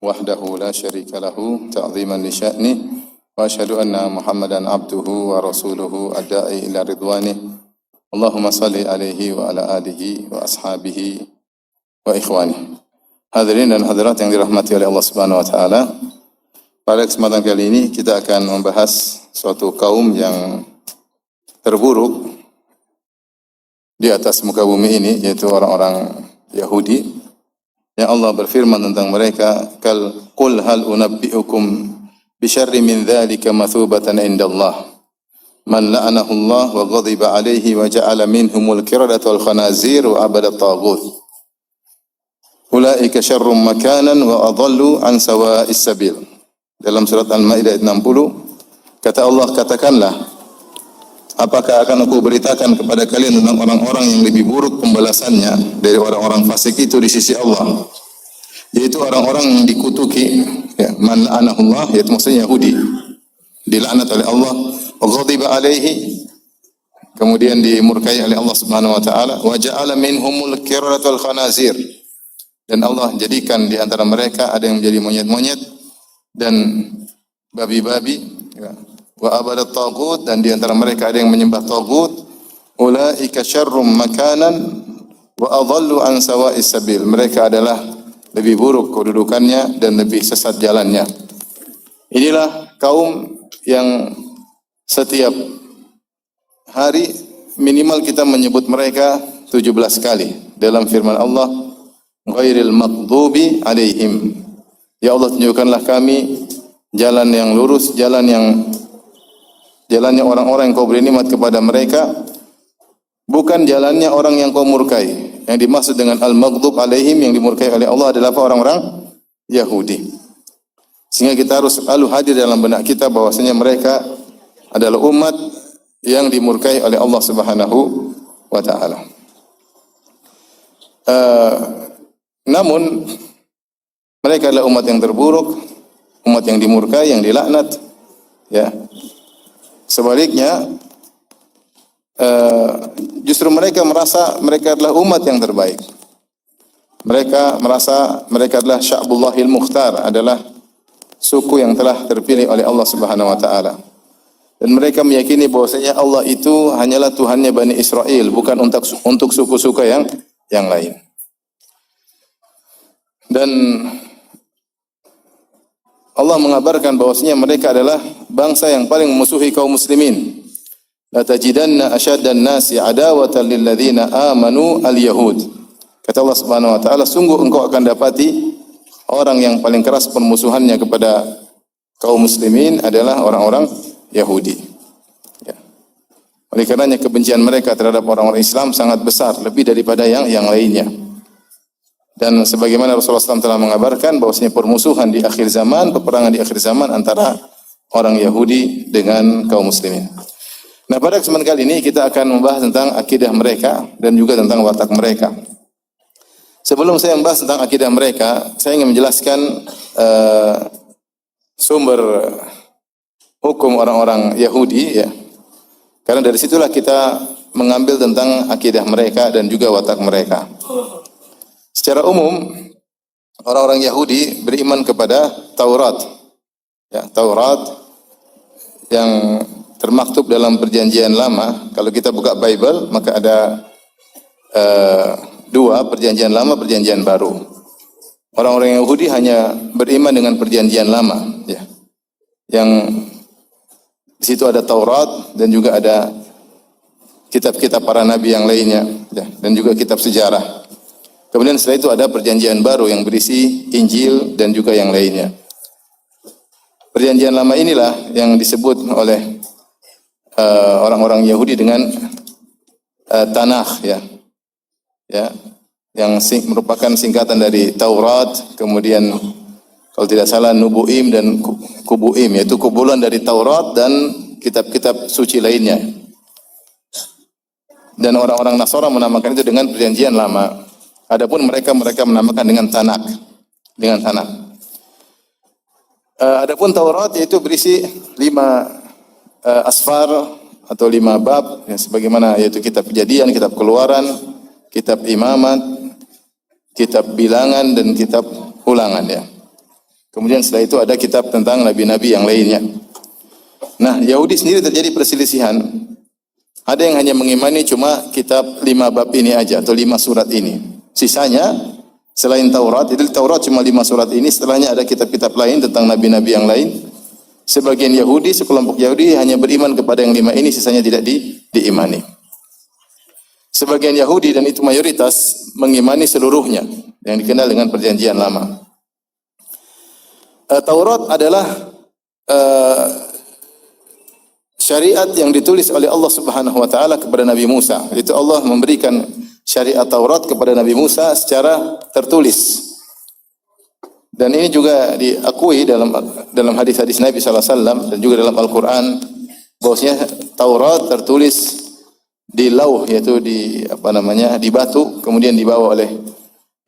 وحده لا شريك له تعظيما لشأنه وأشهد أن محمدا عبده ورسوله الداعي إلى رضوانه اللهم صل عليه وعلى آله وأصحابه وإخوانه. Hadirin dan hadirat yang dirahmati oleh Allah Subhanahu wa taala. Pada kesempatan kali ini kita akan membahas suatu kaum yang terburuk di atas muka bumi ini, yaitu orang-orang Yahudi. Yang Allah berfirman tentang mereka, qul hal unabbi'ukum bi syarri min dzalika mathubatan indallah man la'anahu Allah wa ghadiba 'alaihi wa ja'ala minhumul qiradata wal khanazir wa abada taghut. Ulaika syarrum makanan wa adallu an sawa'is sabil. Dalam surat Al-Maidah ayat 60, kata Allah, katakanlah, apakah akan aku beritakan kepada kalian tentang orang-orang yang lebih buruk pembalasannya dari orang-orang fasik itu di sisi Allah, yaitu orang-orang yang dikutuki, ya, man la'anahullah, yaitu maksudnya Yahudi, dilaknat oleh Allah, wa ghadiba alaihi, kemudian dimurkai oleh Allah Subhanahu wa taala, wa ja'ala minhumul qiradata wal khanazir, dan Allah jadikan di antara mereka ada yang menjadi monyet-monyet dan babi-babi, ya. Wa abadat taghut, dan di antara mereka ada yang menyembah taghut. Ulaika syarrum makanan wa adallu an sawa'is sabil. Mereka adalah lebih buruk kedudukannya dan lebih sesat jalannya. Inilah kaum yang setiap hari minimal kita menyebut mereka 17 kali dalam firman Allah, ghairil maghdubi alaihim. Ya Allah, tunjukkanlah kami jalan yang lurus, jalannya orang-orang yang kau beri nikmat kepada mereka, bukan jalannya orang yang kau murkai. Yang dimaksud dengan al-maghdub alaihim, yang dimurkai oleh Allah adalah orang-orang Yahudi. Sehingga kita harus selalu hadir dalam benak kita bahwasanya mereka adalah umat yang dimurkai oleh Allah Subhanahu wa taala. Namun mereka adalah umat yang terburuk, umat yang dimurkai, yang dilaknat, ya. Sebaliknya, justru mereka merasa mereka adalah umat yang terbaik. Mereka merasa mereka adalah Sya'bullahil Mukhtar, adalah suku yang telah terpilih oleh Allah Subhanahu wa taala. Dan mereka meyakini bahwasanya Allah itu hanyalah Tuhannya Bani Israel, bukan untuk suku-suku yang lain. Dan Allah mengabarkan bahwasanya mereka adalah bangsa yang paling memusuhi kaum muslimin. La tajidanna asyaddan nasi adawatan lil ladzina amanu al-yahud. Kata Allah Subhanahu wa taala, sungguh engkau akan dapati orang yang paling keras permusuhannya kepada kaum muslimin adalah orang-orang Yahudi. Ya. Oleh karenanya kebencian mereka terhadap orang-orang Islam sangat besar, lebih daripada yang lainnya. Dan sebagaimana Rasulullah SAW telah mengabarkan bahwasanya permusuhan di akhir zaman, peperangan di akhir zaman antara orang Yahudi dengan kaum muslimin. Nah, pada kesempatan kali ini kita akan membahas tentang akidah mereka dan juga tentang watak mereka. Sebelum saya membahas tentang akidah mereka, saya ingin menjelaskan sumber hukum orang-orang Yahudi, ya. Karena dari situlah kita mengambil tentang akidah mereka dan juga watak mereka. Secara umum, orang-orang Yahudi beriman kepada Taurat. Ya, Taurat yang termaktub dalam Perjanjian Lama. Kalau kita buka Bible, maka ada dua, Perjanjian Lama, Perjanjian Baru. Orang-orang Yahudi hanya beriman dengan Perjanjian Lama, ya. Yang di situ ada Taurat dan juga ada kitab-kitab para nabi yang lainnya, ya, dan juga kitab sejarah. Kemudian setelah itu ada Perjanjian Baru yang berisi Injil dan juga yang lainnya. Perjanjian Lama inilah yang disebut oleh orang-orang Yahudi dengan Tanakh, ya. Ya, yang merupakan singkatan dari Taurat, kemudian kalau tidak salah Nubuim dan Kubuim, yaitu kumpulan dari Taurat dan kitab-kitab suci lainnya. Dan orang-orang Nasara menamakan itu dengan Perjanjian Lama. Adapun mereka menamakan dengan Tanakh, dengan Tanakh. Adapun Taurat yaitu berisi 5 asfar atau 5 bab, ya, sebagaimana yaitu kitab Kejadian, kitab Keluaran, kitab Imamat, kitab Bilangan dan kitab Ulangan, ya. Kemudian setelah itu ada kitab tentang nabi-nabi yang lainnya. Nah, Yahudi sendiri terjadi perselisihan. Ada yang hanya mengimani cuma kitab 5 bab ini aja atau 5 surat ini. Sisanya selain Taurat, itu Taurat cuma 5 surat ini, setelahnya ada kitab-kitab lain tentang nabi-nabi yang lain. Sebagian Yahudi, sekelompok Yahudi hanya beriman kepada yang 5 ini, sisanya tidak diimani. Sebagian Yahudi, dan itu mayoritas, mengimani seluruhnya yang dikenal dengan perjanjian lama. Taurat adalah syariat yang ditulis oleh Allah Subhanahu wa taala kepada Nabi Musa. Itu Allah memberikan syariat Taurat kepada Nabi Musa secara tertulis. Dan ini juga diakui dalam hadis-hadis Nabi sallallahu alaihi wasallam dan juga dalam Al-Qur'an bahwasanya Taurat tertulis di lauh, yaitu di batu, kemudian dibawa oleh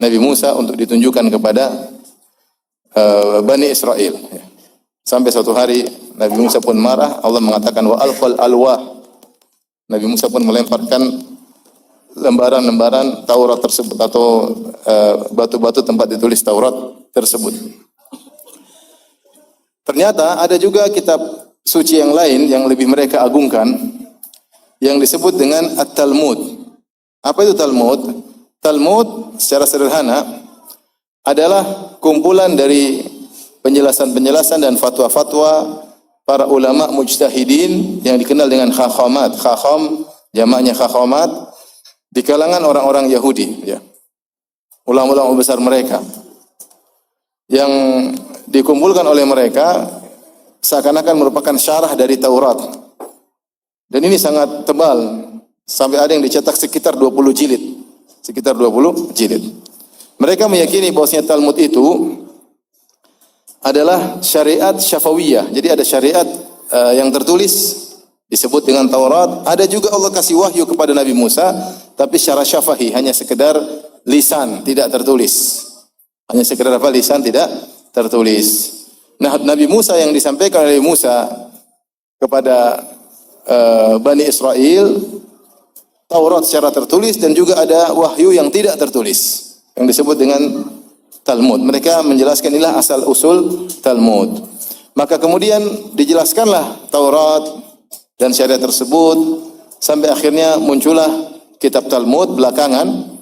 Nabi Musa untuk ditunjukkan kepada Bani Israel. Sampai suatu hari Nabi Musa pun marah, Allah mengatakan wa alqal alwah. Nabi Musa pun melemparkan lembaran-lembaran Taurat tersebut atau batu-batu tempat ditulis Taurat tersebut. Ternyata ada juga kitab suci yang lain yang lebih mereka agungkan yang disebut dengan At-Talmud. Apa itu Talmud? Talmud secara sederhana adalah kumpulan dari penjelasan-penjelasan dan fatwa-fatwa para ulama mujtahidin yang dikenal dengan khakhamat. Khakham jamaknya khakhamat di kalangan orang-orang Yahudi, ya. Ulama-ulama besar mereka yang dikumpulkan oleh mereka seakan-akan merupakan syarah dari Taurat. Dan ini sangat tebal, sampai ada yang dicetak sekitar 20 jilid. Sekitar 20 jilid. Mereka meyakini bahwasanya Talmud itu adalah syariat syafawiyah. Jadi ada syariat yang tertulis disebut dengan Taurat. Ada juga Allah kasih wahyu kepada Nabi Musa, tapi secara syafahi, hanya sekedar lisan, tidak tertulis. Hanya sekedar apa? Lisan, tidak tertulis. Nah, Nabi Musa yang disampaikan oleh Musa kepada Bani Israel, Taurat secara tertulis, dan juga ada wahyu yang tidak tertulis yang disebut dengan Talmud. Mereka menjelaskan inilah asal usul Talmud. Maka kemudian dijelaskanlah Taurat dan syariat tersebut sampai akhirnya muncullah kitab Talmud belakangan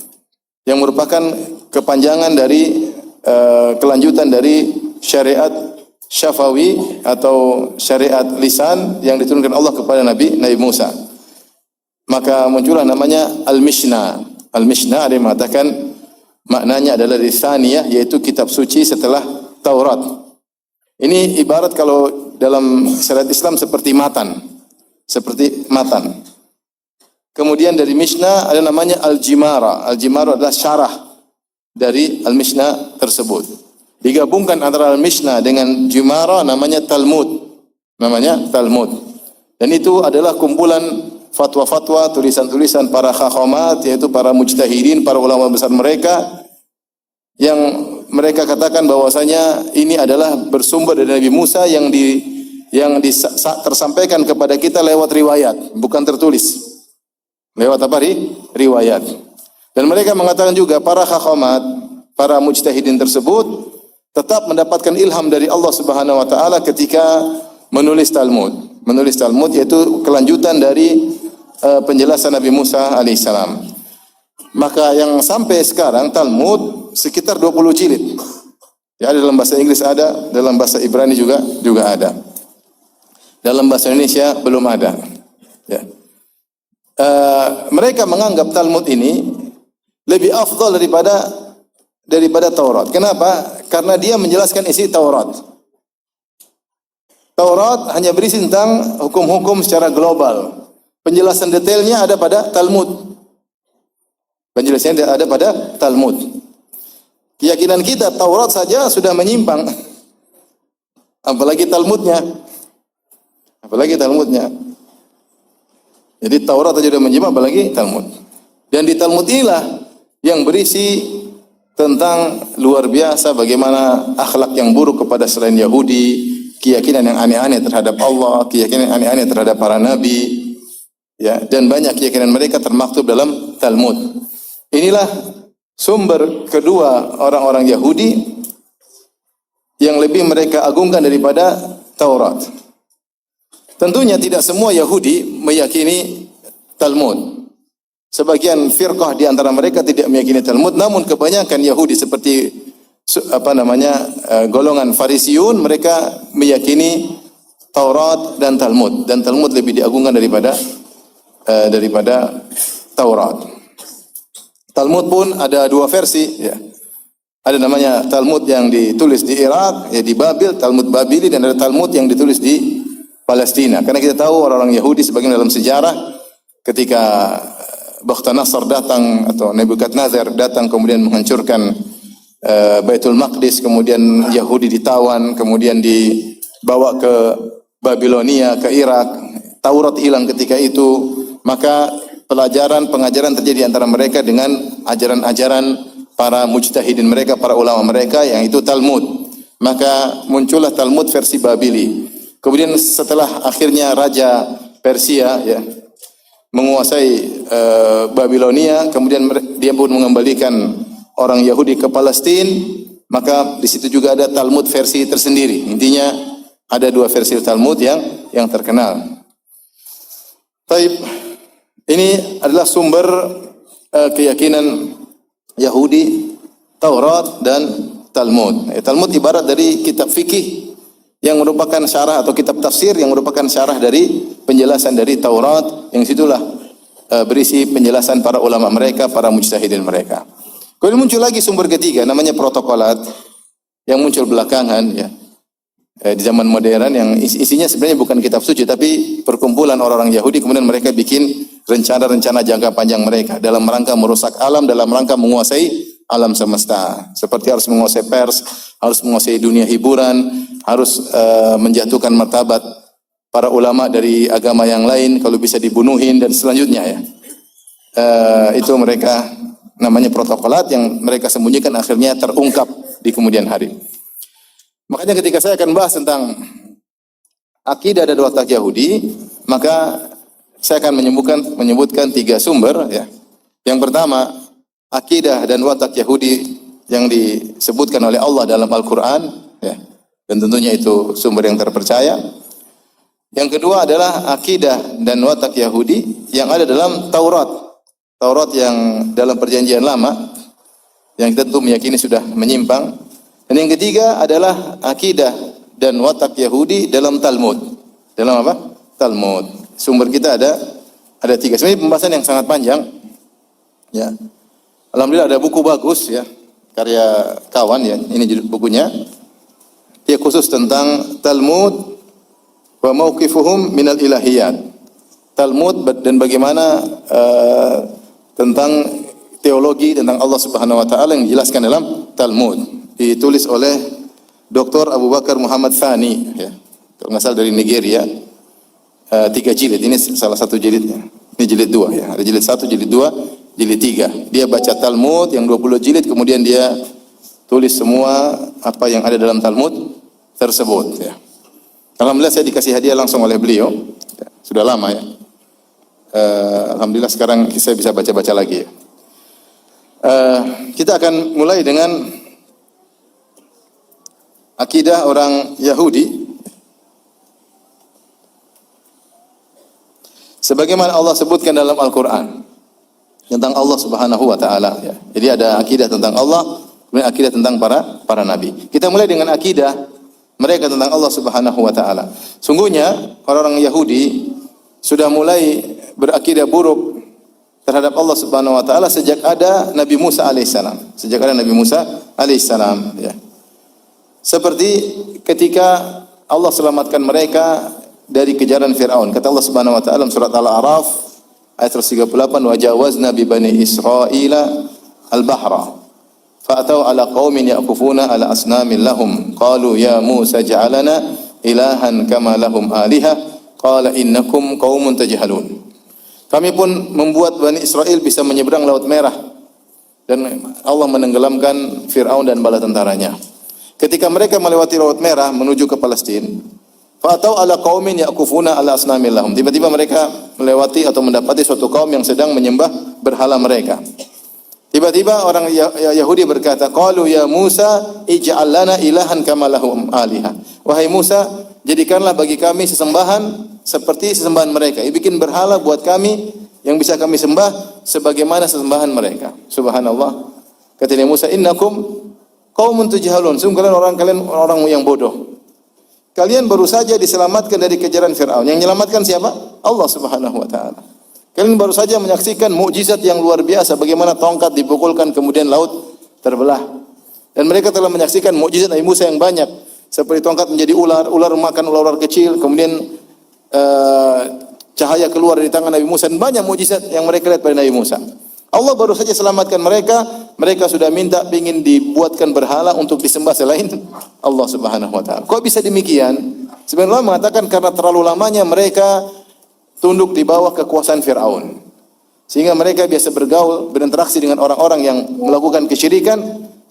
yang merupakan kepanjangan dari kelanjutan dari syariat syafawi atau syariat lisan yang diturunkan Allah kepada Nabi Musa. Maka muncullah namanya Al-Mishnah. Al-Mishnah ada yang mengatakan maknanya adalah lisaniyah, yaitu kitab suci setelah Taurat. Ini ibarat kalau dalam syariat Islam seperti matan. Seperti matan. Kemudian dari Mishnah ada namanya Al-Jimara. Al-Jimara adalah syarah dari Al-Mishnah tersebut. Digabungkan antara Al-Mishnah dengan Jimara namanya Talmud. Namanya Talmud. Dan itu adalah kumpulan fatwa-fatwa, tulisan-tulisan para khakhamat, yaitu para mujtahidin, para ulama besar mereka, yang mereka katakan bahwasanya ini adalah bersumber dari Nabi Musa yang tersampaikan kepada kita lewat riwayat, bukan tertulis. Lewat apa? Riwayat. Dan mereka mengatakan juga para khakhamat, para mujtahidin tersebut tetap mendapatkan ilham dari Allah Subhanahu wa taala ketika menulis Talmud. Menulis Talmud yaitu kelanjutan dari penjelasan Nabi Musa alaihissalam. Maka yang sampai sekarang Talmud sekitar 20 jilid. Ya, dalam bahasa Inggris ada, dalam bahasa Ibrani juga ada. Dalam bahasa Indonesia belum ada. Ya. Mereka menganggap Talmud ini lebih afdal daripada Taurat. Kenapa? Karena dia menjelaskan isi Taurat. Taurat hanya berisi tentang hukum-hukum secara global. Penjelasan detailnya ada pada Talmud. Penjelasannya ada pada Talmud. Keyakinan kita Taurat saja sudah menyimpang. Apalagi Talmudnya. Jadi Taurat saja sudah menyimpang, apalagi Talmud. Dan di Talmud inilah yang berisi tentang luar biasa bagaimana akhlak yang buruk kepada selain Yahudi, keyakinan yang aneh-aneh terhadap Allah, keyakinan yang aneh-aneh terhadap para nabi. Ya, dan banyak keyakinan mereka termaktub dalam Talmud. Inilah sumber kedua orang-orang Yahudi yang lebih mereka agungkan daripada Taurat. Tentunya tidak semua Yahudi meyakini Talmud. Sebagian firqah di antara mereka tidak meyakini Talmud, namun kebanyakan Yahudi seperti golongan Farisiun, mereka meyakini Taurat dan Talmud, dan Talmud lebih diagungkan daripada Taurat. Talmud pun ada dua versi, ya. Ada namanya Talmud yang ditulis di Irak, ya, di Babil, Talmud Babili, dan ada Talmud yang ditulis di Palestina. Karena kita tahu orang-orang Yahudi sebagian dalam sejarah ketika Bakhtanasar datang atau Nebukadnezar datang kemudian menghancurkan Baitul Maqdis, kemudian Yahudi ditawan, kemudian dibawa ke Babilonia, ke Irak. Taurat hilang ketika itu, maka pengajaran terjadi antara mereka dengan ajaran-ajaran para mujtahidin mereka, para ulama mereka, yang itu Talmud. Maka muncullah Talmud versi Babili. Kemudian setelah akhirnya Raja Persia, ya, menguasai Babilonia, kemudian dia pun mengembalikan orang Yahudi ke Palestina, maka di situ juga ada Talmud versi tersendiri. Intinya ada dua versi Talmud yang terkenal. Taib, ini adalah sumber keyakinan Yahudi, Taurat dan Talmud. Talmud ibarat dari kitab fikih yang merupakan syarah, atau kitab tafsir yang merupakan syarah dari penjelasan dari Taurat, yang situlah berisi penjelasan para ulama mereka, para mujtahidin mereka. Kemudian muncul lagi sumber ketiga, namanya protokolat, yang muncul belakangan, ya, di zaman modern, yang isinya sebenarnya bukan kitab suci, tapi perkumpulan orang-orang Yahudi. Kemudian mereka bikin rencana-rencana jangka panjang mereka dalam rangka merusak alam, dalam rangka menguasai alam semesta. Seperti harus menguasai pers, harus menguasai dunia hiburan, harus menjatuhkan martabat para ulama dari agama yang lain, kalau bisa dibunuhin dan selanjutnya, ya. Itu mereka namanya protokolat yang mereka sembunyikan, akhirnya terungkap di kemudian hari. Makanya ketika saya akan bahas tentang akidah dan watak Yahudi, maka saya akan menyebutkan tiga sumber, ya. Yang pertama, akidah dan watak Yahudi yang disebutkan oleh Allah dalam Al-Qur'an, ya. Dan tentunya itu sumber yang terpercaya. Yang kedua adalah akidah dan watak Yahudi yang ada dalam Taurat. Taurat yang dalam perjanjian lama, yang tentu meyakini sudah menyimpang. Dan yang ketiga adalah akidah dan watak Yahudi dalam Talmud. Dalam apa? Talmud. Sumber kita ada tiga. Sebenarnya pembahasan yang sangat panjang, ya. Alhamdulillah ada buku bagus, ya, karya kawan, ya. Ini judul bukunya. Dia khusus tentang Talmud wa mauqifuhum minal ilahiyat. Talmud dan bagaimana tentang teologi tentang Allah Subhanahu wa taala yang dijelaskan dalam Talmud. Ditulis oleh Dr. Abu Bakar Muhammad Thani, ya. Kalau nggak salah dari Nigeria. 3 jilid, ini salah satu jilidnya. Ini jilid 2, ya. Ada jilid 1, jilid 2, jilid 3. Dia baca Talmud yang 20 jilid, kemudian dia tulis semua apa yang ada dalam Talmud tersebut, ya. Alhamdulillah saya dikasih hadiah langsung oleh beliau, ya. Sudah lama, ya. Alhamdulillah sekarang saya bisa baca-baca lagi, ya. Kita akan mulai dengan akidah orang Yahudi. Sebagaimana Allah sebutkan dalam Al-Quran tentang Allah Subhanahu wa taala, ya. Jadi ada akidah tentang Allah, kemudian akidah tentang para nabi. Kita mulai dengan akidah mereka tentang Allah Subhanahu wa taala. Sungguhnya orang-orang Yahudi sudah mulai berakidah buruk terhadap Allah Subhanahu wa taala sejak ada Nabi Musa alaihissalam. Ya. Seperti ketika Allah selamatkan mereka dari kejaran Fir'aun. Kata Allah Subhanahu wa taala dalam surat Al-A'raf ayat 38, "Wa jawazna bi bani Israila al-bahra fa'atau ala qaumin yaqufuna ala asnamin lahum qalu ya Musa ja'alana ilahan kama lahum alihah qala innakum qaumun tajhalun." Kami pun membuat Bani Israel bisa menyeberang Laut Merah dan Allah menenggelamkan Fir'aun dan bala tentaranya. Ketika mereka melewati Laut Merah menuju ke Palestina, fa'atau ala qaumin yaqufuna ala asnamin lahum. Tiba-tiba mereka melewati atau mendapati suatu kaum yang sedang menyembah berhala mereka. Tiba-tiba orang Yahudi berkata, qalu ya Musa ij'al lana ilahan kama lahum aliha. Wahai Musa, jadikanlah bagi kami sesembahan seperti sesembahan mereka. Bikin berhala buat kami yang bisa kami sembah sebagaimana sesembahan mereka. Subhanallah. Kata Musa, innakum qaumun tujhalun. Sungguh kalian orang yang bodoh. Kalian baru saja diselamatkan dari kejaran Firaun. Yang menyelamatkan siapa? Allah Subhanahu wa taala. Kalian baru saja menyaksikan mukjizat yang luar biasa, bagaimana tongkat dipukulkan kemudian laut terbelah. Dan mereka telah menyaksikan mukjizat Nabi Musa yang banyak, seperti tongkat menjadi ular, ular makan ular kecil, kemudian cahaya keluar dari tangan Nabi Musa, dan banyak mukjizat yang mereka lihat pada Nabi Musa. Allah baru saja selamatkan mereka, mereka sudah minta ingin dibuatkan berhala untuk disembah selain Allah Subhanahu wa taala. Kok bisa demikian? Sebenarnya Allah mengatakan karena terlalu lamanya mereka tunduk di bawah kekuasaan Firaun. Sehingga mereka biasa bergaul, berinteraksi dengan orang-orang yang melakukan kesyirikan,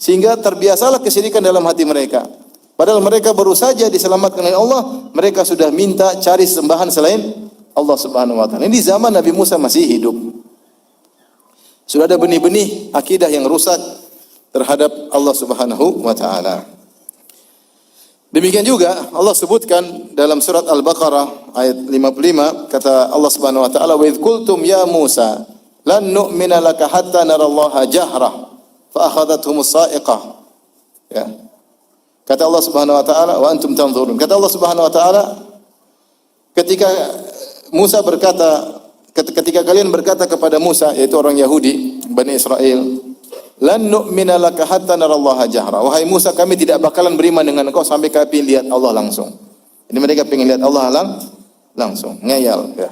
sehingga terbiasalah kesyirikan dalam hati mereka. Padahal mereka baru saja diselamatkan oleh Allah, mereka sudah minta cari sembahan selain Allah Subhanahu wa taala. Ini zaman Nabi Musa masih hidup. Sudah ada benih-benih akidah yang rusak terhadap Allah Subhanahu wa taala. Demikian juga Allah sebutkan dalam surat Al-Baqarah ayat 55, kata Allah Subhanahu wa taala, "Wa idz qultum ya Musa lan nu'mina laka hatta narallaha jahra fa akhadhathumus sa'iqah." Ya. Kata Allah Subhanahu wa taala, "Wa antum tanzurun." Kata Allah Subhanahu wa taala, ketika Musa berkata, ketika kalian berkata kepada Musa, yaitu orang Yahudi, Bani Israel, lan nu'mina laka hatta narallaha jahra. Wahai Musa, kami tidak bakalan beriman dengan engkau sampai kami lihat Allah langsung. Ini mereka ingin lihat Allah langsung, ngeyel ya.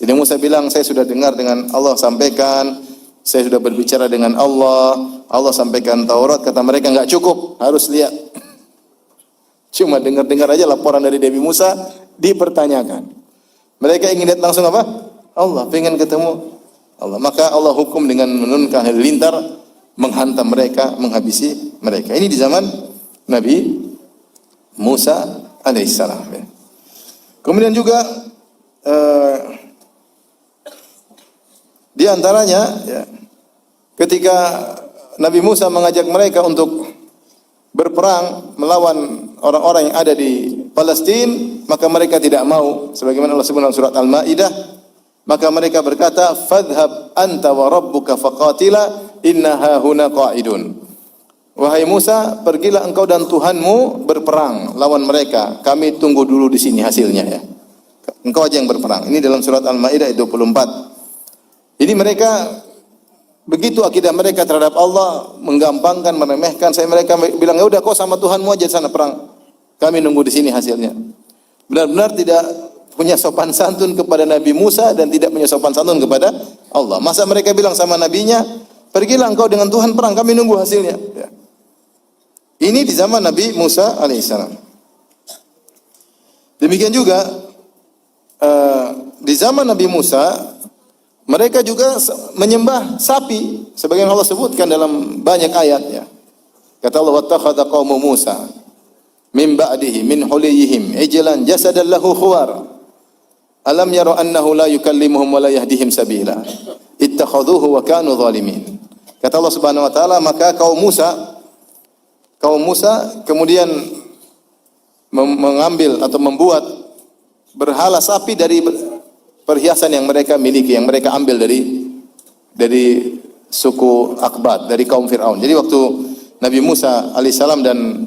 Jadi Musa bilang, saya sudah dengar dengan Allah sampaikan, saya sudah berbicara dengan Allah, Allah sampaikan Taurat, kata mereka enggak cukup, harus lihat. Cuma dengar-dengar aja laporan dari Nabi Musa dipertanyakan. Mereka ingin lihat langsung apa? Allah, pengen ketemu Allah. Maka Allah hukum dengan menurunkan halilintar, menghantam mereka, menghabisi mereka. Ini di zaman Nabi Musa alaihissalam. Kemudian juga di antaranya, ya, ketika Nabi Musa mengajak mereka untuk berperang melawan orang-orang yang ada di Palestina, maka mereka tidak mau. Sebagaimana Allah sebut dalam surat Al-Maidah, maka mereka berkata, "Fadhhab anta wa rabbuka faqatila inna hahuna qa'idun." Wahai Musa, pergilah engkau dan Tuhanmu berperang lawan mereka. Kami tunggu dulu di sini hasilnya ya. Engkau aja yang berperang. Ini dalam surat Al-Maidah 24. Jadi mereka begitu akidah mereka terhadap Allah, menggampangkan, meremehkan. Mereka bilang, "Ya udah, kau sama Tuhanmu aja sana perang. Kami nunggu di sini hasilnya." Benar-benar tidak punya sopan santun kepada Nabi Musa dan tidak punya sopan santun kepada Allah. Masa mereka bilang sama nabinya, "Pergilah engkau dengan Tuhan perang, kami nunggu hasilnya." Ya. Ini di zaman Nabi Musa alaihissalam. Demikian juga di zaman Nabi Musa, mereka juga menyembah sapi, sebagaimana Allah sebutkan dalam banyak ayat. Ya. Kata Allah, "Wattakhadha qaumu Musa min ba'dihi min huliyihim ijlan jasadan lahu khuwar. Alam yaro annahu la yukallimuhum wa la yahdihim sabila. Ittakhadhuhu wa kanu zalimin." Kata Allah Subhanahu wa taala, maka kaum Musa kemudian mengambil atau membuat berhala sapi dari perhiasan yang mereka miliki, yang mereka ambil dari suku Akbat, dari kaum Firaun. Jadi waktu Nabi Musa alaihissalam dan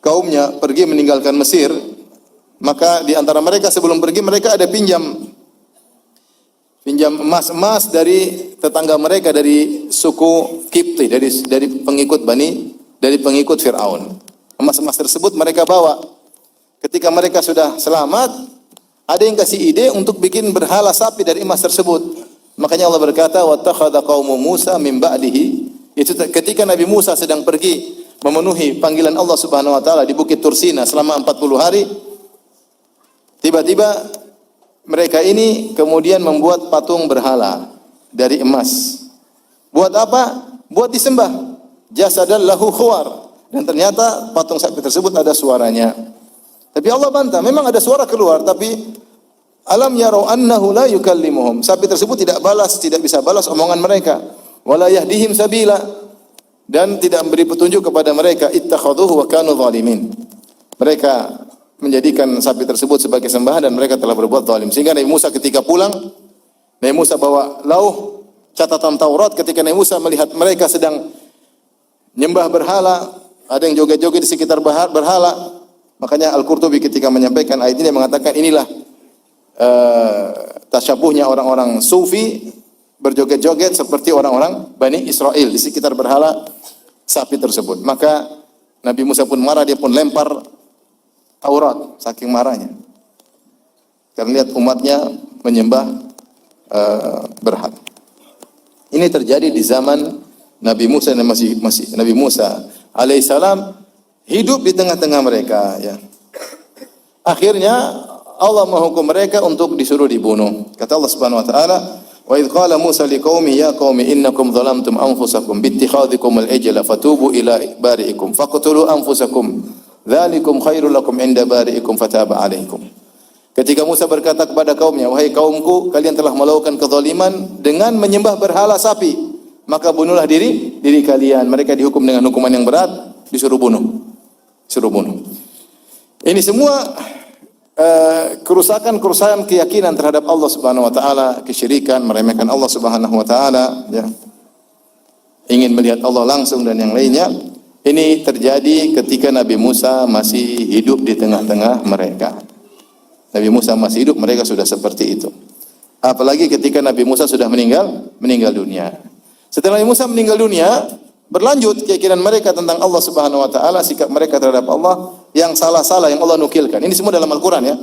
kaumnya pergi meninggalkan Mesir, maka di antara mereka sebelum pergi mereka ada pinjam emas dari tetangga mereka, dari suku Kipti, dari pengikut Firaun. Emas-emas tersebut mereka bawa. Ketika mereka sudah selamat, ada yang kasih ide untuk bikin berhala sapi dari emas tersebut. Makanya Allah berkata, "Wattakhadha qaumu Musa min ba'dihi." Itu ketika Nabi Musa sedang pergi memenuhi panggilan Allah Subhanahu wa taala di Bukit Tursina selama 40 hari, tiba-tiba mereka ini kemudian membuat patung berhala dari emas. Buat apa? Buat disembah. Jasadan lahu khuwar. Dan ternyata patung sapi tersebut ada suaranya. Tapi Allah bantah, memang ada suara keluar, tapi alam yarau annahu la yukallimuhum. Sapi tersebut tidak bisa balas omongan mereka. wa la yahdihim sabila, dan tidak memberi petunjuk kepada mereka. Ittakhadhuhu wa kanu zalimin. Mereka menjadikan sapi tersebut sebagai sembahan dan mereka telah berbuat zalim. Sehingga Nabi Musa ketika pulang, Nabi Musa bawa lauh catatan Taurat. Ketika Nabi Musa melihat mereka sedang nyembah berhala, ada yang joget-joget di sekitar berhala, makanya Al-Qurtubi ketika menyampaikan ayat ini mengatakan inilah tasyabuhnya orang-orang sufi berjoget-joget seperti orang-orang Bani Israel di sekitar berhala sapi tersebut. Maka Nabi Musa pun marah, dia pun lempar Taurat saking marahnya. Karena lihat umatnya menyembah berhala. Ini terjadi di zaman Nabi Musa dan masih Nabi Musa alaihissalam hidup di tengah-tengah mereka, ya. Akhirnya Allah menghukum mereka untuk disuruh dibunuh. Kata Allah Subhanahu wa taala, "Wa idz qala Musa liqaumi ya qaumi innakum zalamtum anfusakum biittikhadhikum al-ijla fatubu ila bari'ikum faqtulu anfusakum dzalikum khairul lakum 'inda bari'ikum fataba 'alaikum." Ketika Musa berkata kepada kaumnya, "Wahai kaumku, kalian telah melakukan kezaliman dengan menyembah berhala sapi, maka bunuhlah diri kalian." Mereka dihukum dengan hukuman yang berat, disuruh bunuh. Ini semua kerusakan keyakinan terhadap Allah Subhanahu wa taala, kesyirikan, meremehkan Allah Subhanahu wa taala, ya. Ingin melihat Allah langsung dan yang lainnya. Ini terjadi ketika Nabi Musa masih hidup di tengah-tengah mereka. Nabi Musa masih hidup, mereka sudah seperti itu. Apalagi ketika Nabi Musa sudah meninggal dunia. Setelah Nabi Musa meninggal dunia, berlanjut keyakinan mereka tentang Allah Subhanahu wa taala, sikap mereka terhadap Allah yang salah-salah yang Allah nukilkan. Ini semua dalam Al-Qur'an, ya.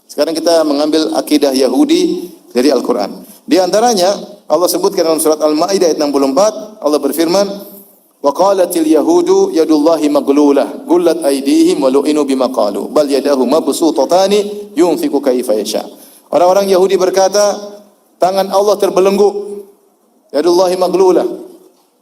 Sekarang kita mengambil akidah Yahudi dari Al-Qur'an. Di antaranya Allah sebutkan dalam surat Al-Maidah ayat 64, Allah berfirman, "Wa qalatil yahudu yadullahi maglulah, gullat aydihim wa lu'inu bima qalu, bal yadahu mabsutatani yunfiqu kaifa yasha." Orang-orang Yahudi berkata, tangan Allah terbelenggu. Yadullahi maglulah,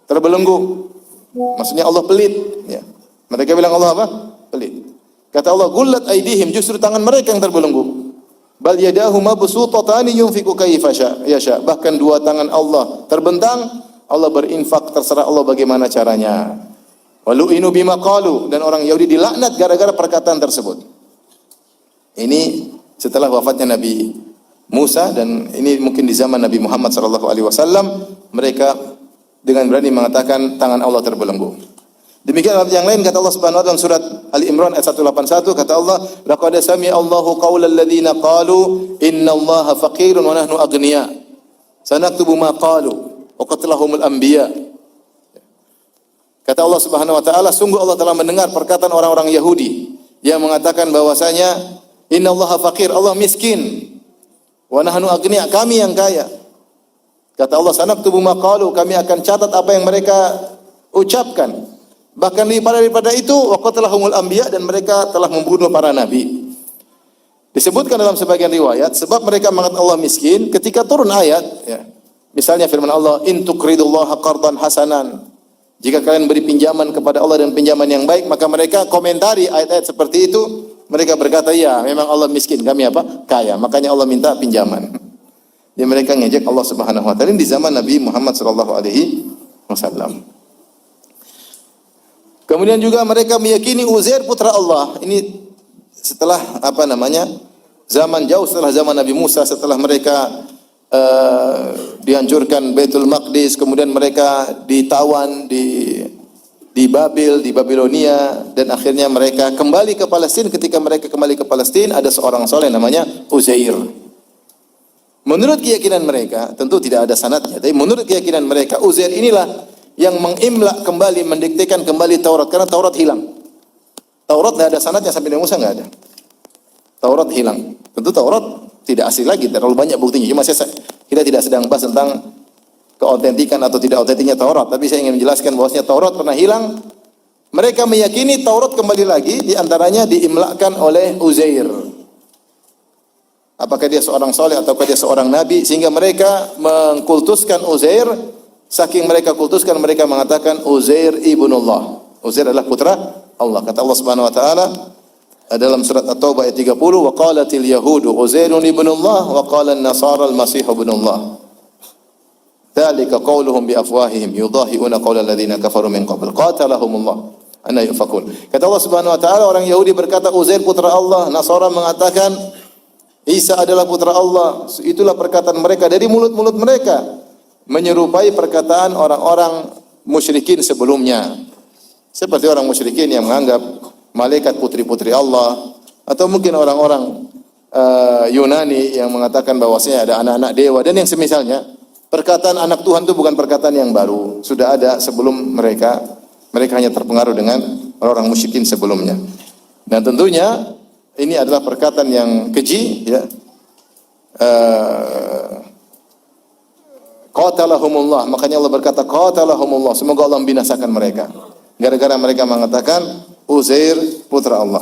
terbelenggu. Maksudnya Allah pelit, ya. Mereka bilang Allah apa? Pelit. Kata Allah, gullat aydihim, justru tangan mereka yang terbelenggu. Bal yadahu mabsutatani yunfiqu kaifa yasha. Bahkan dua tangan Allah terbentang, Allah berinfak terserah Allah bagaimana caranya. Walu'inu bima qalu, dan orang Yahudi dilaknat gara-gara perkataan tersebut. Ini setelah wafatnya Nabi Musa, dan ini mungkin di zaman Nabi Muhammad sallallahu alaihi wasallam mereka dengan berani mengatakan tangan Allah terbelenggu. Demikian yang lain kata Allah Subhanahu wa taala dalam surat Ali Imran ayat 181, kata Allah, laqad sami'a Allahu qaulal ladzina qalu innallaha faqirun wa nahnu aghnia sanaktubu ma qalu wa qatlahumul anbiya. Kata Allah Subhanahu wa taala, sungguh Allah telah mendengar perkataan orang-orang Yahudi yang mengatakan bahwasanya innallaha faqir, Allah miskin, wa nahnu aghnia, kami yang kaya. Kata Allah, sanaktubu ma qalu, kami akan catat apa yang mereka ucapkan. Bahkan daripada itu, wa qatlahumul anbiya, dan mereka telah membunuh para nabi. Disebutkan dalam sebagian riwayat, sebab mereka mengatakan Allah miskin, ketika turun ayat, ya. Misalnya firman Allah, in tuqridullaha qardan hasanan. Jika kalian beri pinjaman kepada Allah dan pinjaman yang baik, maka mereka komentari ayat-ayat seperti itu. Mereka berkata, ya memang Allah miskin, kami apa? Kaya. Makanya Allah minta pinjaman. Jadi mereka ngejek Allah Subhanahu wa taala di zaman Nabi Muhammad sallallahu alaihi wasallam. Kemudian juga mereka meyakini Uzair putra Allah. Ini setelah zaman jauh setelah zaman Nabi Musa, setelah mereka dihancurkan Baitul Maqdis, kemudian mereka ditawan di Babil, di Babilonia, dan akhirnya mereka kembali ke Palestina. Ketika mereka kembali ke Palestina, ada seorang soleh namanya Uzair. Menurut keyakinan mereka, tentu tidak ada sanadnya, tapi menurut keyakinan mereka, Uzair inilah yang mengimla kembali, mendiktekan kembali Taurat, karena Taurat hilang. Taurat tidak ada sanadnya sampai Nabi Musa, nggak ada. Taurat hilang. Tentu Taurat tidak asli lagi, terlalu banyak buktinya. Cuma kita tidak sedang bahas tentang keautentikan atau tidak autentiknya Taurat, tapi saya ingin menjelaskan bahwasanya Taurat pernah hilang. Mereka meyakini Taurat kembali lagi, di antaranya diimlakan oleh Uzair. Apakah dia seorang soleh ataukah dia seorang nabi, sehingga mereka mengkultuskan Uzair. Saking mereka kultuskan, mereka mengatakan Uzair ibnullah. Uzair adalah putra Allah. Kata Allah Subhanahu wa taala dalam surat At-Taubah ayat 30, wa qalatil yahudu Uzairun ibnullah wa qala an-nasara al-masih ibnullah. Dzalika qauluhum bi afwahihim yudahiuna qaulal ladzina kafaru min qabl qatalahumullah anna yufakun. Kata Allah Subhanahu wa taala, orang Yahudi berkata Uzair putra Allah, Nasara mengatakan Isa adalah putra Allah. Itulah perkataan mereka dari mulut-mulut mereka, menyerupai perkataan orang-orang musyrikin sebelumnya. Seperti orang musyrikin yang menganggap malaikat putri-putri Allah, atau mungkin orang-orang Yunani yang mengatakan bahwasanya ada anak-anak dewa dan yang semisalnya. Perkataan anak Tuhan itu bukan perkataan yang baru, sudah ada sebelum mereka. Mereka hanya terpengaruh dengan orang-orang musyrikin sebelumnya. Dan tentunya ini adalah perkataan yang keji, ya. Qatalahumullah, makanya Allah berkata qatalahumullah, semoga Allah membinasakan mereka. Gara-gara mereka mengatakan Uzair putra Allah.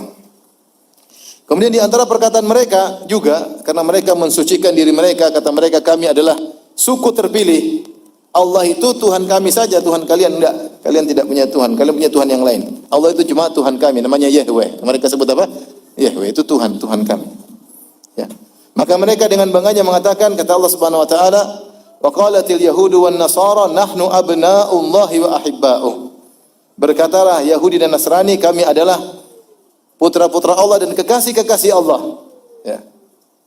Kemudian di antara perkataan mereka juga, karena mereka mensucikan diri mereka, kata mereka kami adalah suku terpilih. Allah itu Tuhan kami saja, Tuhan kalian enggak. Kalian tidak punya Tuhan, kalian punya Tuhan yang lain. Allah itu cuma Tuhan kami, namanya Yahweh. Mereka sebut apa? Yahweh itu Tuhan, Tuhan kami. Ya. Maka mereka dengan bangganya mengatakan, kata Allah Subhanahu wa taala, wa qalatil yahudu wan nasara nahnu abna'ullahi wa ahibba'uh. Berkatalah Yahudi dan Nasrani, kami adalah putra-putra Allah dan kekasih-kekasih Allah. Ya.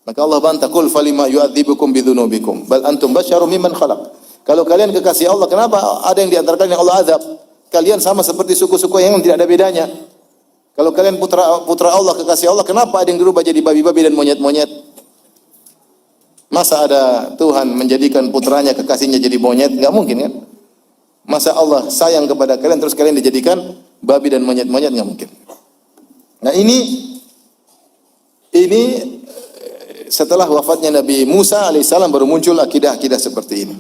Maka Allah bantah, qul falima yu'adzibukum bidzunubikum bal antum basyarum mimman khalaq. Kalau kalian kekasih Allah, kenapa ada yang di antara kalian yang Allah azab? Kalian sama seperti suku-suku yang tidak ada bedanya. Kalau kalian putra Allah, kekasih Allah, kenapa ada yang dirubah jadi babi-babi dan monyet-monyet? Masa ada Tuhan menjadikan putranya, kekasihnya jadi monyet? Enggak mungkin kan? Masa Allah sayang kepada kalian terus kalian dijadikan babi dan monyet-monyet? Enggak mungkin. Nah ini setelah wafatnya Nabi Musa alaihissalam baru muncul akidah-akidah seperti ini.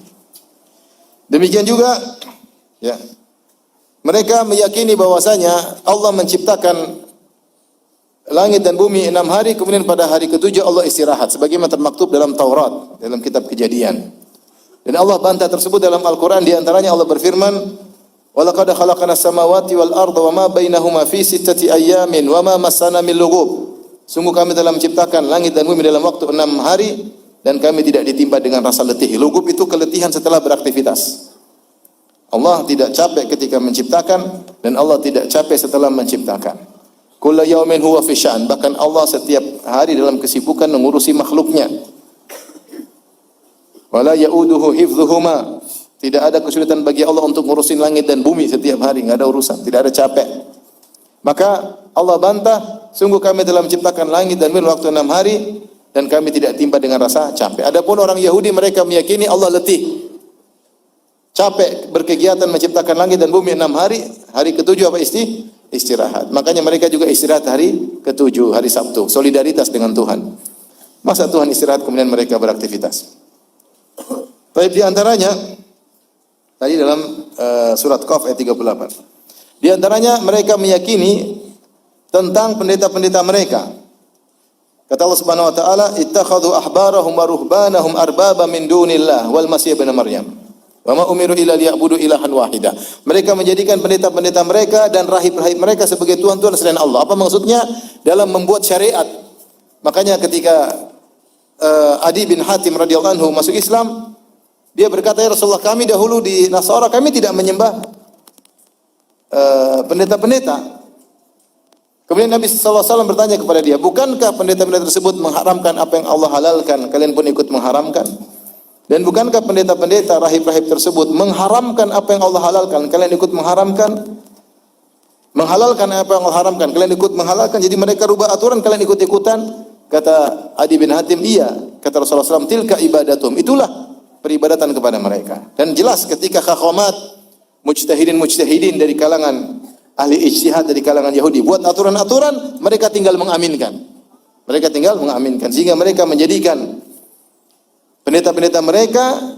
Demikian juga, ya, mereka meyakini bahwasanya Allah menciptakan langit dan bumi 6 hari, kemudian pada hari ke-7 Allah istirahat, sebagaimana termaktub dalam Taurat, dalam kitab Kejadian. Dan Allah bantah tersebut dalam Al-Quran. Di antaranya Allah berfirman, وَلَقَدْ خَلَقْنَا السَّمَاوَاتِ وَالْأَرْضَ وَمَا بَيْنَهُمَا فِي سِتَّةِ أَيَّامٍ وَمَا مَسَّنَا مِنْ لُغُوبٍ. Sungguh kami telah menciptakan langit dan bumi dalam waktu 6 hari dan kami tidak ditimpa dengan rasa letih. Lugub itu keletihan setelah beraktivitas. Allah tidak capek ketika menciptakan dan Allah tidak capek setelah menciptakan. Kullu yaumin huwa fi sya'an. Bahkan Allah setiap hari dalam kesibukan mengurusi makhluknya. Wala ya'uduhu hifdhuhuma. Tidak ada kesulitan bagi Allah untuk ngurusin langit dan bumi setiap hari, enggak ada urusan, tidak ada capek. Maka Allah bantah, sungguh kami telah menciptakan langit dan bumi waktu 6 hari dan kami tidak timpa dengan rasa capek. Adapun orang Yahudi, mereka meyakini Allah letih, capek berkegiatan menciptakan langit dan bumi 6 hari. Hari ke-7 apa istirahat. Makanya mereka juga istirahat hari ke-7, hari Sabtu, solidaritas dengan Tuhan. Masa Tuhan istirahat kemudian mereka beraktivitas? Baik, di antaranya tadi dalam surat Qaf ayat 38. Di antaranya mereka meyakini tentang pendeta-pendeta mereka. Kata Allah Subhanahu wa taala, "Ittakhadhu ahbarahum wa ruhbanahum arbaba min dunillah wal masih ibn Maryam. Wa ma umiru illa liya'budu ilahan wahida." Mereka menjadikan pendeta-pendeta mereka dan rahib-rahib mereka sebagai tuhan-tuhan selain Allah. Apa maksudnya? Dalam membuat syariat. Makanya ketika Adi bin Hatim radhiyallahu anhu masuk Islam, dia berkata, "Ya Rasulullah, kami dahulu di Nasara kami tidak menyembah pendeta-pendeta." Kemudian Nabi SAW bertanya kepada dia, "Bukankah pendeta-pendeta tersebut mengharamkan apa yang Allah halalkan? Kalian pun ikut mengharamkan. Dan bukankah pendeta-pendeta rahib-rahib tersebut mengharamkan apa yang Allah halalkan? Kalian ikut mengharamkan? Menghalalkan apa yang Allah haramkan? Kalian ikut menghalalkan. Jadi mereka rubah aturan, kalian ikut-ikutan." Kata Adi bin Hatim, "Iya." Kata Rasulullah SAW, "Tilka ibadatum." Itulah peribadatan kepada mereka. Dan jelas ketika khakhomat, mujtahidin dari kalangan ahli ijtihad dari kalangan Yahudi buat aturan-aturan, mereka tinggal mengaminkan. Sehingga mereka menjadikan pendeta-pendeta mereka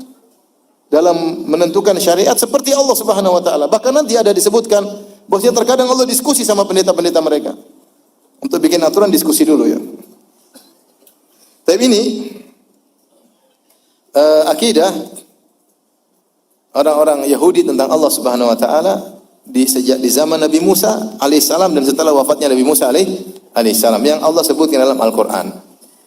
dalam menentukan syariat seperti Allah Subhanahu wa taala. Bahkan nanti ada disebutkan bahwasanya terkadang Allah diskusi sama pendeta-pendeta mereka. Untuk bikin aturan diskusi dulu ya. Tapi ini akidah orang-orang Yahudi tentang Allah Subhanahu wa taala sejak di zaman Nabi Musa alaihissalam dan setelah wafatnya Nabi Musa alaihissalam yang Allah sebutkan dalam Al-Qur'an.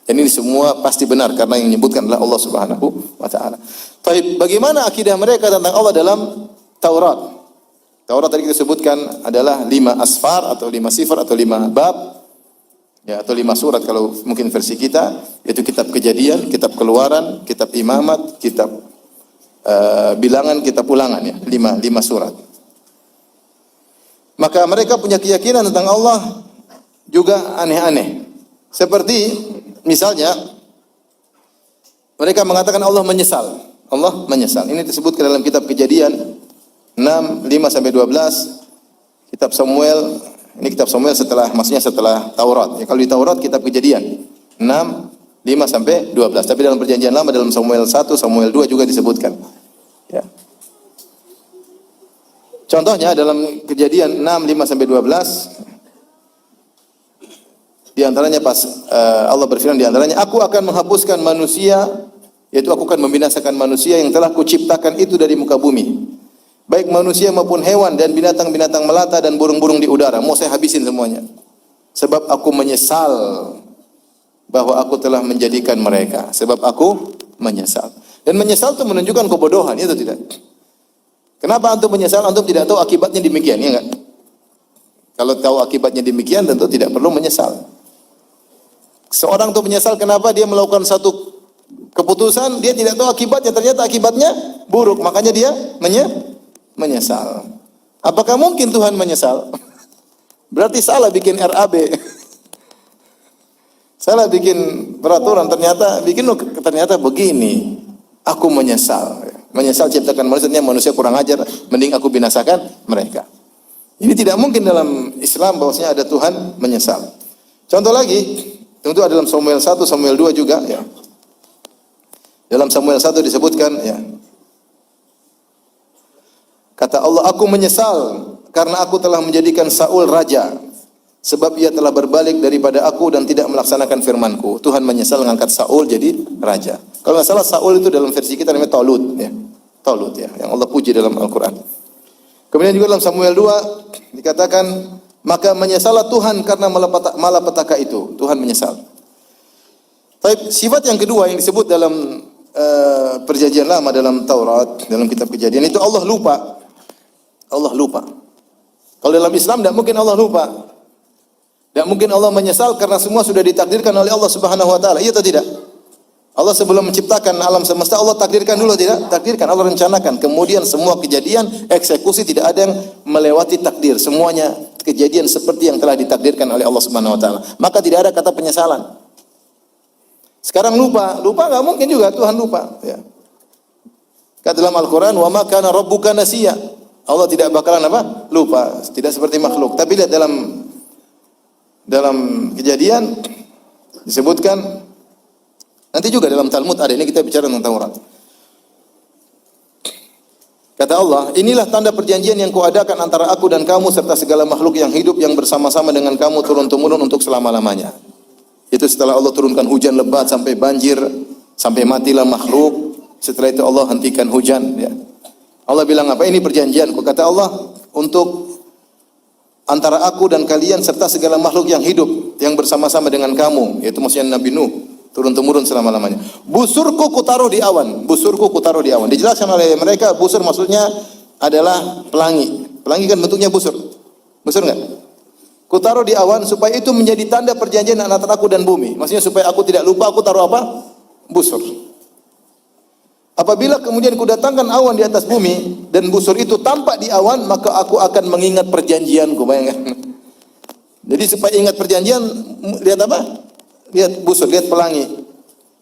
Dan ini semua pasti benar karena yang menyebutkan adalah Allah Subhanahu wa taala. Baik, bagaimana akidah mereka tentang Allah dalam Taurat? Taurat tadi kita sebutkan adalah 5 asfar atau 5 sifat atau 5 bab, ya, atau 5 surat kalau mungkin versi kita, yaitu kitab Kejadian, kitab Keluaran, kitab Imamat, kitab Bilangan, kitab Ulangan, ya, 5 surat. Maka mereka punya keyakinan tentang Allah juga aneh-aneh. Seperti misalnya mereka mengatakan Allah menyesal. Allah menyesal. Ini disebutkan dalam kitab Kejadian 6, 5 sampai 12. Kitab Samuel, ini kitab Samuel maksudnya setelah Taurat. Ya, kalau di Taurat kitab Kejadian 6, 5 sampai 12. Tapi dalam Perjanjian Lama dalam Samuel 1, Samuel 2 juga disebutkan. Ya. Contohnya dalam Kejadian 6, 5 sampai 12, di antaranya pas Allah berfirman di antaranya, aku akan menghapuskan manusia, yaitu aku akan membinasakan manusia yang telah kuciptakan itu dari muka bumi. Baik manusia maupun hewan dan binatang-binatang melata dan burung-burung di udara. Mau saya habisin semuanya. Sebab aku menyesal bahwa aku telah menjadikan mereka. Sebab aku menyesal. Dan menyesal itu menunjukkan kebodohan, itu tidak. Kenapa antum menyesal? Antum tidak tahu akibatnya demikian, ya enggak? Kalau tahu akibatnya demikian, tentu tidak perlu menyesal. Seorang itu menyesal kenapa dia melakukan satu keputusan, dia tidak tahu akibatnya, ternyata akibatnya buruk, makanya dia menyesal. Apakah mungkin Tuhan menyesal? Berarti salah bikin RAB. Salah bikin peraturan, ternyata begini. Aku menyesal. Menyesal ciptakan manusia kurang ajar, mending aku binasakan mereka. Ini tidak mungkin dalam Islam bahwasanya ada Tuhan menyesal. Contoh lagi, tentu ada dalam Samuel 1, Samuel 2 juga, ya. Dalam Samuel 1 disebutkan, ya. Kata Allah, aku menyesal karena aku telah menjadikan Saul raja, sebab ia telah berbalik daripada aku dan tidak melaksanakan firmanku. Tuhan menyesal mengangkat Saul jadi raja. Kalau nggak salah Saul itu dalam versi kita namanya Talut, ya. Talut, ya, yang Allah puji dalam Al-Quran. Kemudian juga dalam Samuel 2 dikatakan, maka menyesallah Tuhan karena malapetaka itu. Tuhan menyesal. Tapi sifat yang kedua yang disebut dalam Perjanjian Lama dalam Taurat, dalam kitab Kejadian itu Allah lupa. Allah lupa. Kalau dalam Islam tidak mungkin Allah lupa. Tidak mungkin Allah menyesal karena semua sudah ditakdirkan oleh Allah Subhanahu wa taala. Iya atau tidak? Allah sebelum menciptakan alam semesta, Allah takdirkan dulu, tidak? Takdirkan, Allah rencanakan. Kemudian semua kejadian, eksekusi, tidak ada yang melewati takdir. Semuanya kejadian seperti yang telah ditakdirkan oleh Allah Subhanahu wa taala. Maka tidak ada kata penyesalan. Sekarang lupa enggak mungkin juga, Tuhan lupa, ya. Kata dalam Al-Qur'an, "Wa ma kana rabbuka nasiya." Allah tidak bakalan apa? Lupa, tidak seperti makhluk. Tapi lihat dalam Kejadian disebutkan, nanti juga dalam Talmud ada, ini kita bicara tentang Taurat. Kata Allah, inilah tanda perjanjian yang kuadakan antara aku dan kamu serta segala makhluk yang hidup yang bersama-sama dengan kamu turun-temurun untuk selama-lamanya. Itu setelah Allah turunkan hujan lebat sampai banjir, sampai matilah makhluk. Setelah itu Allah hentikan hujan, ya. Allah bilang apa? Ini perjanjianku. Kata Allah, untuk antara aku dan kalian serta segala makhluk yang hidup yang bersama-sama dengan kamu, yaitu maksudnya Nabi Nuh, turun-temurun selama-lamanya. Busurku kutaruh di awan. Busurku kutaruh di awan. Dijelaskan oleh mereka, busur maksudnya adalah pelangi. Pelangi kan bentuknya busur. Busur enggak? Kutaruh di awan supaya itu menjadi tanda perjanjian antara aku dan bumi. Maksudnya supaya aku tidak lupa, aku taruh apa? Busur. Apabila kemudian kudatangkan awan di atas bumi dan busur itu tampak di awan, maka aku akan mengingat perjanjianku. Bayangkan. Jadi supaya ingat perjanjian, lihat apa? Lihat busur, lihat pelangi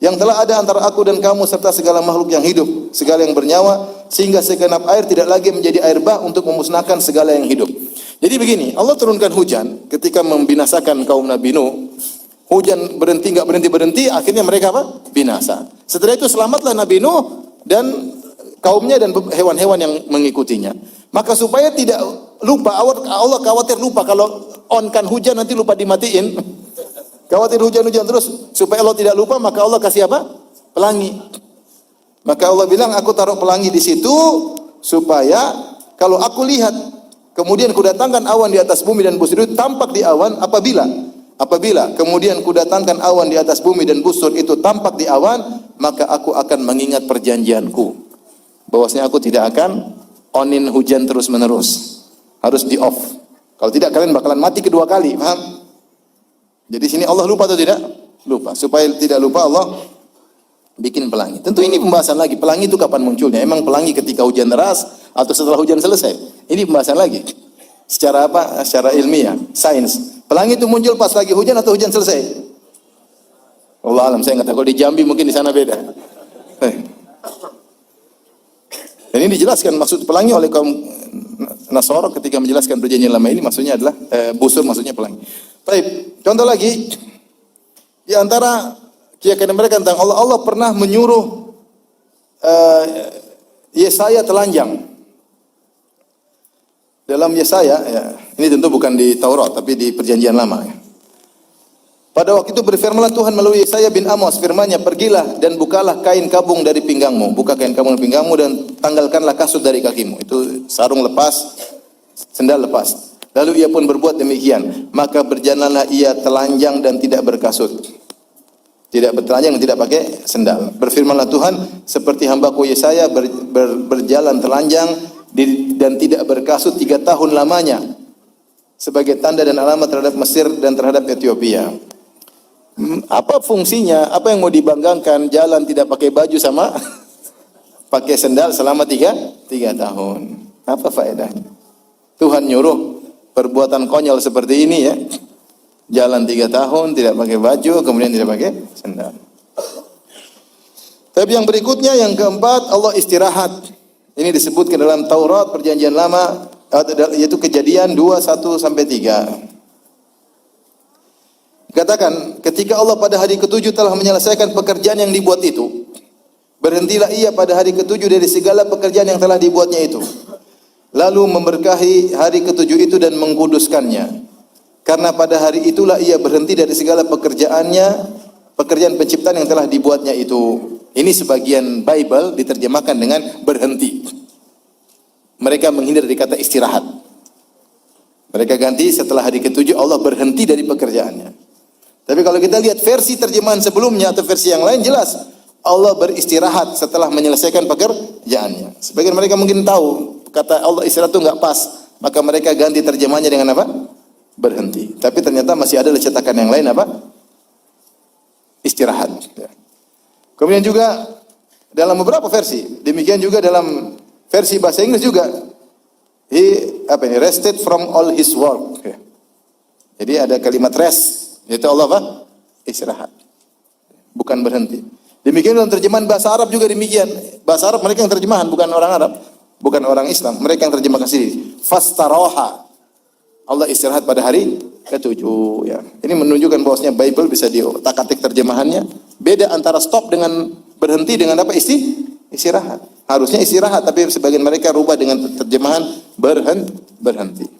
yang telah ada antara aku dan kamu serta segala makhluk yang hidup, segala yang bernyawa, sehingga segenap air tidak lagi menjadi air bah untuk memusnahkan segala yang hidup. Jadi begini, Allah turunkan hujan ketika membinasakan kaum Nabi Nuh. Hujan berhenti, enggak berhenti, akhirnya mereka apa? Binasa. Setelah itu selamatlah Nabi Nuh dan kaumnya dan hewan-hewan yang mengikutinya. Maka supaya tidak lupa, Allah khawatir lupa kalau onkan hujan nanti lupa dimatiin. Khawatir hujan-hujan terus supaya Allah tidak lupa, maka Allah kasih apa? Pelangi. Maka Allah bilang, aku taruh pelangi di situ supaya kalau aku lihat kemudian kudatangkan awan di atas bumi dan busur itu tampak di awan, apabila kemudian kudatangkan awan di atas bumi dan busur itu tampak di awan, maka aku akan mengingat perjanjianku. Bahwasanya aku tidak akan onin hujan terus-menerus. Harus di off. Kalau tidak kalian bakalan mati kedua kali, paham? Jadi sini Allah lupa atau tidak? Lupa. Supaya tidak lupa Allah bikin pelangi. Tentu ini pembahasan lagi. Pelangi itu kapan munculnya? Emang pelangi ketika hujan deras atau setelah hujan selesai? Ini pembahasan lagi. Secara apa? Secara ilmiah, sains. Pelangi itu muncul pas lagi hujan atau hujan selesai? Allah alam, saya nggak tahu. Kalau di Jambi mungkin di sana beda. Dan ini dijelaskan maksud pelangi oleh kaum Nasara ketika menjelaskan perjanjian lama ini, maksudnya adalah busur, maksudnya pelangi. Baik, contoh lagi di antara keyakinan mereka tentang Allah, Allah pernah menyuruh Yesaya telanjang. Dalam Yesaya, ya, ini tentu bukan di Taurat tapi di perjanjian lama. Ya. Pada waktu itu berfirmanlah Tuhan melalui Yesaya bin Amos, firman-Nya, pergilah dan bukalah kain kabung dari pinggangmu. Buka kain kabung dari pinggangmu dan tanggalkanlah kasut dari kakimu. Itu sarung lepas, sendal lepas. Lalu ia pun berbuat demikian. Maka berjalanlah ia telanjang dan tidak berkasut. Tidak bertelanjang dan tidak pakai sendal. Berfirmanlah Tuhan, seperti hambaku Yesaya berjalan telanjang dan tidak berkasut 3 tahun lamanya. Sebagai tanda dan alamat terhadap Mesir dan terhadap Ethiopia. Apa fungsinya? Apa yang mau dibanggakan? Jalan tidak pakai baju sama pakai sendal selama 3 tahun. Apa faedahnya? Tuhan nyuruh perbuatan konyol seperti ini ya. Jalan 3 tahun tidak pakai baju, kemudian tidak pakai sendal. Tapi yang berikutnya, yang keempat, Allah istirahat. Ini disebutkan dalam Taurat perjanjian lama, yaitu Kejadian 2:1-3. Katakan, ketika Allah pada hari ke-7 telah menyelesaikan pekerjaan yang dibuat itu, berhentilah ia pada hari ke-7 dari segala pekerjaan yang telah dibuatnya itu. Lalu memberkahi hari ke-7 itu dan mengkuduskannya. Karena pada hari itulah ia berhenti dari segala pekerjaannya, pekerjaan penciptaan yang telah dibuatnya itu. Ini sebagian Bible diterjemahkan dengan berhenti. Mereka menghindar dari kata istirahat. Mereka ganti setelah hari ke-7 Allah berhenti dari pekerjaannya. Tapi kalau kita lihat versi terjemahan sebelumnya atau versi yang lain, jelas Allah beristirahat setelah menyelesaikan pekerjaannya. Sebagian mereka mungkin tahu kata Allah istirahat itu enggak pas, maka mereka ganti terjemahannya dengan apa? Berhenti. Tapi ternyata masih ada cetakan yang lain apa? Istirahat. Kemudian juga dalam beberapa versi, demikian juga dalam versi bahasa Inggris juga, rested from all his work. Jadi ada kalimat rest. Itu Allah apa? Istirahat. Bukan berhenti. Demikian dalam terjemahan bahasa Arab juga demikian. Bahasa Arab mereka yang terjemahan, bukan orang Arab, bukan orang Islam. Mereka yang terjemahkan sendiri. Fastaroha. Allah istirahat pada hari ke-7. Ya. Ini menunjukkan bahwasanya Bible bisa diotak-atik terjemahannya. Beda antara stop dengan berhenti dengan apa? Istirahat. Harusnya istirahat, tapi sebagian mereka rubah dengan terjemahan berhenti.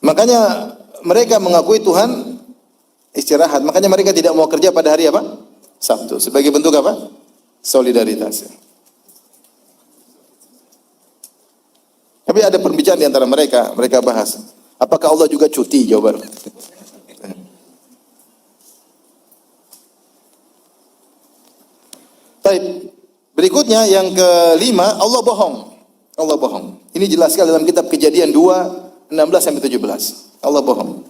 Makanya mereka mengakui Tuhan istirahat. Makanya mereka tidak mau kerja pada hari apa? Sabtu. Sebagai bentuk apa? Solidaritas. Tapi ada pembicaraan di antara mereka. Mereka bahas, apakah Allah juga cuti? Jawaban. Baik. Berikutnya yang kelima, Allah bohong. Allah bohong. Ini jelaskan dalam kitab Kejadian 2:16-17. Allah bohong.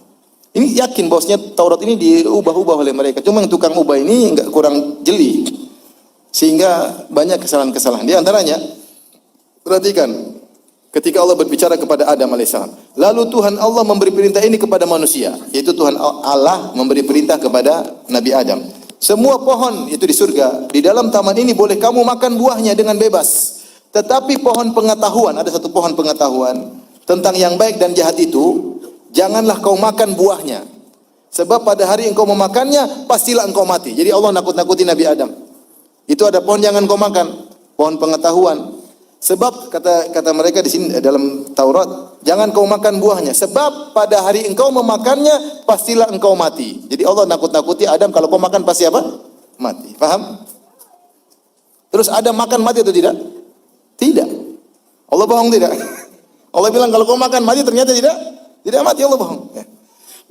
Ini yakin bosnya Taurat ini diubah-ubah oleh mereka. Cuma yang tukang ubah ini enggak kurang jeli. Sehingga banyak kesalahan-kesalahan. Di antaranya, perhatikan, ketika Allah berbicara kepada Adam alaihissalam. Lalu Tuhan Allah memberi perintah ini kepada manusia. Yaitu Tuhan Allah memberi perintah kepada Nabi Adam. Semua pohon itu di surga, di dalam taman ini boleh kamu makan buahnya dengan bebas. Tetapi pohon pengetahuan, ada satu pohon pengetahuan tentang yang baik dan jahat itu, janganlah kau makan buahnya. Sebab pada hari engkau memakannya, pastilah engkau mati. Jadi Allah nakut-nakuti Nabi Adam. Itu ada pohon jangan kau makan, pohon pengetahuan. Sebab kata mereka di sini dalam Taurat, jangan kau makan buahnya. Sebab pada hari engkau memakannya, pastilah engkau mati. Jadi Allah nakut-nakuti Adam, kalau kau makan pasti apa? Mati. Paham? Terus Adam makan mati atau tidak? Tidak. Allah bohong tidak? Allah bilang kalau kau makan mati, ternyata tidak mati. Allah bohong.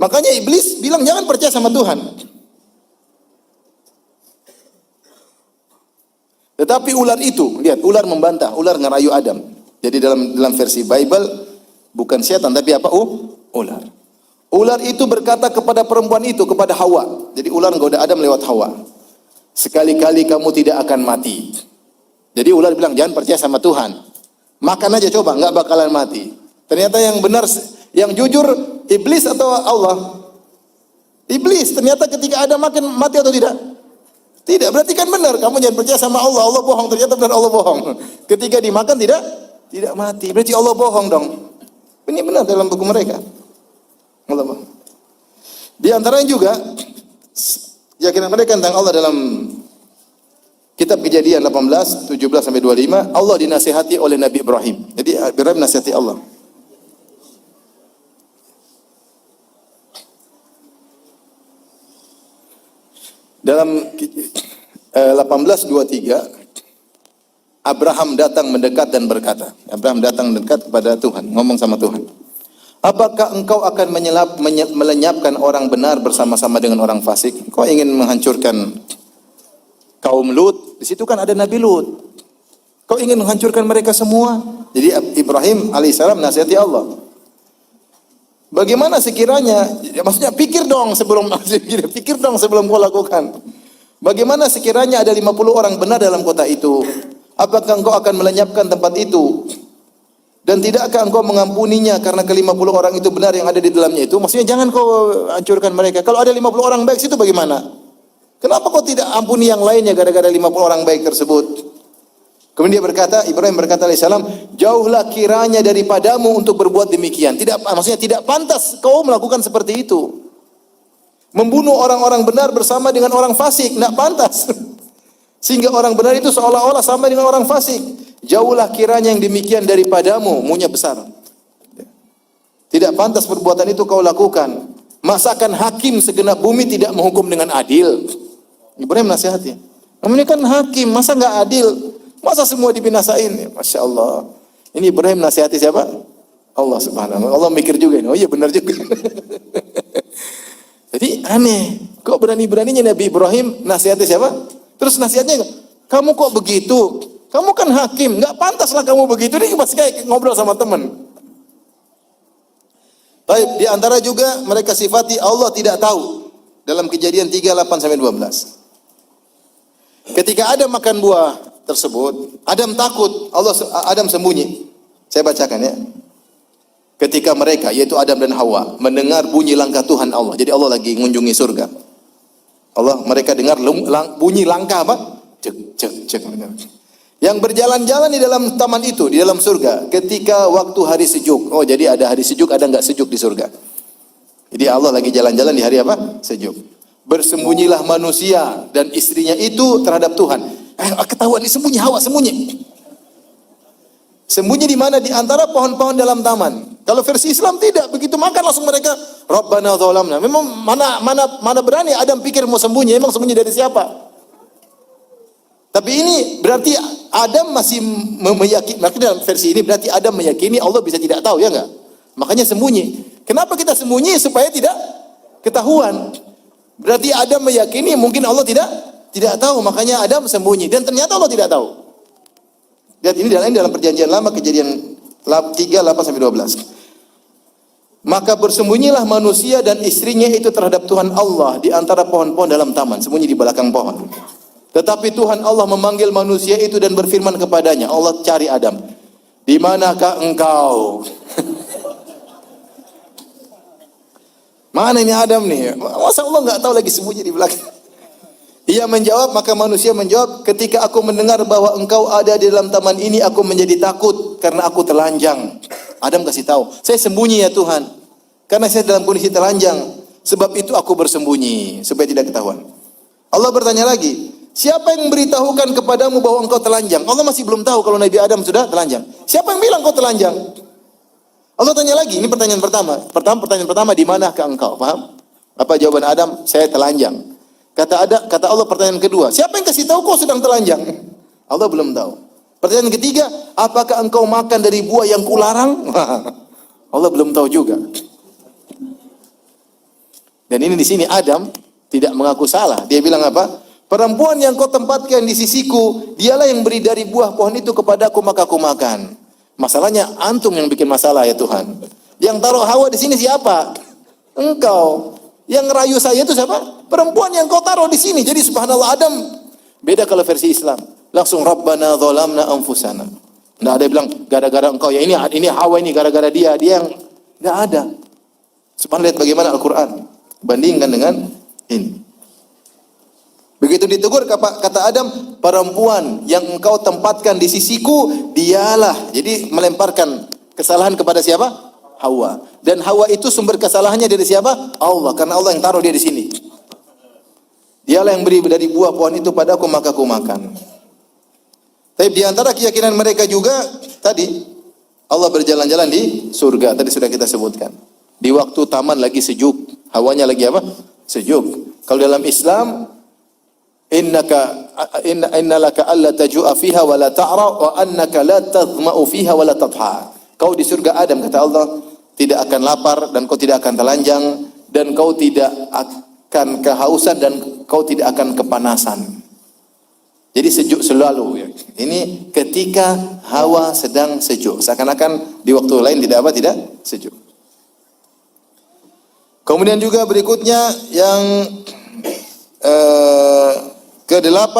Makanya iblis bilang jangan percaya sama Tuhan. Tetapi ular itu, lihat, ular membantah, ular ngerayu Adam. Jadi dalam versi Bible bukan setan tapi apa? Ular. Ular itu berkata kepada perempuan itu, kepada Hawa. Jadi ular goda Adam lewat Hawa. Sekali-kali kamu tidak akan mati. Jadi ular bilang jangan percaya sama Tuhan. Makan aja coba, nggak bakalan mati. Ternyata yang benar, yang jujur iblis atau Allah? Iblis. Ternyata ketika Adam makan, mati atau tidak? Tidak, berarti kan benar. Kamu jangan percaya sama Allah. Allah bohong, ternyata benar Allah bohong. Ketika dimakan tidak mati. Berarti Allah bohong dong. Ini benar dalam buku mereka. Allah bohong. Di antaranya juga keyakinan mereka tentang Allah dalam kitab Kejadian 18, 17 sampai 25, Allah dinasihati oleh Nabi Ibrahim. Jadi Ibrahim nasihati Allah. Dalam 18:23 Abraham datang mendekat dan berkata, Abraham datang mendekat kepada Tuhan, ngomong sama Tuhan. Apakah engkau akan melenyapkan orang benar bersama-sama dengan orang fasik? Kau ingin menghancurkan kaum Lut? Di situ kan ada Nabi Lut. Kau ingin menghancurkan mereka semua? Jadi Ibrahim alaihissalam nasihati Allah. Bagaimana sekiranya, maksudnya pikir dong sebelum kau lakukan. Bagaimana sekiranya ada 50 orang benar dalam kota itu? Apakah engkau akan melenyapkan tempat itu? Dan tidakkah engkau mengampuninya karena ke-50 orang itu benar yang ada di dalamnya itu? Maksudnya jangan kau hancurkan mereka. Kalau ada 50 orang baik situ bagaimana? Kenapa kau tidak ampuni yang lainnya gara-gara 50 orang baik tersebut? Kemudian dia berkata, Ibrahim berkata alaihissalam, jauhlah kiranya daripadamu untuk berbuat demikian. Maksudnya tidak pantas kau melakukan seperti itu. Membunuh orang-orang benar bersama dengan orang fasik, tidak pantas. Sehingga orang benar itu seolah-olah sama dengan orang fasik. Jauhlah kiranya yang demikian daripadamu, munya besar. Tidak pantas perbuatan itu kau lakukan. Masakan hakim segenap bumi tidak menghukum dengan adil? Ibrahim nasihati. Namun ini kan hakim, masa nggak adil? Masa semua dibinasain? Masya Allah. Ini Ibrahim nasihati siapa? Allah subhanahu wa ta'ala. Allah mikir juga ini. Oh iya benar juga. Jadi aneh. Kok berani-beraninya Nabi Ibrahim nasihati siapa? Terus nasihatnya, kamu kok begitu? Kamu kan hakim. Nggak pantaslah kamu begitu. Ini masih kayak ngobrol sama teman. Baik, di antara juga mereka sifati Allah tidak tahu. Dalam Kejadian 3:8-12. Ketika Adam makan buah tersebut, Adam takut, Adam sembunyi. Saya bacakan ya. Ketika mereka, yaitu Adam dan Hawa, mendengar bunyi langkah Tuhan Allah. Jadi Allah lagi mengunjungi surga. Mereka dengar bunyi langkah apa? Cek, cek, cek. Yang berjalan-jalan di dalam taman itu, di dalam surga, ketika waktu hari sejuk. Oh, jadi ada hari sejuk, ada enggak sejuk di surga. Jadi Allah lagi jalan-jalan di hari apa? Sejuk. Bersembunyilah manusia dan istrinya itu terhadap Tuhan. Ketahuan sembunyi, Hawa sembunyi. Sembunyi di mana? Di antara pohon-pohon dalam taman. Kalau versi Islam tidak, begitu makan langsung mereka Rabbana dzalamna. Memang mana berani Adam pikir mau sembunyi, emang sembunyi dari siapa? Tapi ini berarti Adam masih meyakini, makanya dalam versi ini berarti Adam meyakini Allah bisa tidak tahu, ya enggak? Makanya sembunyi. Kenapa kita sembunyi? Supaya tidak ketahuan. Berarti Adam meyakini mungkin Allah tidak tahu, makanya Adam sembunyi dan ternyata Allah tidak tahu. Lihat ini dalam perjanjian lama Kejadian 3:8-12. Maka bersembunyilah manusia dan istrinya itu terhadap Tuhan Allah di antara pohon-pohon dalam taman, sembunyi di belakang pohon. Tetapi Tuhan Allah memanggil manusia itu dan berfirman kepadanya, Allah cari Adam. Di manakah engkau? Mana ini Adam nih? Masa Allah nggak tahu lagi sembunyi di belakang? Ia menjawab, maka manusia menjawab, ketika aku mendengar bahwa engkau ada di dalam taman ini, aku menjadi takut karena aku telanjang. Adam kasih tahu, saya sembunyi ya Tuhan, karena saya dalam kondisi telanjang. Sebab itu aku bersembunyi supaya tidak ketahuan. Allah bertanya lagi, siapa yang memberitahukan kepadamu bahwa engkau telanjang? Allah masih belum tahu kalau Nabi Adam sudah telanjang. Siapa yang bilang kau telanjang? Allah tanya lagi, ini pertanyaan pertama. Pertanyaan pertama, di manakah engkau? Paham? Apa jawaban Adam? Saya telanjang. Kata Allah pertanyaan kedua, siapa yang kasih tahu kau sedang telanjang? Allah belum tahu. Pertanyaan ketiga, apakah engkau makan dari buah yang kularang? Allah belum tahu juga. Dan ini di sini Adam tidak mengaku salah. Dia bilang apa? Perempuan yang kau tempatkan di sisiku, dialah yang beri dari buah pohon itu kepadaku maka aku makan. Masalahnya antum yang bikin masalah ya Tuhan. Yang taruh Hawa di sini siapa? Engkau. Yang ngerayu saya itu siapa? Perempuan yang kau taruh di sini. Jadi subhanallah Adam. Beda kalau versi Islam. Langsung Rabbana dzalamna anfusana. Enggak ada yang bilang gara-gara engkau ya ini Hawa ini gara-gara dia yang enggak ada. Subhanallah, lihat bagaimana Al-Qur'an. Bandingkan dengan ini. Begitu ditegur kata Adam, perempuan yang engkau tempatkan di sisiku, dialah. Jadi melemparkan kesalahan kepada siapa? Hawa. Dan Hawa itu sumber kesalahannya dari siapa? Allah. Karena Allah yang taruh dia di sini. Dialah yang beri dari buah pohon itu padaku maka aku makan. Tapi di antara keyakinan mereka juga tadi Allah berjalan-jalan di surga. Tadi sudah kita sebutkan. Di waktu taman lagi sejuk, hawanya lagi apa? Sejuk. Kalau dalam Islam innalaka alla tajua fiha wa la ta'ra wa annaka la tadhma'u fiha wa la tadha. Kau di surga Adam kata Allah tidak akan lapar dan kau tidak akan telanjang dan kau tidak akan kehausan dan kau tidak akan kepanasan. Jadi sejuk selalu ya. Ini ketika hawa sedang sejuk. Seakan-akan di waktu lain tidak sejuk. Kemudian juga berikutnya yang ke-8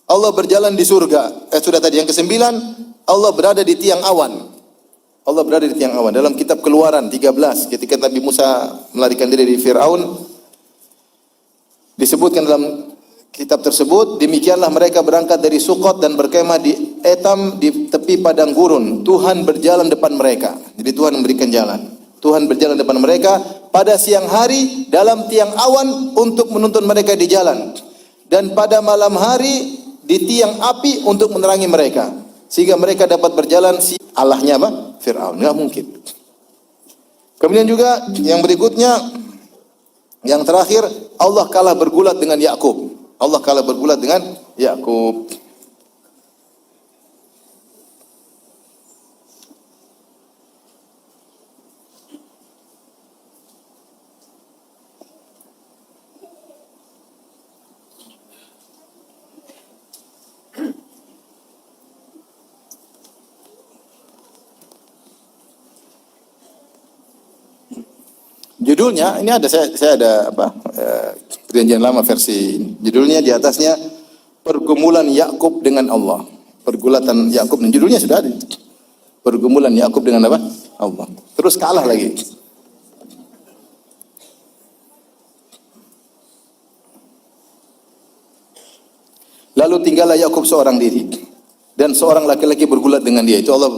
Allah berjalan di surga. Sudah tadi yang ke-9 Allah berada di tiang awan. Allah berada di tiang awan. Dalam kitab Keluaran 13 ketika Nabi Musa melarikan diri dari Firaun disebutkan dalam kitab tersebut, demikianlah mereka berangkat dari Sukot dan berkemah di Etam di tepi padang gurun. Tuhan berjalan depan mereka. Jadi Tuhan memberikan jalan. Tuhan berjalan depan mereka pada siang hari dalam tiang awan untuk menuntun mereka di jalan. Dan pada malam hari di tiang api untuk menerangi mereka. Sehingga mereka dapat berjalan Allahnya apa? Fir'aun. Enggak mungkin. Kemudian juga yang berikutnya, yang terakhir, Allah kalah bergulat dengan Yakub. Allah kalah bergulat dengan Yakub. Judulnya ini ada saya ada perjanjian lama versi ini. Judulnya di atasnya pergumulan Yakub dengan Allah. Pergulatan Yakub dan judulnya sudah ada. Pergumulan Yakub dengan apa? Allah. Terus kalah lagi. Lalu tinggallah Yakub seorang diri dan seorang laki-laki bergulat dengan dia. Itu Allah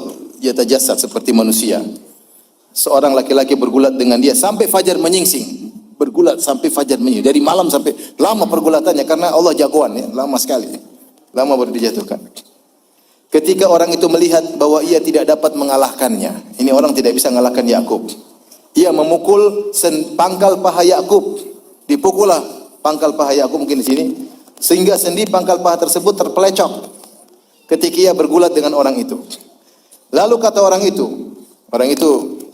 yatajasad seperti manusia. Seorang laki-laki bergulat dengan dia sampai fajar menyingsing. Bergulat sampai fajar menyingsing. Dari malam sampai lama pergulatannya karena Allah jagoan ya, lama sekali. Lama baru dijatuhkan. Ketika orang itu melihat bahwa ia tidak dapat mengalahkannya. Ini orang tidak bisa mengalahkan Yakub. Ia memukul pangkal paha Yakub. Dipukullah pangkal paha Yakub mungkin di sini sehingga sendi pangkal paha tersebut terpelecok ketika ia bergulat dengan orang itu. Lalu kata orang itu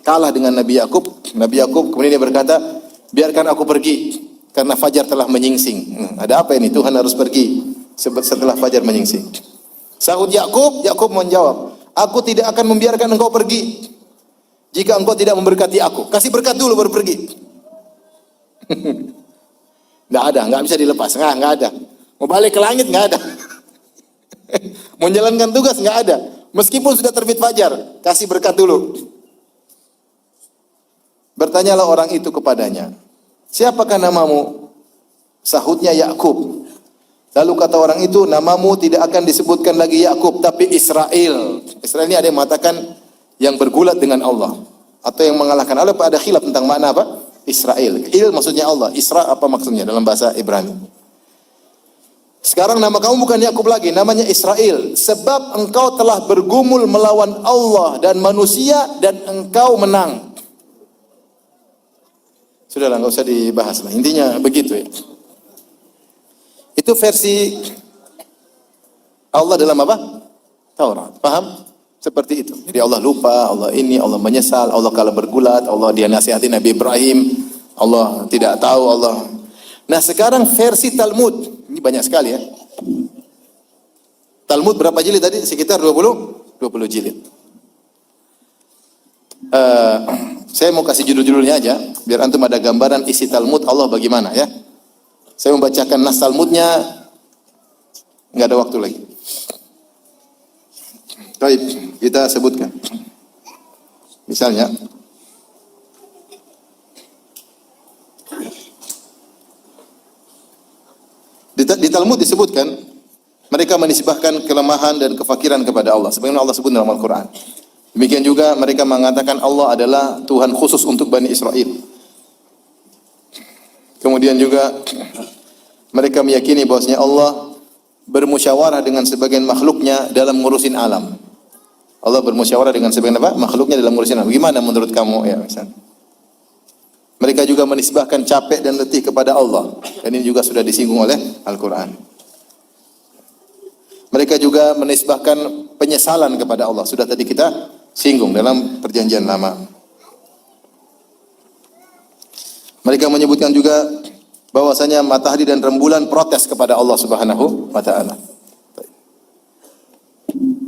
kalah dengan Nabi Yakub. Nabi Yakub kemudian dia berkata, biarkan aku pergi karena fajar telah menyingsing. Ada apa ini? Tuhan harus pergi setelah fajar menyingsing. Sahut Yakub menjawab, aku tidak akan membiarkan engkau pergi jika engkau tidak memberkati aku. Kasih berkat dulu baru pergi. Nggak bisa dilepas, nggak ada. Mau balik ke langit nggak ada. Mau menjalankan tugas nggak ada. Meskipun sudah terbit fajar, kasih berkat dulu. Bertanyalah orang itu kepadanya, siapakah namamu? Sahutnya Yakub. Lalu kata orang itu, namamu tidak akan disebutkan lagi Yakub, tapi Israel. Israel ini ada yang mengatakan yang bergulat dengan Allah atau yang mengalahkan Allah. Ada khilaf tentang makna apa? Israel. Il maksudnya Allah. Isra apa maksudnya dalam bahasa Ibrani? Sekarang nama kamu bukan Yakub lagi, namanya Israel. Sebab engkau telah bergumul melawan Allah dan manusia dan engkau menang. Sudahlah, nggak usah dibahas lah. Intinya begitu ya. Itu versi Allah dalam apa? Taurat. Paham? Seperti itu. Jadi Allah lupa, Allah ini, Allah menyesal, Allah kalah bergulat, Allah dia nasihati Nabi Ibrahim. Allah tidak tahu Allah. Nah, sekarang versi Talmud, ini banyak sekali ya. Talmud berapa jilid tadi? Sekitar 20 jilid. Saya mau kasih judul-judulnya aja biar antum ada gambaran isi Talmud Allah bagaimana ya. Saya membacakan nas Talmudnya, nggak ada waktu lagi. Baik, kita sebutkan. Misalnya, di Talmud disebutkan mereka menisbahkan kelemahan dan kefakiran kepada Allah sebagaimana Allah sebut dalam Al-Qur'an. Demikian juga mereka mengatakan Allah adalah Tuhan khusus untuk Bani Israel. Kemudian juga mereka meyakini bahwasanya Allah bermusyawarah dengan sebagian makhluknya dalam ngurusin alam. Allah bermusyawarah dengan sebagian makhluknya dalam ngurusin alam. Gimana menurut kamu ya misalnya? Mereka juga menisbahkan capek dan letih kepada Allah. Dan ini juga sudah disinggung oleh Al-Quran. Mereka juga menisbahkan penyesalan kepada Allah. Sudah tadi kita singgung dalam perjanjian lama. Mereka menyebutkan juga bahwasanya matahari dan rembulan protes kepada Allah Subhanahu wa taala.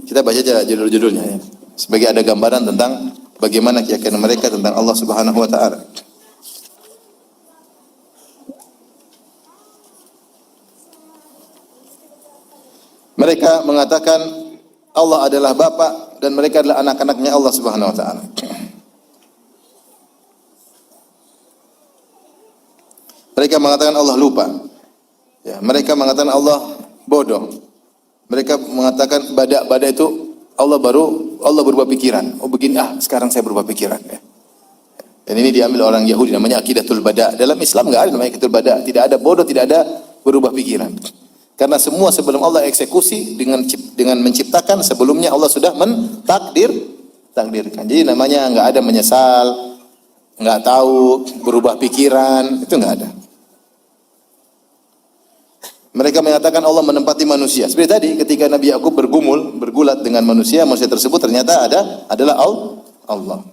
Kita baca aja judul-judulnya ya. Sebagai ada gambaran tentang bagaimana keyakinan mereka tentang Allah Subhanahu wa taala. Mereka mengatakan Allah adalah Bapa dan mereka adalah anak-anaknya Allah Subhanahu wa taala. Mereka mengatakan Allah lupa. Ya, mereka mengatakan Allah bodoh. Mereka mengatakan bada itu Allah berubah pikiran. Oh begini, sekarang saya berubah pikiran ya. Dan ini diambil orang Yahudi namanya akidatul bada. Dalam Islam enggak ada namanya akidatul bada. Tidak ada bodoh, tidak ada berubah pikiran. Karena semua sebelum Allah eksekusi dengan menciptakan sebelumnya Allah sudah takdirkan. Jadi namanya enggak ada menyesal, enggak tahu, berubah pikiran, itu enggak ada. Mereka mengatakan Allah menempati manusia. Seperti tadi ketika Nabi Yakub bergulat dengan manusia tersebut ternyata adalah Allah.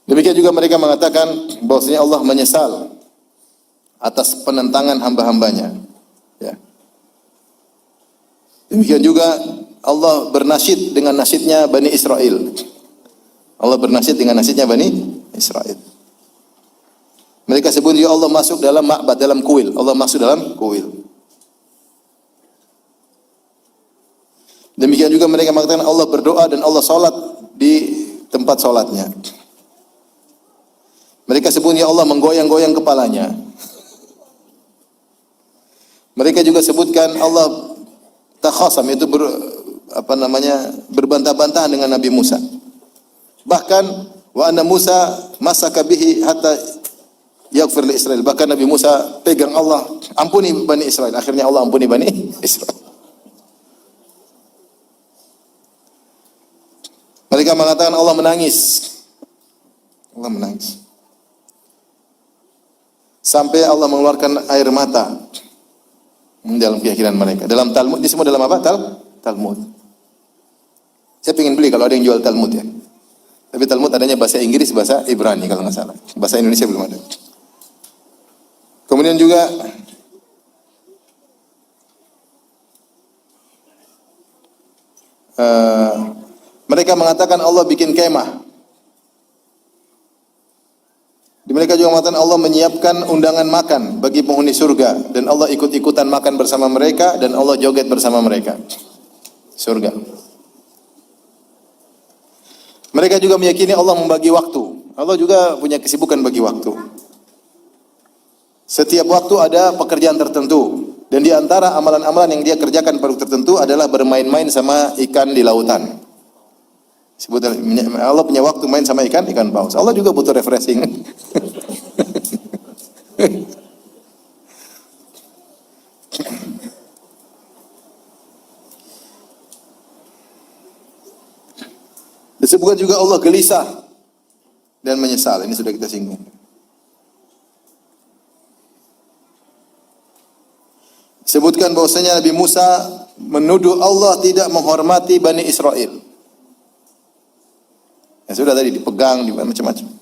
Demikian juga mereka mengatakan bahwasanya Allah menyesal atas penentangan hamba-hambanya. Ya. Demikian juga Allah bernasyid dengan nasyidnya Bani Israel. Allah bernasyid dengan nasyidnya Bani Israel. Mereka sebut ya Allah masuk dalam ma'bad, dalam kuil. Allah masuk dalam kuil. Demikian juga mereka mengatakan Allah berdoa dan Allah salat di tempat salatnya. Mereka sebut ya Allah menggoyang-goyang kepalanya. Mereka juga sebutkan Allah takhasam, itu berbantah-bantahan dengan Nabi Musa. Bahkan wa anna Musa masaka bihi hatta yaghfir li Israel. Bahkan Nabi Musa pegang Allah, ampuni Bani Israel. Akhirnya Allah ampuni Bani Israel. Mereka mengatakan Allah menangis. Allah menangis. Sampai Allah mengeluarkan air mata dalam keyakinan mereka. Dalam Talmud, ini semua dalam apa? Talmud. Saya ingin beli kalau ada yang jual Talmud ya. Tapi Talmud adanya bahasa Inggris, bahasa Ibrani kalau nggak salah. Bahasa Indonesia belum ada. Kemudian juga mereka mengatakan Allah bikin kemah. Mereka juga mengatakan Allah menyiapkan undangan makan bagi penghuni surga dan Allah ikut-ikutan makan bersama mereka dan Allah joget bersama mereka. Surga. Mereka juga meyakini Allah membagi waktu. Allah juga punya kesibukan bagi waktu. Setiap waktu ada pekerjaan tertentu dan di antara amalan-amalan yang dia kerjakan pada waktu tertentu adalah bermain-main sama ikan di lautan. Allah punya waktu main sama ikan paus. Allah juga butuh refreshing. Disebutkan juga Allah gelisah dan menyesal. Ini sudah kita singgung. Sebutkan bahwasanya Nabi Musa menuduh Allah tidak menghormati Bani Israel. Ya sudah tadi dipegang, macam-macam.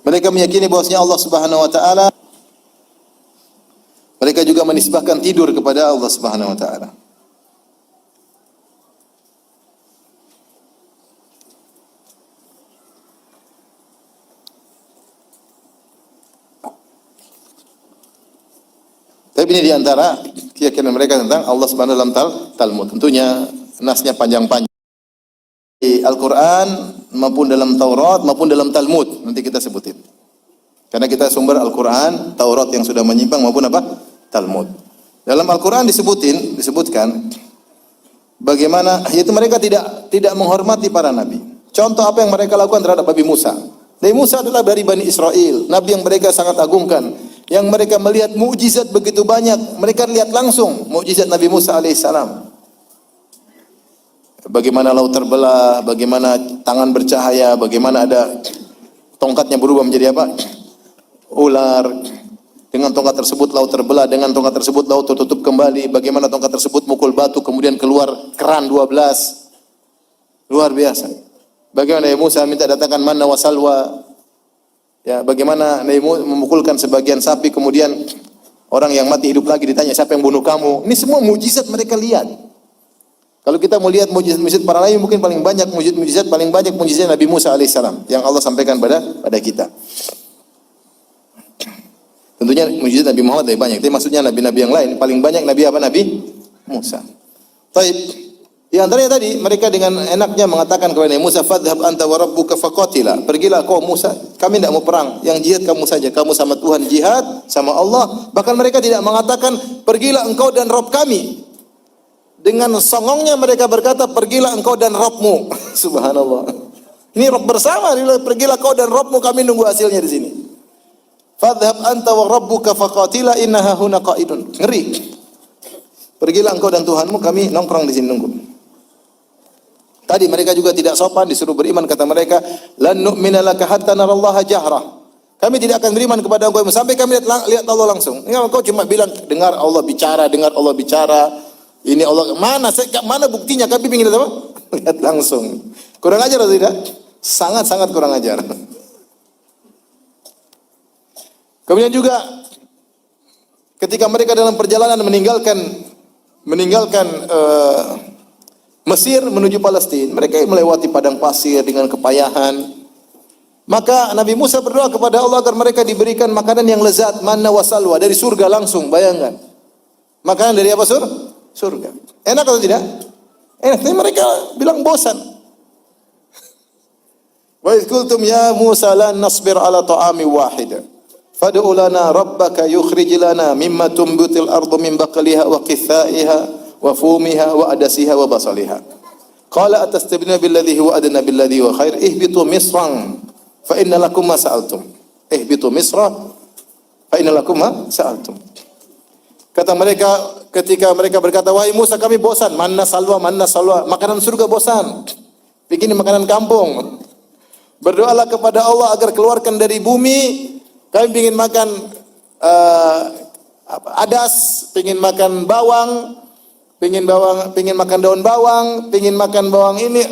Mereka meyakini bahwasanya Allah Subhanahu wa taala, mereka juga menisbahkan tidur kepada Allah Subhanahu wa taala. Tapi ini diantara keyakinan mereka tentang Allah Subhanahu wa taala dalam Talmud. Tentunya nasnya panjang-panjang. Di Al-Quran maupun dalam Taurat maupun dalam Talmud nanti kita sebutin. Karena kita sumber Al-Quran, Taurat yang sudah menyimpang maupun apa? Talmud. Dalam Al-Quran disebutkan bagaimana yaitu mereka tidak menghormati para nabi. Contoh apa yang mereka lakukan terhadap Nabi Musa. Nabi Musa adalah dari Bani Israel, nabi yang mereka sangat agungkan, yang mereka melihat mukjizat begitu banyak. Mereka lihat langsung mukjizat Nabi Musa alaihissalam. Bagaimana laut terbelah, bagaimana tangan bercahaya, bagaimana ada tongkatnya berubah menjadi apa? Ular. Dengan tongkat tersebut laut terbelah, dengan tongkat tersebut laut tertutup kembali. Bagaimana tongkat tersebut mukul batu kemudian keluar keran 12. Luar biasa. Bagaimana Nabi Musa minta datangkan manna wa salwa. Ya, bagaimana Nabi Musa memukulkan sebagian sapi kemudian orang yang mati hidup lagi ditanya siapa yang bunuh kamu. Ini semua mukjizat mereka lihat. Kalau kita mau lihat mukjizat para nabi mungkin paling banyak mukjizat Nabi Musa alaihissalam yang Allah sampaikan pada kita. Tentunya mukjizat Nabi Muhammad lebih banyak. Tapi maksudnya nabi-nabi yang lain paling banyak Nabi apa? Nabi Musa. Taib. Di antaranya tadi mereka dengan enaknya mengatakan kepada Nabi Musa, "Fadhhab anta wa rabbuka faqatila." Pergilah kau Musa, kami tidak mau perang. Yang jihad kamu saja. Kamu sama Tuhan jihad sama Allah. Bahkan mereka tidak mengatakan, "Pergilah engkau dan Rabb kami." Dengan songongnya mereka berkata, "Pergilah engkau dan Rabbmu." Subhanallah. Ini Rabb bersama, pergilah kau dan Rabbmu, kami nunggu hasilnya di sini. Fadhhab anta wa rabbuka faqatila innaha huna qa'idun. Ngeri. Pergilah engkau dan Tuhanmu, kami nongkrong di sini nunggu. Tadi mereka juga tidak sopan, disuruh beriman, kata mereka, "Lan nu'mina laka hatta narallaha jahrah." Kami tidak akan beriman kepada engkau sampai kami lihat Allah langsung. Engkau cuma bilang dengar Allah bicara, dengar Allah bicara. Ini Allah mana buktinya? Kami ingin lihat apa? Lihat langsung. Kurang ajar atau tidak? Sangat-sangat kurang ajar. Kemudian juga ketika mereka dalam perjalanan meninggalkan Mesir menuju Palestina, mereka melewati padang pasir dengan kepayahan. Maka Nabi Musa berdoa kepada Allah agar mereka diberikan makanan yang lezat, manna wa salwa, dari surga langsung. Bayangkan. Makanan dari apa, surga. Enak atau tidak? Enak. Tapi mereka bilang bosan. Wa idh qultum ya Musa lan nasbir ala ta'ami wahid. Fad'u lana rabbaka yukhrij lana mimma tumbitul ardu min baqliha wa qithaiha wa fumiha wa adasiha wa basaliha. Qala atastabdiluna billadhi huwa adna billadhi huwa khair. Ihbitu misran fa inna lakum ma sa'altum. Ihbitu misra fa inna lakum ma sa'altum. Kata mereka ketika mereka berkata, "Wahai Musa, kami bosan, manna salwa, makanan surga bosan. Bikin makanan kampung. Berdoalah kepada Allah agar keluarkan dari bumi. Kami ingin makan adas, ingin makan bawang, ingin makan daun bawang, ingin makan bawang ini."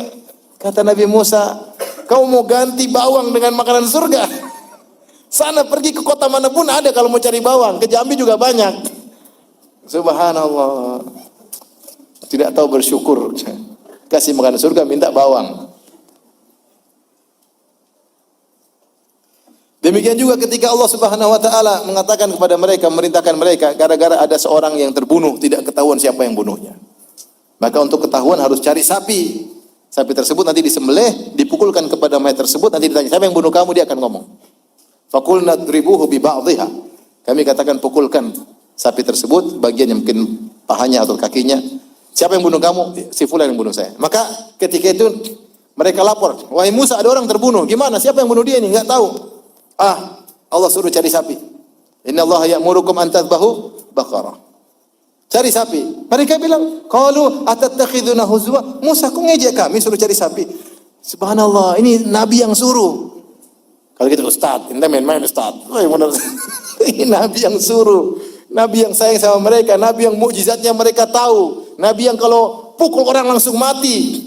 Kata Nabi Musa, "Kau mau ganti bawang dengan makanan surga? Sana pergi ke kota manapun ada kalau mau cari bawang. Ke Jambi juga banyak." Subhanallah. Tidak tahu bersyukur. Kasih makan surga minta bawang. Demikian juga ketika Allah Subhanahu wa taala mengatakan kepada mereka, memerintahkan mereka gara-gara ada seorang yang terbunuh, tidak ketahuan siapa yang bunuhnya. Maka untuk ketahuan harus cari sapi. Sapi tersebut nanti disembelih, dipukulkan kepada mayat tersebut, nanti ditanya, "Siapa yang bunuh kamu?" Dia akan ngomong. Faqulna dribuhu bi ba'dihha. Kami katakan pukulkan sapi tersebut, bagian yang mungkin pahanya atau kakinya. "Siapa yang bunuh kamu?" "Si fulan yang bunuh saya." Maka ketika itu mereka lapor, "Wahai Musa, ada orang terbunuh. Gimana? Siapa yang bunuh dia ini?" Enggak tahu. Allah suruh cari sapi. "Innallaha ya'murukum an tadhbahu baqarah." cari sapi. Mereka bilang, qalu atattakhiduna huzwa? Musa, kau ngejek kami suruh cari sapi? Subhanallah, ini nabi yang suruh. Kalau kita ustaz, ente main-main ustaz. Oh, yang benar. Ini nabi yang suruh. Nabi yang sayang sama mereka, nabi yang mukjizatnya mereka tahu. Nabi yang kalau pukul orang langsung mati.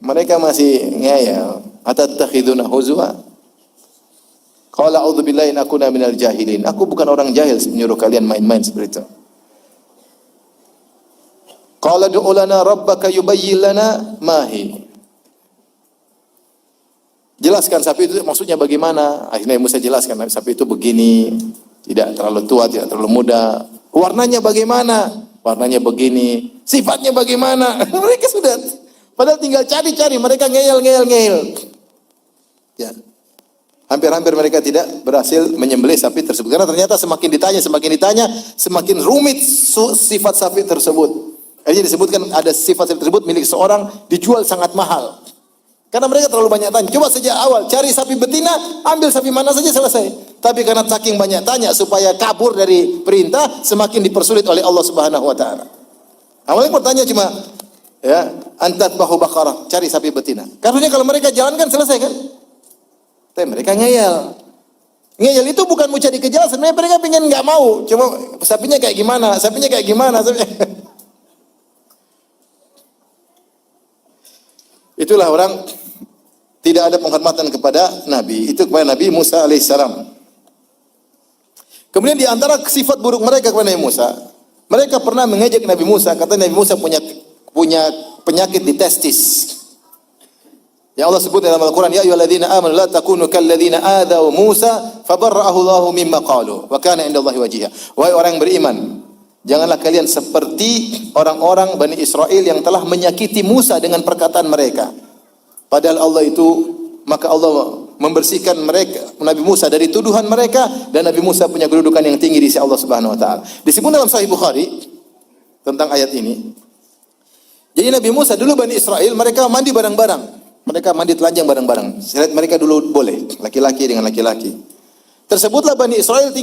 Mereka masih ngeyel. Atattakhiduna huzwa? Qala a'udzu billahi an akuna minal jahilin. Aku bukan orang jahil menyuruh kalian main-main seperti itu. Qala du'u lana rabbaka yubayyin lana ma hi. Jelaskan sapi itu maksudnya bagaimana? Akhirnya Musa jelaskan sapi itu begini, tidak terlalu tua, tidak terlalu muda. Warnanya bagaimana? Warnanya begini. Sifatnya bagaimana? Mereka sudah, padahal tinggal cari-cari, mereka ngeyel. Ya. Hampir-hampir mereka tidak berhasil menyembelih sapi tersebut. Karena ternyata semakin ditanya, semakin rumit sifat sapi tersebut. Akhirnya disebutkan ada sifat sapi tersebut milik seorang dijual sangat mahal. Karena mereka terlalu banyak tanya. Coba sejak awal cari sapi betina, ambil sapi mana saja selesai. Tapi karena saking banyak tanya supaya kabur dari perintah, semakin dipersulit oleh Allah Subhanahu wa taala. Awalnya bertanya cuma ya, antat bahu bakarah, cari sapi betina. Karena kalau mereka jalankan selesai kan? Tapi mereka ngeyel. Ngeyel itu bukan mau cari kejelasan, sebenarnya mereka pengen nggak mau. Cuma sapinya kayak gimana? Itulah orang tidak ada penghormatan kepada Nabi. Itu kepada Nabi Musa alaihissalam. Kemudian di antara sifat buruk mereka kepada Nabi Musa, mereka pernah mengejek Nabi Musa. Kata Nabi Musa punya penyakit di testis. Ya Allah sebut dalam Al-Quran, ya ayyuhalladzina amanu la takunu kalladzina adaw Musa fabarra'ahu Allahu mimma qalu wa kana indallahi wajiha. Wahai orang yang beriman, janganlah kalian seperti orang-orang Bani Israel yang telah menyakiti Musa dengan perkataan mereka. Padahal Allah itu, maka Allah membersihkan mereka, Nabi Musa dari tuduhan mereka, dan Nabi Musa punya kedudukan yang tinggi di sisi Allah Subhanahu wa taala. Disebut dalam Sahih Bukhari tentang ayat ini. Jadi Nabi Musa dulu Bani Israel mereka mandi bareng-bareng. Mereka mandi telanjang bareng-bareng. Syariat mereka dulu boleh, laki-laki dengan laki-laki. Tersebutlah Bani Israel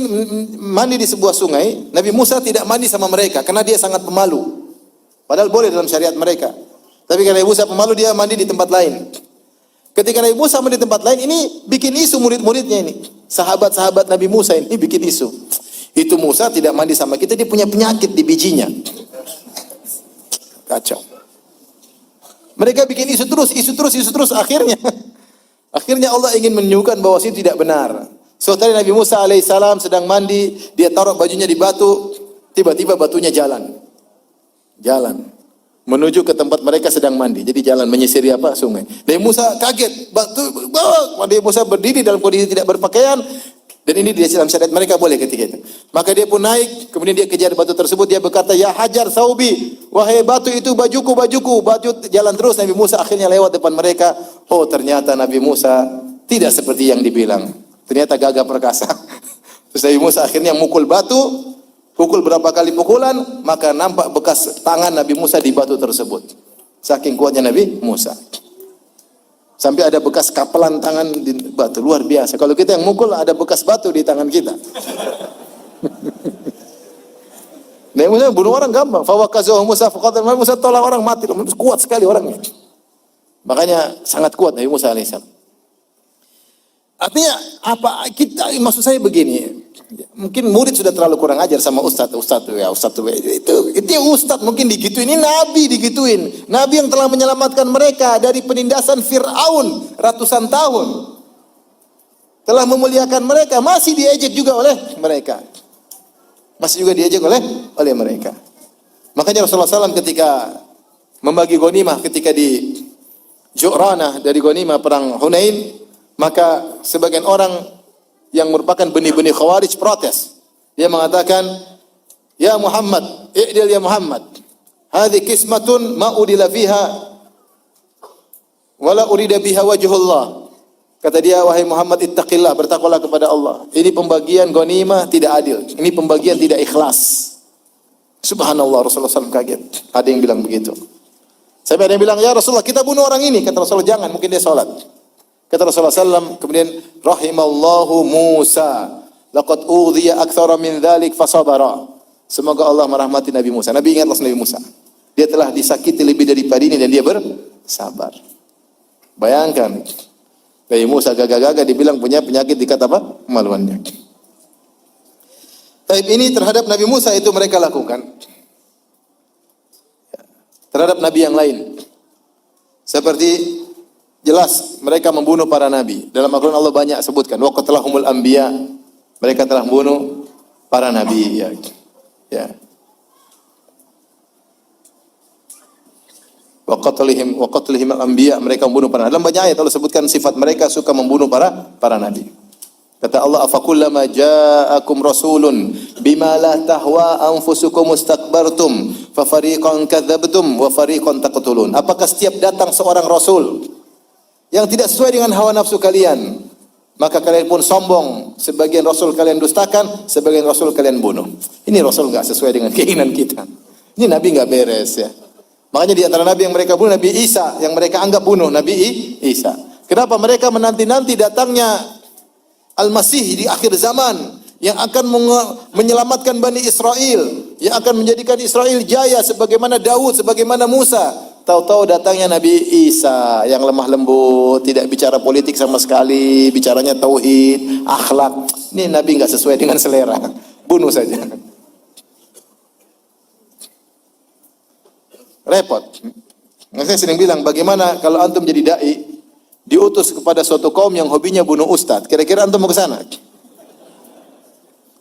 mandi di sebuah sungai. Nabi Musa tidak mandi sama mereka karena dia sangat pemalu. Padahal boleh dalam syariat mereka. Tapi karena Nabi Musa pemalu, dia mandi di tempat lain. Ketika Nabi Musa mandi di tempat lain, ini bikin isu murid-muridnya ini. Sahabat-sahabat Nabi Musa ini bikin isu. Itu Musa tidak mandi sama kita, dia punya penyakit di bijinya. Kacau. Mereka bikin isu terus. Akhirnya Allah ingin menunjukkan bahwa itu tidak benar. Suatu hari Nabi Musa alaihissalam sedang mandi, dia taruh bajunya di batu, tiba-tiba batunya jalan menuju ke tempat mereka sedang mandi. Jadi jalan menyisiri apa? Sungai. Nabi Musa kaget, Nabi Musa berdiri dalam kondisi tidak berpakaian, dan ini di dalam syariat mereka boleh ketika itu. Maka dia pun naik, kemudian dia kejar batu tersebut, dia berkata, ya hajar saubi, wahai batu itu bajuku. Batu jalan terus. Nabi Musa akhirnya lewat depan mereka. Oh, ternyata Nabi Musa tidak seperti yang dibilang. Ternyata gagah perkasa. Terus Nabi Musa akhirnya mukul batu. Pukul berapa kali pukulan, maka nampak bekas tangan Nabi Musa di batu tersebut. Saking kuatnya Nabi Musa. Sampai ada bekas kapelan tangan di batu. Luar biasa. Kalau kita yang mukul, ada bekas batu di tangan kita. Nabi Musa bunuh orang gampang. Fawakazahu Musa faqatal. Nabi Musa tolak orang mati. Kuat sekali orangnya. Makanya sangat kuat Nabi Musa alaihissalam. Artinya apa? Maksud saya begini. Mungkin murid sudah terlalu kurang ajar sama ustaz itu ustaz mungkin digituin, ini nabi digituin, nabi yang telah menyelamatkan mereka dari penindasan Fir'aun ratusan tahun, telah memuliakan mereka, masih diejek juga oleh mereka, Makanya Rasulullah SAW ketika membagi ghanimah, ketika di Ju'ranah dari ghanimah perang Hunain, maka sebagian orang yang merupakan benih-benih Khawarij protes. Dia mengatakan, ya Muhammad, i'dil ya Muhammad. Hadhi kismatun ma udila fiha wala urida biha wajhullah. Kata dia, wahai Muhammad, ittaqillah, bertakwalah kepada Allah. Ini pembagian ghanimah tidak adil. Ini pembagian tidak ikhlas. Subhanallah, Rasulullah SAW kaget. Ada yang bilang begitu. Sampai ada yang bilang, ya Rasulullah, kita bunuh orang ini. Kata Rasulullah, jangan, mungkin dia sholat. Kata Rasulullah SAW, kemudian rahimallahu Musa, laqad udhiya aktsara min dzalik fasabara. Semoga Allah merahmati Nabi Musa. Nabi ingatlah Nabi Musa. Dia telah disakiti lebih daripada ini dan dia bersabar. Bayangkan, Nabi Musa gagah-gagah dibilang punya penyakit dikata apa? Kemaluannya. Taib ini terhadap Nabi Musa itu mereka lakukan. Terhadap Nabi yang lain. Seperti jelas mereka membunuh para Nabi. Dalam Al-Quran Allah banyak sebutkan. Wa qatlahumul anbiya. Mereka telah membunuh para Nabi. Ya. Wa qatlihim al-anbiya. Mereka membunuh para Nabi. Dalam banyak ayat Allah sebutkan sifat mereka suka membunuh para Nabi. Kata Allah, afakullama ja'akum rasulun bima la tahwa anfusukum mustakbartum fa fariqan kadzabtum wa fariqan taqtulun. Apakah setiap datang seorang rasul yang tidak sesuai dengan hawa nafsu kalian, maka kalian pun sombong, sebagian rasul kalian dustakan, sebagian rasul kalian bunuh. Ini rasul enggak sesuai dengan keinginan kita. Ini nabi enggak beres ya. Makanya di antara nabi yang mereka bunuh Nabi Isa, yang mereka anggap bunuh Nabi Isa. Kenapa mereka menanti-nanti datangnya Al-Masih di akhir zaman yang akan menyelamatkan Bani Israel, yang akan menjadikan Israel jaya sebagaimana Daud, sebagaimana Musa. Tahu-tahu datangnya Nabi Isa yang lemah lembut, tidak bicara politik sama sekali, bicaranya tauhid, akhlak. Ini Nabi enggak sesuai dengan selera. Bunuh saja. Repot. Saya sering bilang, bagaimana kalau antum jadi dai, diutus kepada suatu kaum yang hobinya bunuh ustaz. Kira-kira antum mau ke sana?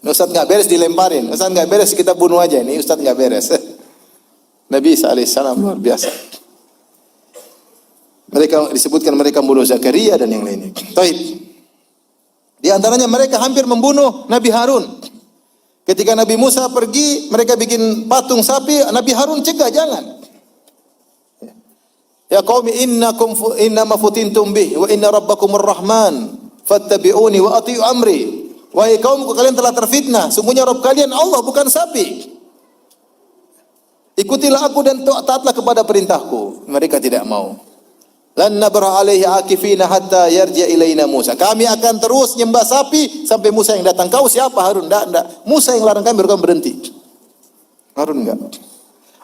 Ustaz enggak beres dilemparin. Ustaz enggak beres kita bunuh aja. Ini ustaz enggak beres. Nabi Isa alaihissalam luar biasa. Mereka disebutkan mereka membunuh Zakaria dan yang lainnya. Taib. Di antaranya mereka hampir membunuh Nabi Harun. Ketika Nabi Musa pergi, mereka bikin patung sapi, Nabi Harun cegah, jangan. Ya qaumi innama futintum bih wa inna rabbakumur rahman fattabi'uni wa ati'u amri. Wahai kaumku, kalian telah terfitnah, sungguhnya Rabb kalian Allah bukan sapi. Ikutilah aku dan taatlah kepada perintahku. Mereka tidak mau. Lan nabra alaihi akifina hatta yarji ilaina Musa. Kami akan terus nyembah sapi sampai Musa yang datang. Kau siapa Harun? Enggak. Musa yang larang kami, baru kami berhenti. Harun enggak.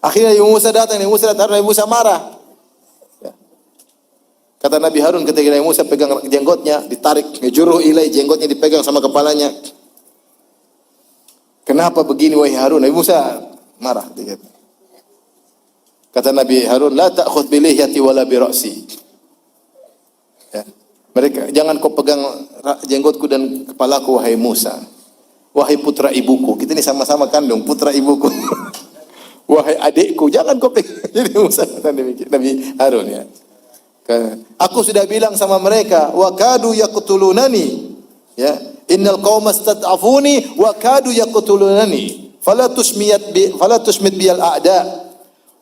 Akhirnya Nabi Musa datang, Nabi Musa marah. Kata Nabi Harun ketika Nabi Musa pegang jenggotnya, ditarik, ngejuruh ilai, jenggotnya dipegang sama kepalanya. Kenapa begini wahai Harun? Nabi Musa marah. Kata Nabi Harun, la ta'khudh bi lihyati wala bi ra'si. Ya. Mereka, jangan kau pegang jenggotku dan kepalaku wahai Musa. Wahai putra ibuku. Kita ini sama-sama kandung, putra ibuku. Wahai adikku, jangan kau pegang. Jadi Musa kata Nabi Harun ya. Aku sudah bilang sama mereka, wa kadu yaqtulunani. Ya, innal qauma istad'afuni wa kadu yaqtulunani. Fala tusmit bil a'da.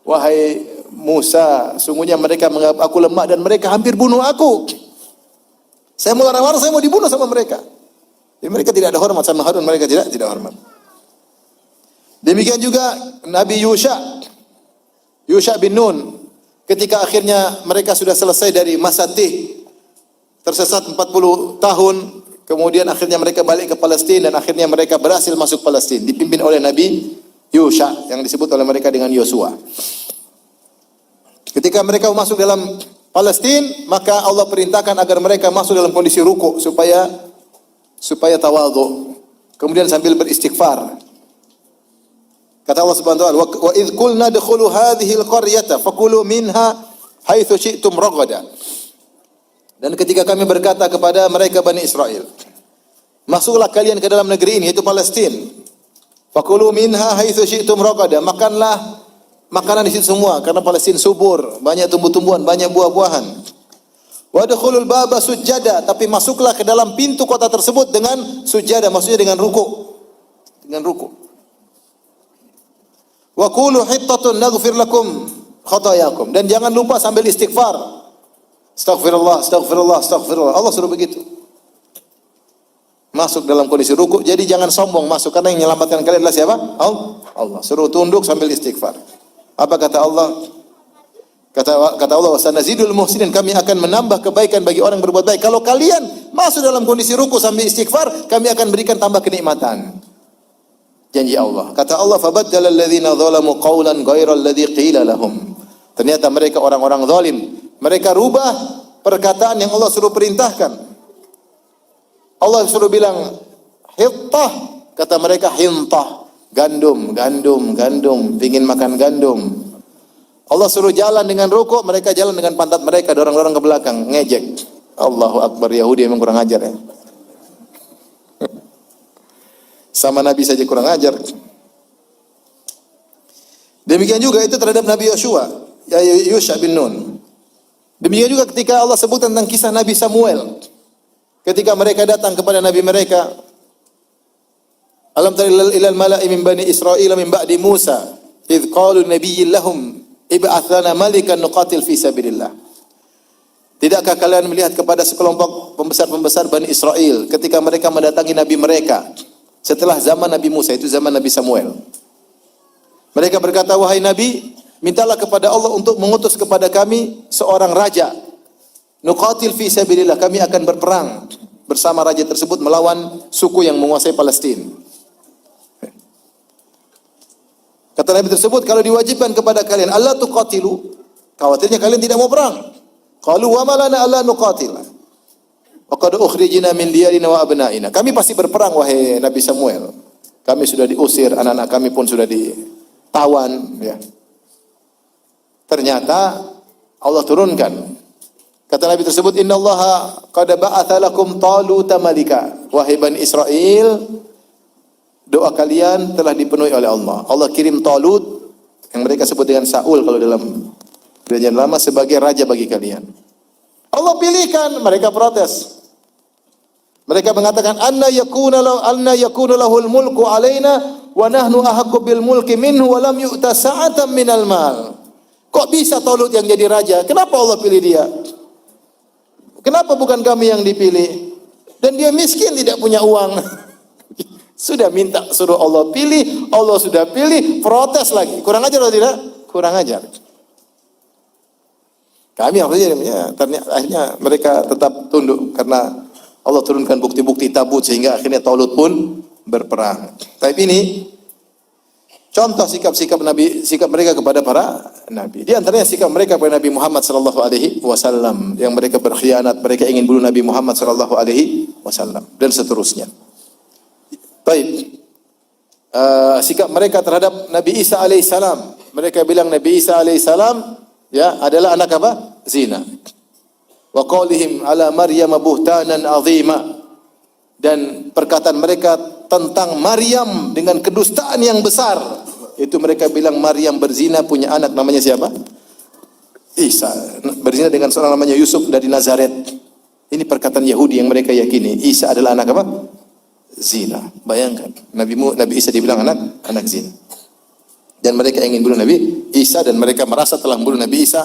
Wahai Musa, sungguhnya mereka menganggap aku lemah dan mereka hampir bunuh aku. Saya mau larang-larang, saya mau dibunuh sama mereka. Jadi mereka tidak ada hormat sama Harun, mereka tidak hormat. Demikian juga Nabi Yusha bin Nun. Ketika akhirnya mereka sudah selesai dari masa tersesat 40 tahun, kemudian akhirnya mereka balik ke Palestina dan akhirnya mereka berhasil masuk Palestina, dipimpin oleh Nabi Yusha yang disebut oleh mereka dengan Yosua. Ketika mereka masuk dalam Palestina, maka Allah perintahkan agar mereka masuk dalam kondisi ruku supaya tawadhu. Kemudian sambil beristighfar. Kata Allah Subhanahu wa taala, "Wa idz qulna dkhulu hadhihi al-qaryata fakulu minha haitsu syi'tum ragada." Dan ketika kami berkata kepada mereka Bani Israel, masuklah kalian ke dalam negeri ini, yaitu Palestina. Fakulu minha haitsu syi'tum ragada. Makanlah makanan di situ semua karena Palestina subur, banyak tumbuh-tumbuhan, banyak buah-buahan. Wa dkhulul baba sujada, tapi masuklah ke dalam pintu kota tersebut dengan sujada, maksudnya dengan ruku. Dengan ruku. Wa qulu hittatun naghfir lakum khatayakum, dan jangan lupa sambil istighfar. Astaghfirullah, astaghfirullah, astaghfirullah. Allah suruh begitu. Masuk dalam kondisi ruku, jadi jangan sombong masuk karena yang menyelamatkan kalian adalah siapa? Allah. Suruh tunduk sambil istighfar. Apa kata Allah? Kata Allah, "Wasanazidul muhsinin." Kami akan menambah kebaikan bagi orang yang berbuat baik. Kalau kalian masuk dalam kondisi ruku sambil istighfar, kami akan berikan tambah kenikmatan. janji Allah. Kata Allah, "Fabaddala alladziina dzalamu qawlan ghairal ladzi qila lahum." Ternyata mereka orang-orang zalim. Mereka rubah perkataan yang Allah suruh perintahkan. Allah suruh bilang hittah, kata mereka hintah. Gandum, pingin makan gandum. Allah suruh jalan dengan rukuk, mereka jalan dengan pantat mereka, dorong-dorong ke belakang, ngejek. Allahu Akbar, Yahudi memang kurang ajar ya. Sama Nabi saja kurang ajar. Demikian juga itu terhadap Nabi Yusha bin Nun. Demikian juga ketika Allah sebut tentang kisah Nabi Samuel. Ketika mereka datang kepada Nabi mereka, alam tara ilal mala'i min bani Israil min ba'di Musa idh qalu nabiyyin lahum ib'ats lana malikan nuqatil fi sabilillah. Tidakkah kalian melihat kepada sekelompok pembesar-pembesar Bani Israel ketika mereka mendatangi Nabi mereka setelah zaman Nabi Musa, itu zaman Nabi Samuel. Mereka berkata, "Wahai Nabi, mintalah kepada Allah untuk mengutus kepada kami seorang raja. Nuqatil fi sabilillah, kami akan berperang bersama raja tersebut melawan suku yang menguasai Palestina." Kata Nabi tersebut, kalau diwajibkan kepada kalian Allah tuqatilu, khawatirnya kalian tidak mau perang. Qalu wa ma lana alla nuqatil. Wa qad ukhrijna min diyarina wa abna'ina. Kami pasti berperang wahai Nabi Samuel. Kami sudah diusir, anak-anak kami pun sudah ditawan, ya. Ternyata Allah turunkan. Kata Nabi tersebut, "Innallaha qad ba'atha lakum Taluta malika." Wahai Bani Israel, doa kalian telah dipenuhi oleh Allah. Allah kirim Talut, yang mereka sebut dengan Saul kalau dalam perjanjian lama, sebagai raja bagi kalian. Allah pilihkan, mereka protes. Mereka mengatakan, "Anna yakunu lahul mulku alaina wa nahnu ahaqqu bil mulki minhu wa lam yu'ta sa'atan minal mal." Kok bisa Talut yang jadi raja? Kenapa Allah pilih dia? Kenapa bukan kami yang dipilih? Dan dia miskin, tidak punya uang. Sudah minta suruh Allah pilih, Allah sudah pilih, protes lagi. Kurang ajar atau tidak? Kurang ajar. Kami harusnya, ternyata akhirnya mereka tetap tunduk karena Allah turunkan bukti-bukti tabut sehingga akhirnya Talut pun berperang. Tapi ini contoh sikap-sikap Nabi, sikap mereka kepada para nabi. Di antaranya sikap mereka kepada Nabi Muhammad sallallahu alaihi wasallam, yang mereka berkhianat, mereka ingin bunuh Nabi Muhammad sallallahu alaihi wasallam dan seterusnya. Baik, sikap mereka terhadap Nabi Isa alaihissalam. Mereka bilang Nabi Isa alaihissalam ya adalah anak apa? Zina. Wa qaulihim ala Maryam buhtanan azima. Dan perkataan mereka tentang Maryam dengan kedustaan yang besar. Itu mereka bilang Maryam berzina, punya anak namanya siapa? Isa. Berzina dengan seorang namanya Yusuf dari Nazaret. Ini perkataan Yahudi yang mereka yakini. Isa adalah anak apa? Zina. Bayangkan, Nabi Isa dibilang anak zina. Dan mereka ingin bunuh Nabi Isa, dan mereka merasa telah membunuh Nabi Isa.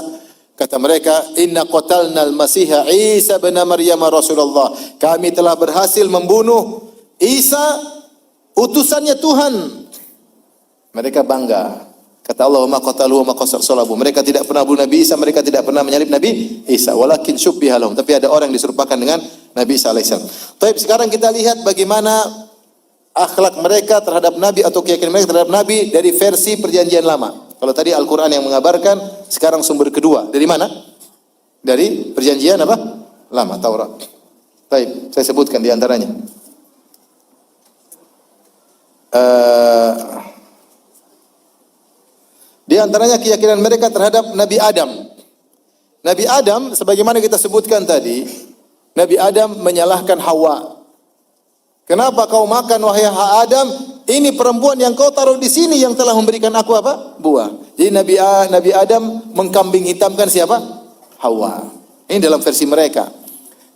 Kata mereka, "Inna qatalna al-Masiha Isa bin Maryam Rasulullah." Kami telah berhasil membunuh Isa, utusannya Tuhan. Mereka bangga. Kata Allah, "Ma qataluhu ma salabu." Mereka tidak pernah bunuh Nabi Isa, mereka tidak pernah menyalib Nabi Isa. Walakin syubbiha lahum. Tapi ada orang yang diserupakan dengan Nabi Isa alaihissalam. Baik, sekarang kita lihat bagaimana akhlak mereka terhadap Nabi atau keyakinan mereka terhadap Nabi dari versi perjanjian lama. Kalau tadi Al-Quran yang mengabarkan, sekarang sumber kedua. Dari mana? Dari perjanjian apa? Lama, Taurat. Baik, saya sebutkan di antaranya. Di antaranya keyakinan mereka terhadap Nabi Adam. Nabi Adam, sebagaimana kita sebutkan tadi, Nabi Adam menyalahkan Hawa. Kenapa kau makan wahai Adam? Ini perempuan yang kau taruh di sini yang telah memberikan aku apa? Buah. Jadi Nabi Adam mengkambing hitamkan siapa? Hawa. Ini dalam versi mereka.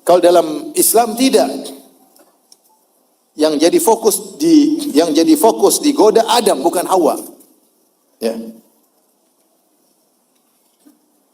Kalau dalam Islam tidak. Yang jadi fokus digoda Adam, bukan Hawa. Ya.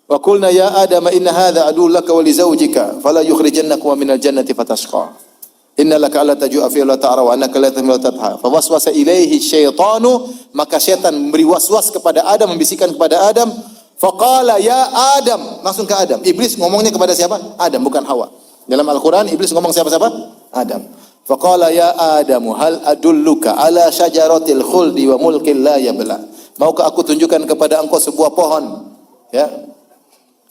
Wa qulna ya Adam inna hadha aduwwun laka wa li zawjika fala yukhrijannakuma minal jannati fatashqa. Innalaka alla tajua fi wa ta'ra wa annaka la tamil tatha. Fa waswasa ilaihi syaitanu, maka syaitan memberi waswas kepada Adam, membisikkan kepada Adam, faqala ya Adam, langsung ke Adam. Iblis ngomongnya kepada siapa? Adam, bukan Hawa. Dalam Al-Qur'an Iblis ngomong siapa-siapa? Adam. Faqala ya Adamu hal adulluka ala syajaratil khuldi wa mulkin la yabla. Maukah aku tunjukkan kepada engkau sebuah pohon, ya,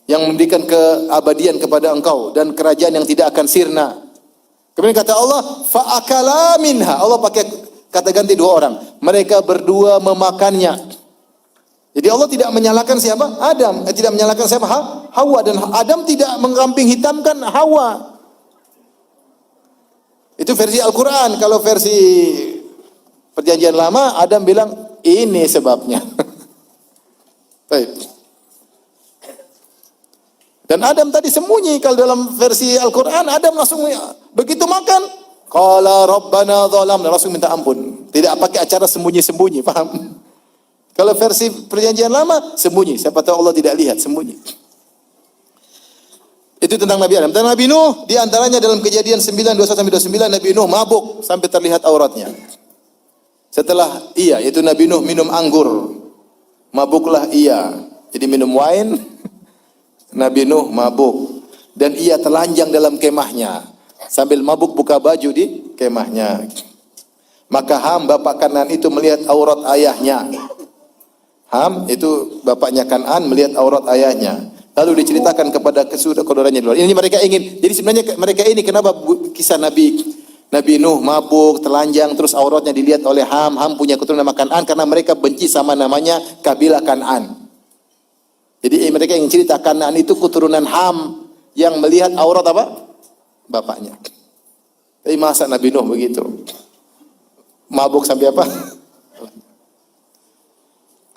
yang memberikan keabadian kepada engkau dan kerajaan yang tidak akan sirna. Kemudian kata Allah, fa akala minha. Allah pakai kata ganti dua orang. Mereka berdua memakannya. Jadi Allah tidak menyalahkan siapa? Adam. Tidak menyalahkan siapa? Hawa. Dan Adam tidak mengkambing hitamkan Hawa. Itu versi Al-Quran. Kalau versi Perjanjian Lama, Adam bilang, ini sebabnya. Baik. Dan Adam tadi sembunyi. Kalau dalam versi Al-Quran, Adam langsung begitu makan, qala rabbana zalamna, langsung minta ampun. Tidak pakai acara sembunyi-sembunyi, paham? Kalau versi Perjanjian Lama, sembunyi. Siapa tahu Allah tidak lihat, sembunyi. Itu tentang Nabi Adam. Tentang Nabi Nuh, di antaranya dalam Kejadian 9:21-29, Nabi Nuh mabuk sampai terlihat auratnya. Setelah itu Nabi Nuh minum anggur, mabuklah ia. Jadi minum wine, Nabi Nuh mabuk. Dan ia telanjang dalam kemahnya. Sambil mabuk buka baju di kemahnya. Maka Ham, bapak Kan'an itu melihat aurat ayahnya. Ham, itu bapaknya Kan'an, melihat aurat ayahnya. Lalu diceritakan kepada saudaranya di luar. Ini mereka ingin. Jadi sebenarnya mereka ini kenapa kisah Nabi Nuh mabuk, telanjang, terus auratnya dilihat oleh Ham. Ham punya keturunan nama Kan'an karena mereka benci sama namanya kabilah Kan'an. Jadi mereka ingin cerita Kan'an itu keturunan Ham yang melihat aurat apa? Bapaknya. Tapi masa Nabi Nuh begitu? Mabuk sampai apa?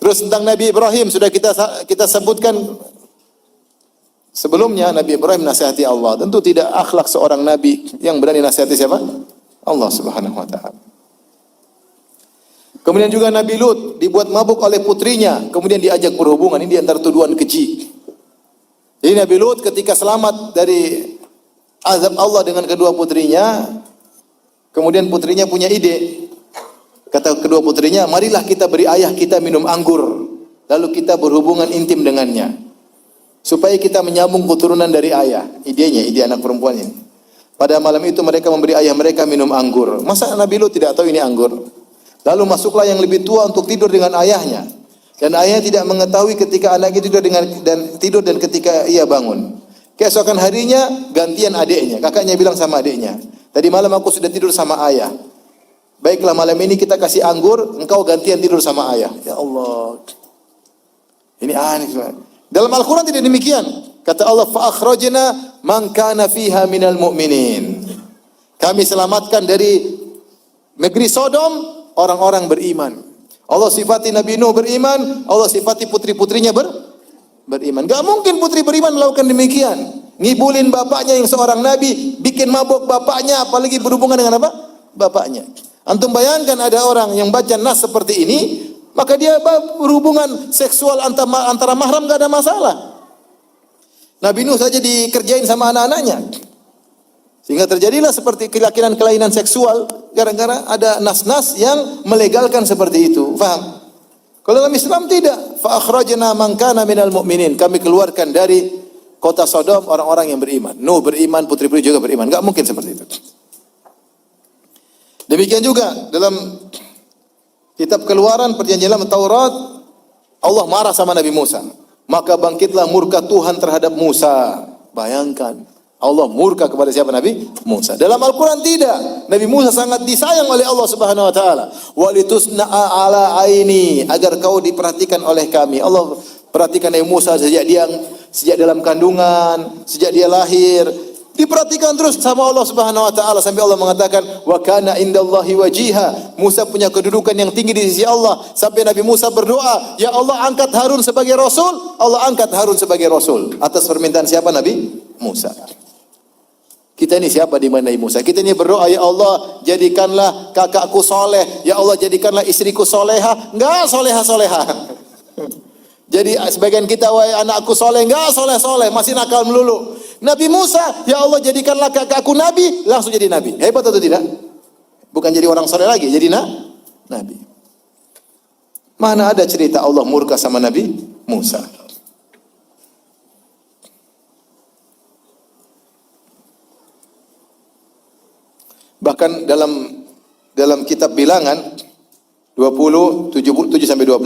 Terus tentang Nabi Ibrahim sudah kita sebutkan sebelumnya. Nabi Ibrahim nasihati Allah. Tentu tidak akhlak seorang nabi yang berani nasihati siapa? Allah Subhanahu wa taala. Kemudian juga Nabi Lut dibuat mabuk oleh putrinya, kemudian diajak berhubungan. Ini di antara tuduhan keji. Jadi Nabi Lut ketika selamat dari azab Allah dengan kedua putrinya, kemudian putrinya punya ide. Kata kedua putrinya, marilah kita beri ayah kita minum anggur, lalu kita berhubungan intim dengannya, supaya kita menyambung keturunan dari ayah. Ide anak perempuan ini. Pada malam itu mereka memberi ayah mereka minum anggur. Masa Nabi Lut tidak tahu ini anggur? Lalu masuklah yang lebih tua untuk tidur dengan ayahnya. Dan ayahnya tidak mengetahui ketika anaknya tidur dan ketika ia bangun. Keesokan harinya gantian adiknya. Kakaknya bilang sama adiknya, tadi malam aku sudah tidur sama ayah. Baiklah malam ini kita kasih anggur, engkau gantian tidur sama ayah. Ya Allah. Ini aneh. Dalam Al-Quran tidak demikian. Kata Allah, fa akhrajna man kana fiha minal mu'minin. Kami selamatkan dari negeri Sodom orang-orang beriman. Allah sifati Nabi Nuh beriman, Allah sifati putri-putrinya beriman. Gak mungkin putri beriman melakukan demikian. Ngibulin bapaknya yang seorang nabi, bikin mabuk bapaknya, apalagi berhubungan dengan apa? Bapaknya. Antum bayangkan ada orang yang baca nas seperti ini, maka dia berhubungan seksual antara mahram gak ada masalah. Nabi Nuh saja dikerjain sama anak-anaknya. Sehingga terjadilah seperti kelainan seksual gara-gara ada nas-nas yang melegalkan seperti itu. Faham? Kalau dalam Islam tidak. Fa akhrajna man kana minal mu'minin. Kami keluarkan dari kota Sodom orang-orang yang beriman. Nuh beriman, putri-putri juga beriman. Enggak mungkin seperti itu. Demikian juga dalam kitab Keluaran, Perjanjian Lama, Taurat, Allah marah sama Nabi Musa. Maka bangkitlah murka Tuhan terhadap Musa. Bayangkan, Allah murka kepada siapa? Nabi Musa. Dalam Al-Quran tidak. Nabi Musa sangat disayang oleh Allah Subhanahu wa taala. Walitusna'a ala aini, agar kau diperhatikan oleh kami. Allah perhatikan Nabi Musa sejak dalam kandungan, sejak dia lahir. Diperhatikan terus sama Allah Subhanahu wa taala sampai Allah mengatakan wa kana indallahi wajiha. Musa punya kedudukan yang tinggi di sisi Allah sampai Nabi Musa berdoa, "Ya Allah, angkat Harun sebagai rasul." Allah angkat Harun sebagai rasul atas permintaan siapa? Nabi Musa. Kita ini siapa di mana Nabi Musa? Kita ini berdoa, "Ya Allah, jadikanlah kakakku soleh. Ya Allah, jadikanlah istriku soleha." Enggak soleha-soleha. Jadi sebagian kita, wahai anakku soleh, enggak soleh-soleh, masih nakal melulu. Nabi Musa, ya Allah jadikanlah kakakku nabi, langsung jadi nabi. Hebat atau tidak? Bukan jadi orang soleh lagi, jadi nabi. Mana ada cerita Allah murka sama Nabi Musa? Bahkan dalam kitab Bilangan 7 sampai 12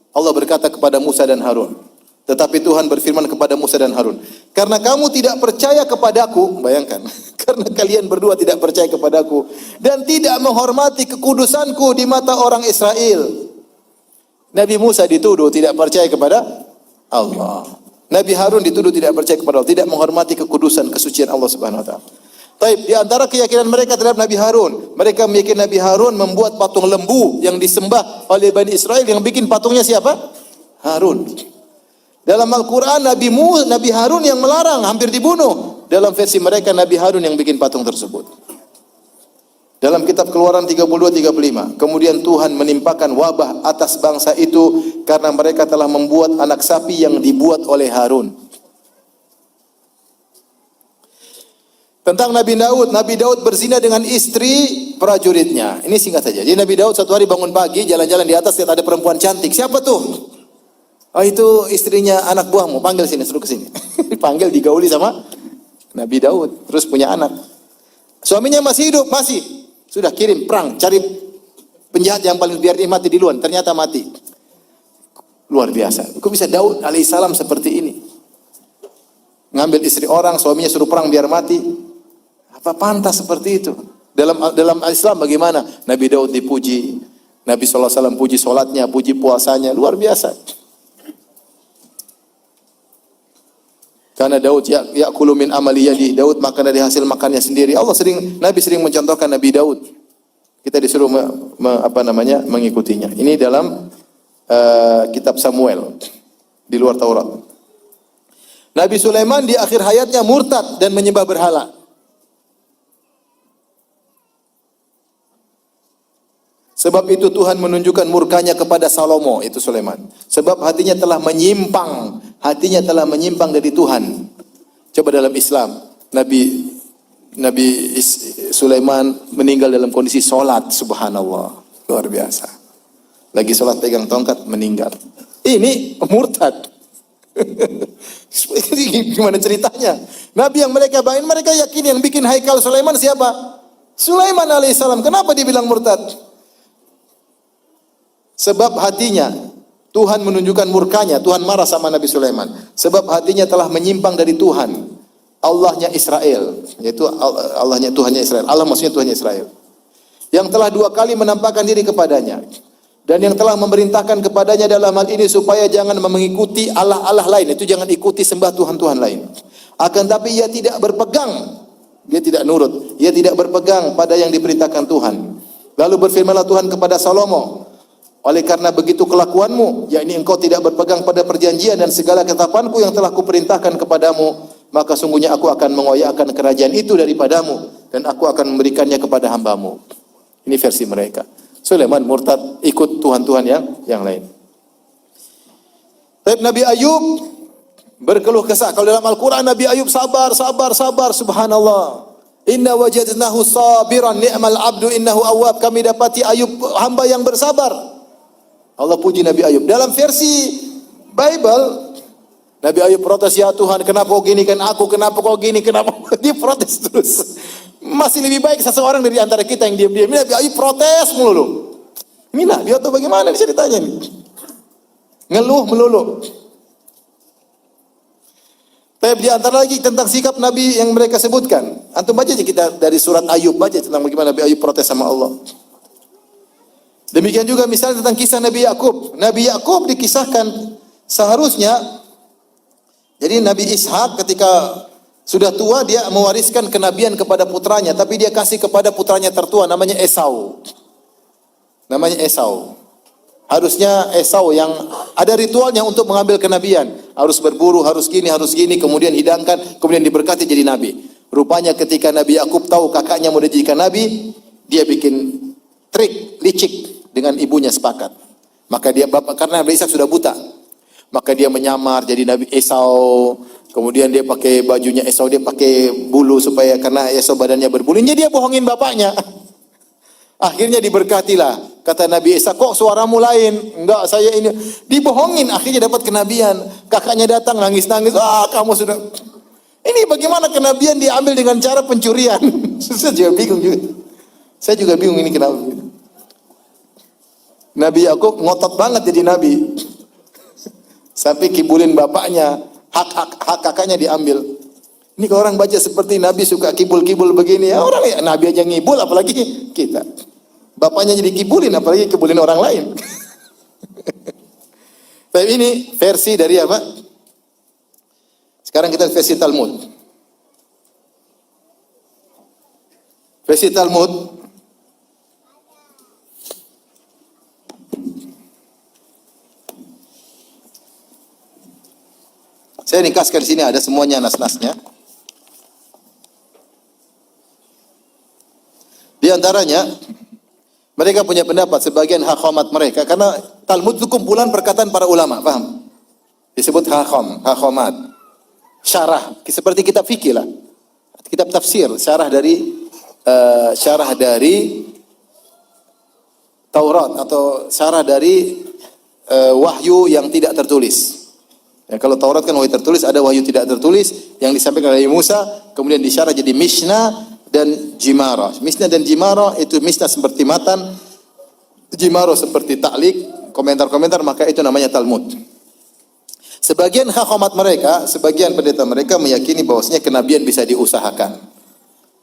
Allah berkata kepada Musa dan Harun. Tetapi Tuhan berfirman kepada Musa dan Harun, karena kamu tidak percaya kepadaku, bayangkan, karena kalian berdua tidak percaya kepadaku dan tidak menghormati kekudusanku di mata orang Israel. Nabi Musa dituduh tidak percaya kepada Allah. Nabi Harun dituduh tidak percaya kepada Allah, tidak menghormati kekudusan, kesucian Allah Subhanahu wa taala. Taib, di antara keyakinan mereka terhadap Nabi Harun, mereka meyakini Nabi Harun membuat patung lembu yang disembah oleh Bani Israel. Yang bikin patungnya siapa? Harun. Dalam Al-Quran Nabi Harun yang melarang, hampir dibunuh. Dalam versi mereka Nabi Harun yang bikin patung tersebut. Dalam kitab Keluaran 32-35, kemudian Tuhan menimpakan wabah atas bangsa itu karena mereka telah membuat anak sapi yang dibuat oleh Harun. Tentang Nabi Daud berzina dengan istri prajuritnya. Ini singkat saja. Jadi Nabi Daud satu hari bangun pagi, jalan-jalan di atas, lihat ada perempuan cantik. Siapa tuh? Oh, itu istrinya anak buahmu, panggil sini, suruh ke sini. Dipanggil, digauli sama Nabi Daud, terus punya anak. Suaminya masih hidup, masih. Sudah kirim perang, cari penjahat yang paling biar dia mati duluan. Ternyata mati. Luar biasa. Kok bisa Daud alaihissalam seperti ini? Ngambil istri orang, suaminya suruh perang biar mati. Apa pantas seperti itu? Dalam Islam bagaimana? Nabi Daud dipuji. Nabi SAW puji solatnya, puji puasanya. Luar biasa. Karena Daud ya'kulu min amali yadi. Daud makan dari hasil makannya sendiri. Nabi sering mencontohkan Nabi Daud. Kita disuruh mengikutinya. Ini dalam kitab Samuel di luar Taurat. Nabi Sulaiman di akhir hayatnya murtad dan menyembah berhala. Sebab itu Tuhan menunjukkan murkanya kepada Salomo, itu Sulaiman. Sebab hatinya telah menyimpang dari Tuhan. Coba dalam Islam, Nabi Sulaiman meninggal dalam kondisi sholat, subhanallah. Luar biasa. Lagi sholat pegang tongkat, meninggal. Ini murtad. Gimana ceritanya? Nabi yang mereka yakin yang bikin haikal Sulaiman siapa? Sulaiman alaihissalam. Kenapa dibilang murtad? Sebab hatinya, Tuhan menunjukkan murkanya, Tuhan marah sama Nabi Sulaiman. Sebab hatinya telah menyimpang dari Tuhan, Allahnya Israel, yaitu Tuhannya Israel. Allah maksudnya Tuhannya Israel. Yang telah 2 kali menampakkan diri kepadanya. Dan yang telah memerintahkan kepadanya dalam hal ini supaya jangan mengikuti Allah-Allah lain. Itu jangan ikuti sembah Tuhan-Tuhan lain. Akan tapi ia tidak berpegang, dia tidak nurut, ia tidak berpegang pada yang diperintahkan Tuhan. Lalu berfirmanlah Tuhan kepada Salomo, oleh karena begitu kelakuanmu, yakni engkau tidak berpegang pada perjanjian dan segala ketetapanku yang telah kuperintahkan kepadamu, maka sungguhnya aku akan mengoyakkan kerajaan itu daripadamu dan aku akan memberikannya kepada hambamu. Ini versi mereka. Sulaiman murtad, ikut Tuhan-Tuhan yang lain. Tapi Nabi Ayub berkeluh kesah. Kalau dalam Al-Quran Nabi Ayub sabar, subhanallah. Inna wajadnahu sabiran ni'mal abdu innahu awwab. Kami dapati Ayub hamba yang bersabar. Allah puji Nabi Ayub. Dalam versi Bible, Nabi Ayub protes, ya Tuhan, kenapa kau ginikan aku? Kenapa kau gini? Kenapa? Dia protes terus. Masih lebih baik seseorang dari antara kita yang diam-diam. Nabi Ayub protes melulu. Inilah dia tuh bagaimana ceritanya nih? Ngeluh melulu. Tapi di antara lagi tentang sikap Nabi yang mereka sebutkan. Antum baca aja kita dari surat Ayub, baca tentang bagaimana Nabi Ayub protes sama Allah. Demikian juga misalnya tentang kisah Nabi Yakub. Nabi Yakub dikisahkan seharusnya, jadi Nabi Ishak ketika sudah tua dia mewariskan kenabian kepada putranya, tapi dia kasih kepada putranya tertua namanya Esau. Harusnya Esau yang ada ritualnya untuk mengambil kenabian. Harus berburu, harus gini, kemudian hidangkan, kemudian diberkati jadi nabi. Rupanya ketika Nabi Yakub tahu kakaknya mau dijadikan nabi, dia bikin trik, licik dengan ibunya sepakat. Maka dia karena Nabi Ishak sudah buta, maka dia menyamar jadi Nabi Esau. Kemudian dia pakai bajunya Esau, dia pakai bulu supaya karena Esau badannya berbulu. Dia bohongin bapaknya. Akhirnya diberkatilah. Kata Nabi Isa, kok suaramu lain? Enggak, saya ini. Dibohongin, akhirnya dapat kenabian. Kakaknya datang nangis-nangis. Kamu sudah. Ini bagaimana kenabian diambil dengan cara pencurian? Susah juga, bingung juga. Saya juga bingung ini kenapa. Nabi Yakub ngotot banget jadi nabi. Sampai kibulin bapaknya, hak kakaknya diambil. Ini kalau orang baca seperti Nabi suka kibul-kibul begini, ya orang ya Nabi aja ngibul apalagi kita. Bapaknya jadi kibulin apalagi kibulin orang lain. Tapi ini versi dari apa? Sekarang kita versi Talmud. Versi Talmud. Saya ringkaskan di sini ada semuanya nas-nasnya. Di antaranya mereka punya pendapat sebagian hakhomat mereka karena Talmud itu kumpulan perkataan para ulama, paham? Disebut hakhomat. Syarah seperti kitab fikih lah. Kitab tafsir, syarah dari Taurat atau syarah dari wahyu yang tidak tertulis. Ya, kalau Taurat kan wahyu tertulis, ada wahyu tidak tertulis yang disampaikan oleh Musa, kemudian disyarah jadi Mishnah dan Jimara. Mishnah dan Jimara itu Mishnah seperti matan, Jimara seperti ta'liq, komentar-komentar, maka itu namanya Talmud. Sebagian hakhomat mereka, sebagian pendeta mereka meyakini bahwasanya kenabian bisa diusahakan.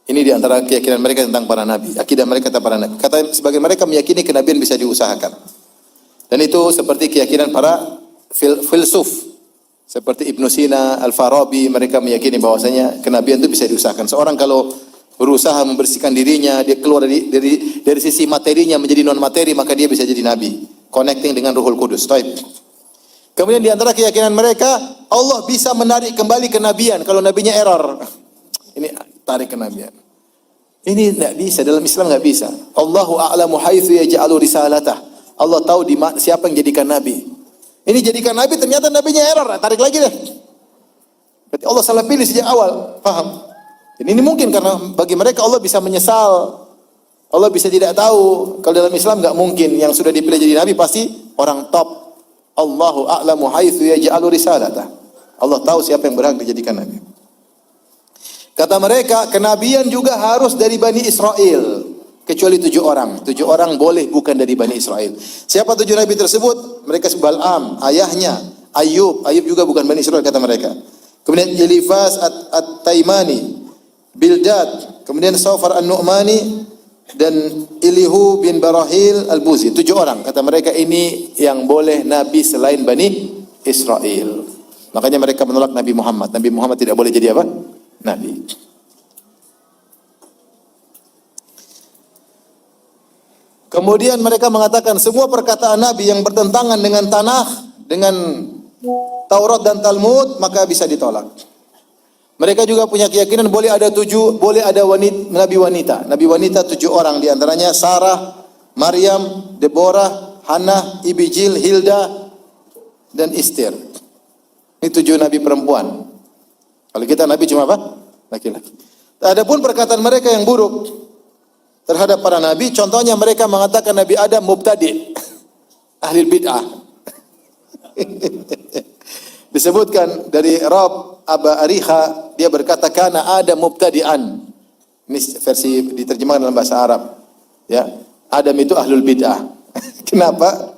Ini di antara keyakinan mereka tentang para nabi, akidah mereka tentang para nabi. Kata sebagian mereka meyakini kenabian bisa diusahakan. Dan itu seperti keyakinan para filsuf. Seperti Ibnu Sina, Al-Farabi, mereka meyakini bahwasanya kenabian itu bisa diusahakan. Seorang kalau berusaha membersihkan dirinya, dia keluar dari sisi materinya menjadi non materi, maka dia bisa jadi nabi. Connecting dengan Ruhul Kudus. Taib. Kemudian di antara keyakinan mereka, Allah bisa menarik kembali kenabian kalau nabinya error. Ini tarik kenabian. Ini tidak bisa, dalam Islam tidak bisa. Allahu a'lamu haitsu yaj'alu risalatah. Allah tahu siapa yang jadikan nabi. Ini jadikan nabi, ternyata nabinya error, tarik lagi deh. Berarti Allah salah pilih sejak awal, paham? Dan ini mungkin karena bagi mereka Allah bisa menyesal. Allah bisa tidak tahu. Kalau dalam Islam enggak mungkin, yang sudah dipilih jadi nabi pasti orang top. Allahu a'lamu haitsu yaj'alu risalatah. Allah tahu siapa yang berhak dijadikan nabi. Kata mereka, kenabian juga harus dari Bani Israel. Kecuali 7 orang. 7 orang boleh bukan dari Bani Israel. Siapa 7 nabi tersebut? Mereka Bal'am, ayahnya. Ayub juga bukan Bani Israel kata mereka. Kemudian Elifaz At-Taimani, Bildad, kemudian Sawfar An-Nu'mani, dan Elihu bin Barahil Al-Buzi. 7 orang. Kata mereka ini yang boleh nabi selain Bani Israel. Makanya mereka menolak Nabi Muhammad. Nabi Muhammad tidak boleh jadi apa? Nabi. Kemudian mereka mengatakan semua perkataan Nabi yang bertentangan dengan Tanakh, dengan Taurat dan Talmud, maka bisa ditolak. Mereka juga punya keyakinan boleh ada nabi wanita. Nabi wanita 7 orang, di antaranya Sarah, Maryam, Deborah, Hannah, Ibijil, Hilda, dan Istir. Ini 7 nabi perempuan. Kalau kita nabi cuma apa? Laki-laki. Adapun perkataan mereka yang buruk terhadap para nabi, contohnya mereka mengatakan Nabi Adam mubtadi, ahli bid'ah. Disebutkan dari Rab Aba Ariha, dia berkata kana Adam mubtadi'an. Ini versi diterjemahkan dalam bahasa Arab. Ya, Adam itu ahlul bid'ah. Kenapa?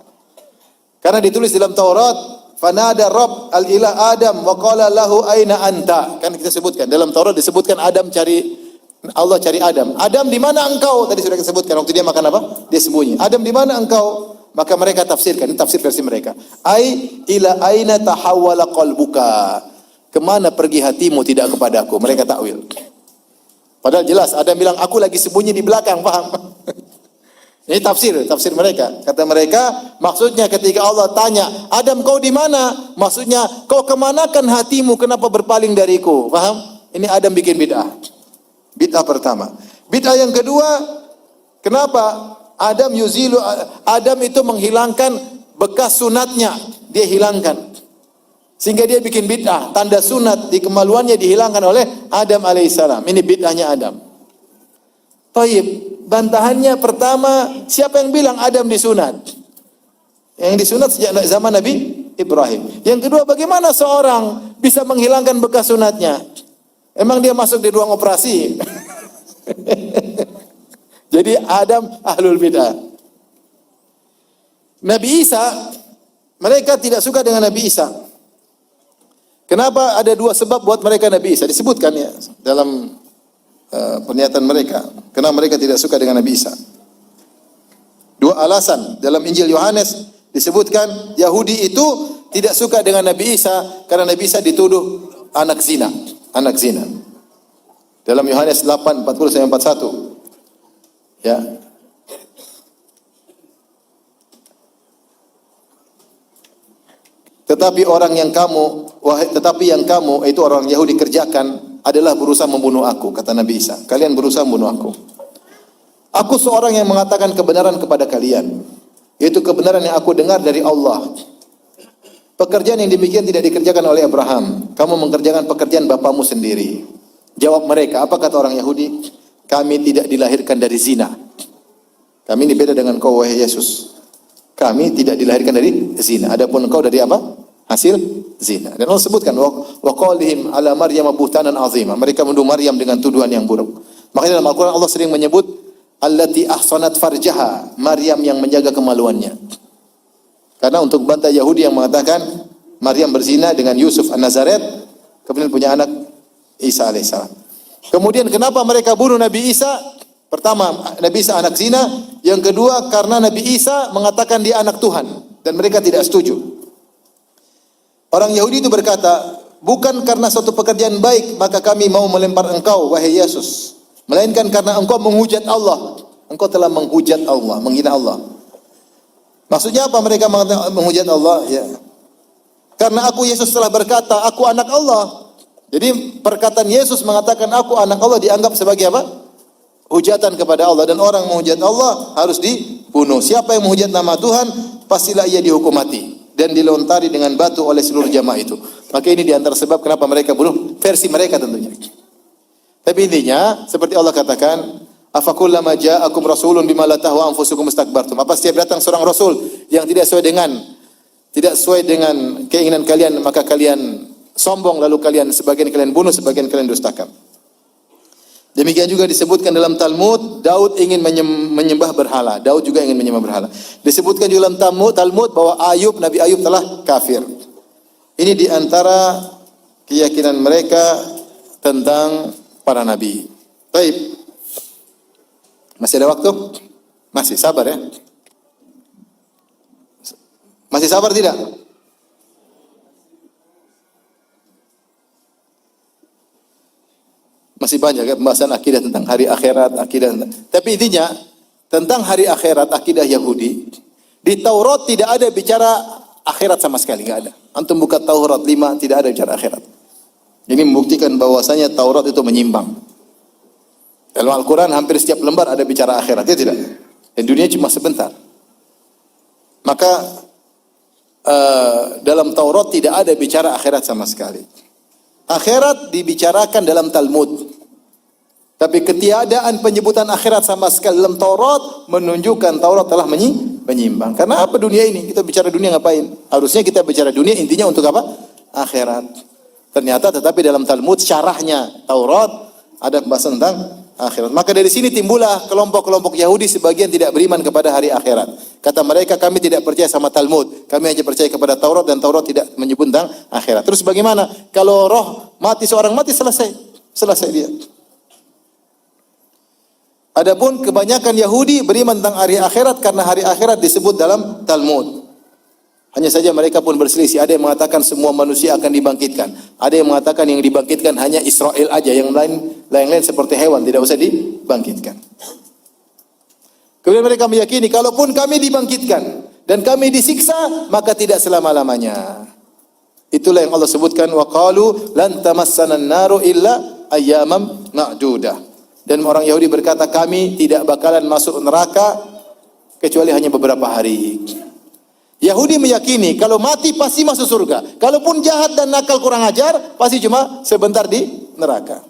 Karena ditulis dalam Taurat, fanada Rabb al-ilah Adam wa qala lahu aina anta. Kan kita sebutkan dalam Taurat disebutkan Allah cari Adam. Adam di mana engkau? Tadi sudah disebutkan waktu dia makan apa? Dia sembunyi. Adam di mana engkau? Maka mereka tafsirkan, ini tafsir versi mereka. Ai ila aina tahawwala qalbuka. Kemana pergi hatimu tidak kepadaku? Mereka takwil. Padahal jelas Adam bilang aku lagi sembunyi di belakang, paham? Ini tafsir mereka. Kata mereka, maksudnya ketika Allah tanya, Adam kau di mana? Maksudnya kau kemanakan hatimu? Kenapa berpaling dariku? Paham? Ini Adam bikin bid'ah. Bid'ah pertama. Bid'ah yang kedua, kenapa Adam itu menghilangkan bekas sunatnya, dia hilangkan. Sehingga dia bikin bid'ah, tanda sunat di kemaluannya dihilangkan oleh Adam alaihissalam. Ini bid'ahnya Adam. Taib, bantahannya pertama, siapa yang bilang Adam disunat? Yang disunat sejak zaman Nabi Ibrahim. Yang kedua, bagaimana seorang bisa menghilangkan bekas sunatnya? Emang dia masuk di ruang operasi? Jadi Adam ahlul bid'ah. Nabi Isa, mereka tidak suka dengan Nabi Isa. Kenapa? Ada dua sebab buat mereka Nabi Isa. Disebutkan ya dalam pernyataan mereka. Kenapa mereka tidak suka dengan Nabi Isa? Dua alasan. Dalam Injil Yohanes disebutkan Yahudi itu tidak suka dengan Nabi Isa karena Nabi Isa dituduh anak zina. Anak zina. Dalam Yohanes 8:40-41. Ya. Tetapi yang kamu itu orang Yahudi kerjakan adalah berusaha membunuh aku, kata Nabi Isa. Kalian berusaha membunuh aku. Aku seorang yang mengatakan kebenaran kepada kalian. Yaitu kebenaran yang aku dengar dari Allah. Pekerjaan yang demikian tidak dikerjakan oleh Abraham. Kamu mengerjakan pekerjaan bapamu sendiri. Jawab mereka, apa kata orang Yahudi? Kami tidak dilahirkan dari zina. Kami ini beda dengan kau wahai Yesus. Kami tidak dilahirkan dari zina. Adapun engkau dari apa? Hasil zina. Dan Allah sebutkan wa qalihim ala Maryam buhtanan azima. Mereka menuduh Maryam dengan tuduhan yang buruk. Makanya dalam Al-Qur'an Allah sering menyebut allati ahsanat farjaha, Maryam yang menjaga kemaluannya. Karena untuk bantah Yahudi yang mengatakan Maryam berzina dengan Yusuf An-Nazaret, kemudian punya anak Isa alaihissalam. Kemudian kenapa mereka bunuh Nabi Isa? Pertama, Nabi Isa anak zina. Yang kedua, karena Nabi Isa mengatakan dia anak Tuhan. Dan mereka tidak setuju. Orang Yahudi itu berkata, bukan karena suatu pekerjaan baik, maka kami mau melempar engkau, wahai Yesus. Melainkan karena engkau menghujat Allah. Engkau telah menghujat Allah, menghina Allah. Maksudnya apa mereka menghujat Allah? Ya. Karena aku Yesus telah berkata, aku anak Allah. Jadi perkataan Yesus mengatakan aku anak Allah dianggap sebagai apa? Hujatan kepada Allah. Dan orang menghujat Allah harus dibunuh. Siapa yang menghujat nama Tuhan, pastilah ia dihukum mati. Dan dilontari dengan batu oleh seluruh jamaah itu. Maka ini diantara sebab kenapa mereka bunuh. Versi mereka tentunya. Tapi intinya, seperti Allah katakan, afakullama ja'akum rasulun bima la tahwa anfusukum istakbartum. Apa setiap datang seorang rasul yang tidak sesuai dengan keinginan kalian, maka kalian sombong, lalu sebagian kalian bunuh, sebagian kalian dustakan. Demikian juga disebutkan dalam Talmud, Daud ingin menyembah berhala. Daud juga ingin menyembah berhala. Disebutkan juga dalam Talmud bahwa Nabi Ayub telah kafir. Ini diantara keyakinan mereka tentang para nabi. Baik. Masih ada waktu? Masih, sabar ya. Masih sabar tidak? Masih banyak ya pembahasan akidah tentang hari akhirat, akidah. Tapi intinya tentang hari akhirat, akidah Yahudi, di Taurat tidak ada bicara akhirat sama sekali, enggak ada. Antum buka Taurat 5 tidak ada bicara akhirat. Ini membuktikan bahwasanya Taurat itu menyimpang. Dalam Al-Quran hampir setiap lembar ada bicara akhirat, ya tidak? Dan dunia cuma sebentar. Maka dalam Taurat tidak ada bicara akhirat sama sekali. Akhirat dibicarakan dalam Talmud. Tapi ketiadaan penyebutan akhirat sama sekali dalam Taurat menunjukkan Taurat telah menyimpang. Karena apa dunia ini? Kita bicara dunia ngapain? Harusnya kita bicara dunia intinya untuk apa? Akhirat. Ternyata tetapi dalam Talmud syarahnya Taurat ada pembahasan tentang akhirat. Maka dari sini timbullah kelompok-kelompok Yahudi sebagian tidak beriman kepada hari akhirat. Kata mereka, kami tidak percaya sama Talmud. Kami hanya percaya kepada Taurat dan Taurat tidak menyebut tentang akhirat. Terus bagaimana? Kalau roh mati, seorang mati, selesai dia. Adapun kebanyakan Yahudi beriman tentang hari akhirat karena hari akhirat disebut dalam Talmud. Hanya saja mereka pun berselisih. Ada yang mengatakan semua manusia akan dibangkitkan. Ada yang mengatakan yang dibangkitkan hanya Israel aja. Yang lain seperti hewan tidak usah dibangkitkan. Kemudian mereka meyakini kalaupun kami dibangkitkan dan kami disiksa maka tidak selama-lamanya. Itulah yang Allah sebutkan wa qalu lan tamassana an-naru illa ayyamam ma'dudah. Dan orang Yahudi berkata kami tidak bakalan masuk neraka kecuali hanya beberapa hari. Yahudi meyakini kalau mati pasti masuk surga. Kalaupun jahat dan nakal kurang ajar, pasti cuma sebentar di neraka.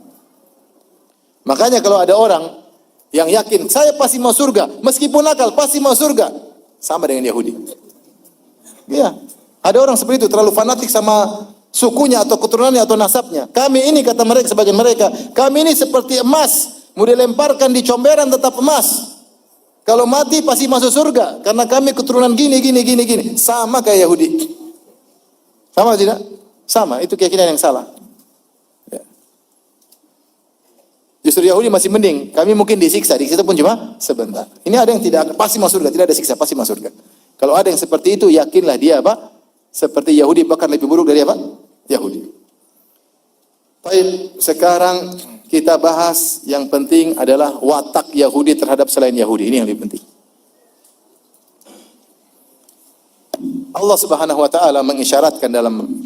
Makanya kalau ada orang yang yakin saya pasti masuk surga, meskipun nakal pasti masuk surga, sama dengan Yahudi. Ya, ada orang seperti itu terlalu fanatik sama sukunya atau keturunannya atau nasabnya. Kami ini kata mereka, sebagian mereka, kami ini seperti emas, mau dilemparkan di comberan tetap emas. Kalau mati pasti masuk surga karena kami keturunan gini. Sama kayak Yahudi. Sama tidak? Sama, itu keyakinan yang salah. Ya. Justru Yahudi masih mending. Kami mungkin disiksa pun cuma sebentar. Ini ada yang tidak pasti masuk surga, tidak ada siksa, pasti masuk surga. Kalau ada yang seperti itu, yakinlah dia apa? Seperti Yahudi, bahkan lebih buruk dari apa? Yahudi. Baik, sekarang kita bahas yang penting adalah watak Yahudi terhadap selain Yahudi. Ini yang lebih penting. Allah Subhanahu wa taala mengisyaratkan dalam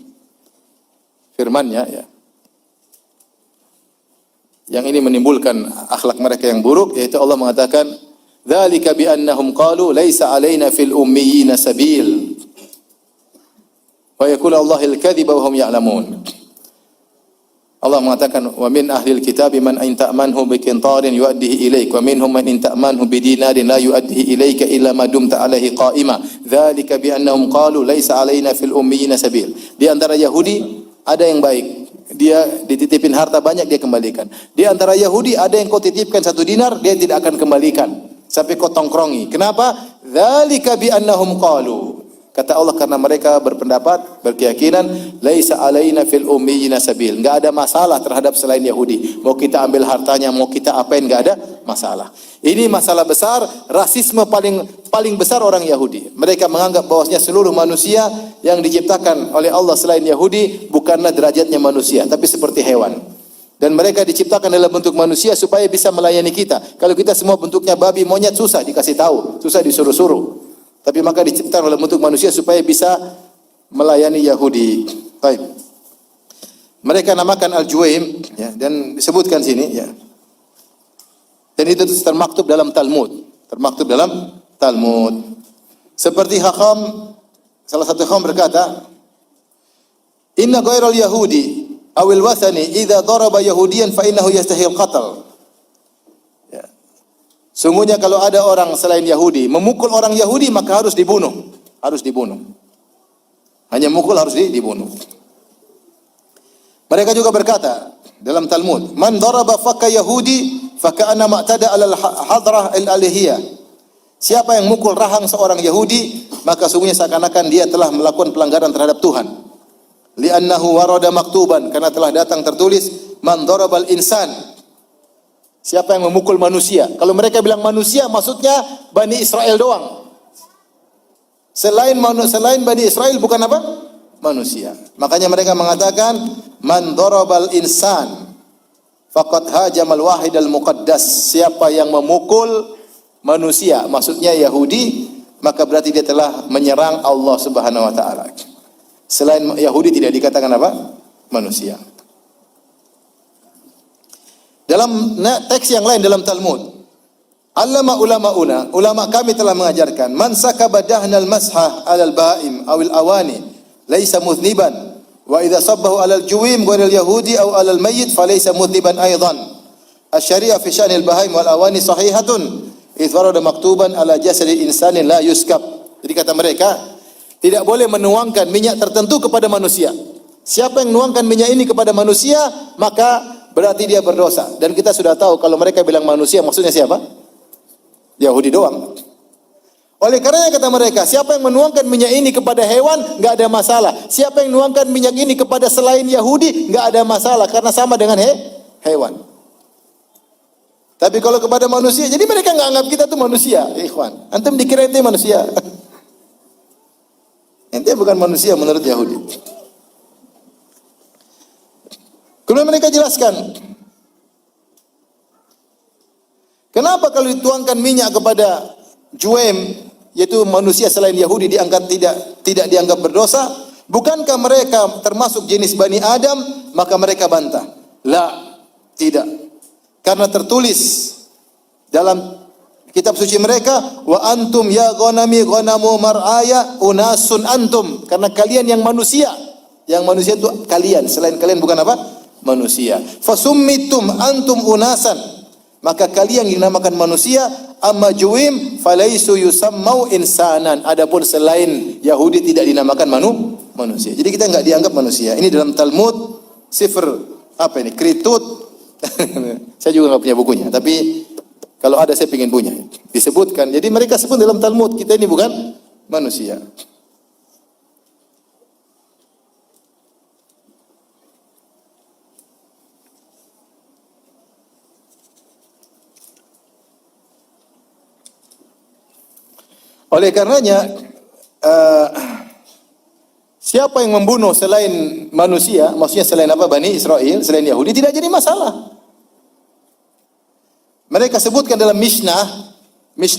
firman-Nya ya. Yang ini menimbulkan akhlak mereka yang buruk, yaitu Allah mengatakan, "Dzalika bi annahum qalu laisa 'alaina fil ummiyina sabil." Wa yaqulu Allahul kadhiba wa hum ya'lamun. Allah mengatakan, "Wa min ahlil kitabi man in ta'manhu bi qintarin yu'addihi ilaik wa minhum man in ta'manhu bi dinarin la yu'addihi ilaika illa ma dumta 'alaihi qa'ima. Dzalika bi annahum qalu laisa 'alaina fil ummiyina sabil." Di antara Yahudi ada yang baik. Dia dititipin harta banyak, dia kembalikan. Di antara Yahudi ada yang kau titipkan 1 dinar, dia tidak akan kembalikan sampai kau tongkrongi. Kenapa? Dzalika bi annahum qalu. Kata Allah, karena mereka berpendapat, berkeyakinan, laisa alaina fil ummiyina sabil. Enggak ada masalah terhadap selain Yahudi. Mau kita ambil hartanya, mau kita apain, enggak ada masalah. Ini masalah besar, rasisme paling besar orang Yahudi. Mereka menganggap bahwasanya seluruh manusia yang diciptakan oleh Allah selain Yahudi bukanlah derajatnya manusia, tapi seperti hewan. Dan mereka diciptakan dalam bentuk manusia supaya bisa melayani kita. Kalau kita semua bentuknya babi, monyet, susah dikasih tahu, susah disuruh-suruh. Tapi maka diciptakan dalam bentuk manusia supaya bisa melayani Yahudi. Baik. Mereka namakan Al-Juwaim ya, dan disebutkan sini ya. Dan itu termaktub dalam Talmud. Termaktub dalam Talmud. Seperti Hakam, salah satu Hakam berkata, "Inna ghairal Yahudi awil wathani idza daraba Yahudiyan fa innahu yastahil qatl." Sungguhnya kalau ada orang selain Yahudi memukul orang Yahudi maka harus dibunuh. Harus dibunuh. Hanya mukul harus dibunuh. Mereka juga berkata dalam Talmud, "Man daraba fakka Yahudi faka'anna ma'tada 'alal hadrah al-alihiyah." Siapa yang mukul rahang seorang Yahudi, maka sungguhnya seakan-akan dia telah melakukan pelanggaran terhadap Tuhan. Li'annahu warada maktuban, karena telah datang tertulis, "Man darabal insan." Siapa yang memukul manusia? Kalau mereka bilang manusia, maksudnya Bani Israel doang. Selain Bani Israel bukan apa? Manusia. Makanya mereka mengatakan, "Man darabal insan faqad hajamal wahidal muqaddas." Siapa yang memukul manusia, maksudnya Yahudi, maka berarti dia telah menyerang Allah Subhanahu wa taala. Selain Yahudi tidak dikatakan apa? Manusia. Dalam teks yang lain dalam Talmud, allama ulama kami telah mengajarkan, man sakaba dahnal mashah alal ba'im awil awani laisa mudhniban wa idza sabbahu alal juwim ghairil yahudi aw alal mayyit falaysa mudhniban aidan. Asy-syari'ah fi sya'nil bahaim wal awani sahihatun idz warada maktuban ala jasadil insanin la yuskab. Jadi kata mereka, tidak boleh menuangkan minyak tertentu kepada manusia. Siapa yang menuangkan minyak ini kepada manusia, maka berarti dia berdosa. Dan kita sudah tahu kalau mereka bilang manusia, maksudnya siapa? Yahudi doang. Oleh karenanya kata mereka, siapa yang menuangkan minyak ini kepada hewan, enggak ada masalah. Siapa yang menuangkan minyak ini kepada selain Yahudi, enggak ada masalah karena sama dengan hewan. Tapi kalau kepada manusia, jadi mereka enggak anggap kita tuh manusia, ikhwan. Antum dikira ente manusia. Ente bukan manusia menurut Yahudi. Kemudian mereka jelaskan, kenapa kalau dituangkan minyak kepada Juwaim, yaitu manusia selain Yahudi, dianggap tidak dianggap berdosa? Bukankah mereka termasuk jenis Bani Adam? Maka mereka bantah, la, tidak. Karena tertulis dalam kitab suci mereka, wa antum ya ghanami ghanamu mar'aya unasun antum. Karena kalian yang manusia itu kalian, selain kalian bukan apa? Manusia. Fasummitum antum unasan, maka kalian yang dinamakan manusia. Amma juwim falaisu yusammau insanan. Adapun selain Yahudi tidak dinamakan manusia. Jadi kita enggak dianggap manusia. Ini dalam Talmud Sifr apa ini? Kritut. Saya juga enggak punya bukunya, tapi kalau ada saya ingin punya. Disebutkan. Jadi mereka sebut dalam Talmud, kita ini bukan manusia. Oleh karenanya, siapa yang membunuh selain manusia, maksudnya selain apa? Bani Israel, selain Yahudi, tidak jadi masalah. Mereka sebutkan dalam Mishnah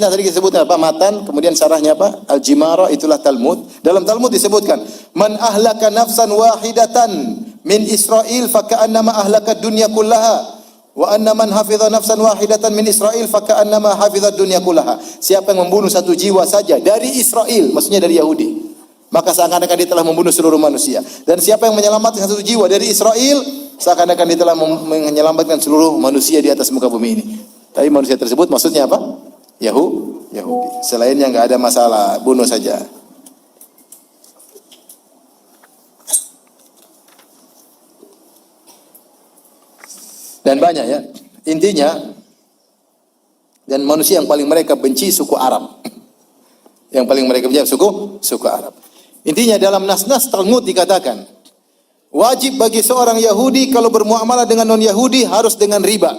tadi disebutkan apa? Matan, kemudian sarahnya apa? Al-Jimara, itulah Talmud. Dalam Talmud disebutkan, man ahlaka nafsan wahidatan min Israel faka'annama ahlaka dunya kullaha. Wa anna man hafidha nafsan wahidatan min Israel faka'annama hafidha dunya kullaha. Siapa yang membunuh satu jiwa saja dari Israel, maksudnya dari Yahudi, maka seakan-akan dia telah membunuh seluruh manusia. Dan siapa yang menyelamatkan satu jiwa dari Israel, seakan-akan dia telah menyelamatkan seluruh manusia di atas muka bumi ini. Tapi manusia tersebut maksudnya apa? Yahudi. Selainnya enggak ada masalah, bunuh saja. Dan banyak ya. Intinya, dan manusia yang paling mereka benci suku Arab. Yang paling mereka benci suku Arab. Intinya dalam nas-nas Talmud dikatakan, wajib bagi seorang Yahudi kalau bermuamalah dengan non-Yahudi harus dengan riba.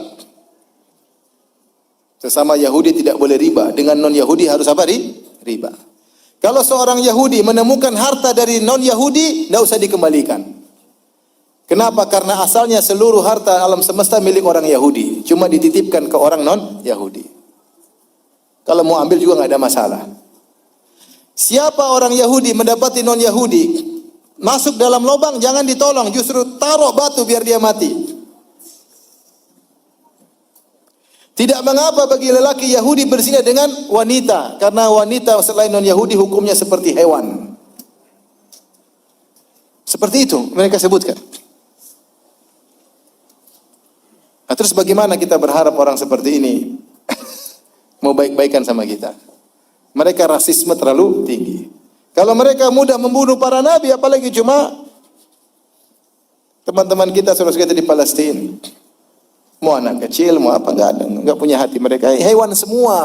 Sesama Yahudi tidak boleh riba, dengan non-Yahudi harus apa? Riba. Kalau seorang Yahudi menemukan harta dari non-Yahudi, tidak usah dikembalikan. Kenapa? Karena asalnya seluruh harta alam semesta milik orang Yahudi, cuma dititipkan ke orang non-Yahudi. Kalau mau ambil juga nggak ada masalah. Siapa orang Yahudi mendapati non-Yahudi masuk dalam lubang, jangan ditolong, justru taruh batu biar dia mati. Tidak mengapa bagi lelaki Yahudi berzina dengan wanita, karena wanita selain non-Yahudi hukumnya seperti hewan. Seperti itu mereka sebutkan. Nah, terus bagaimana kita berharap orang seperti ini mau baik-baikan sama kita? Mereka rasisme terlalu tinggi. Kalau mereka mudah membunuh para nabi, apalagi cuma teman-teman kita, saudara kita di Palestina. Mau anak kecil, mau apa, enggak punya hati. Mereka hewan semua.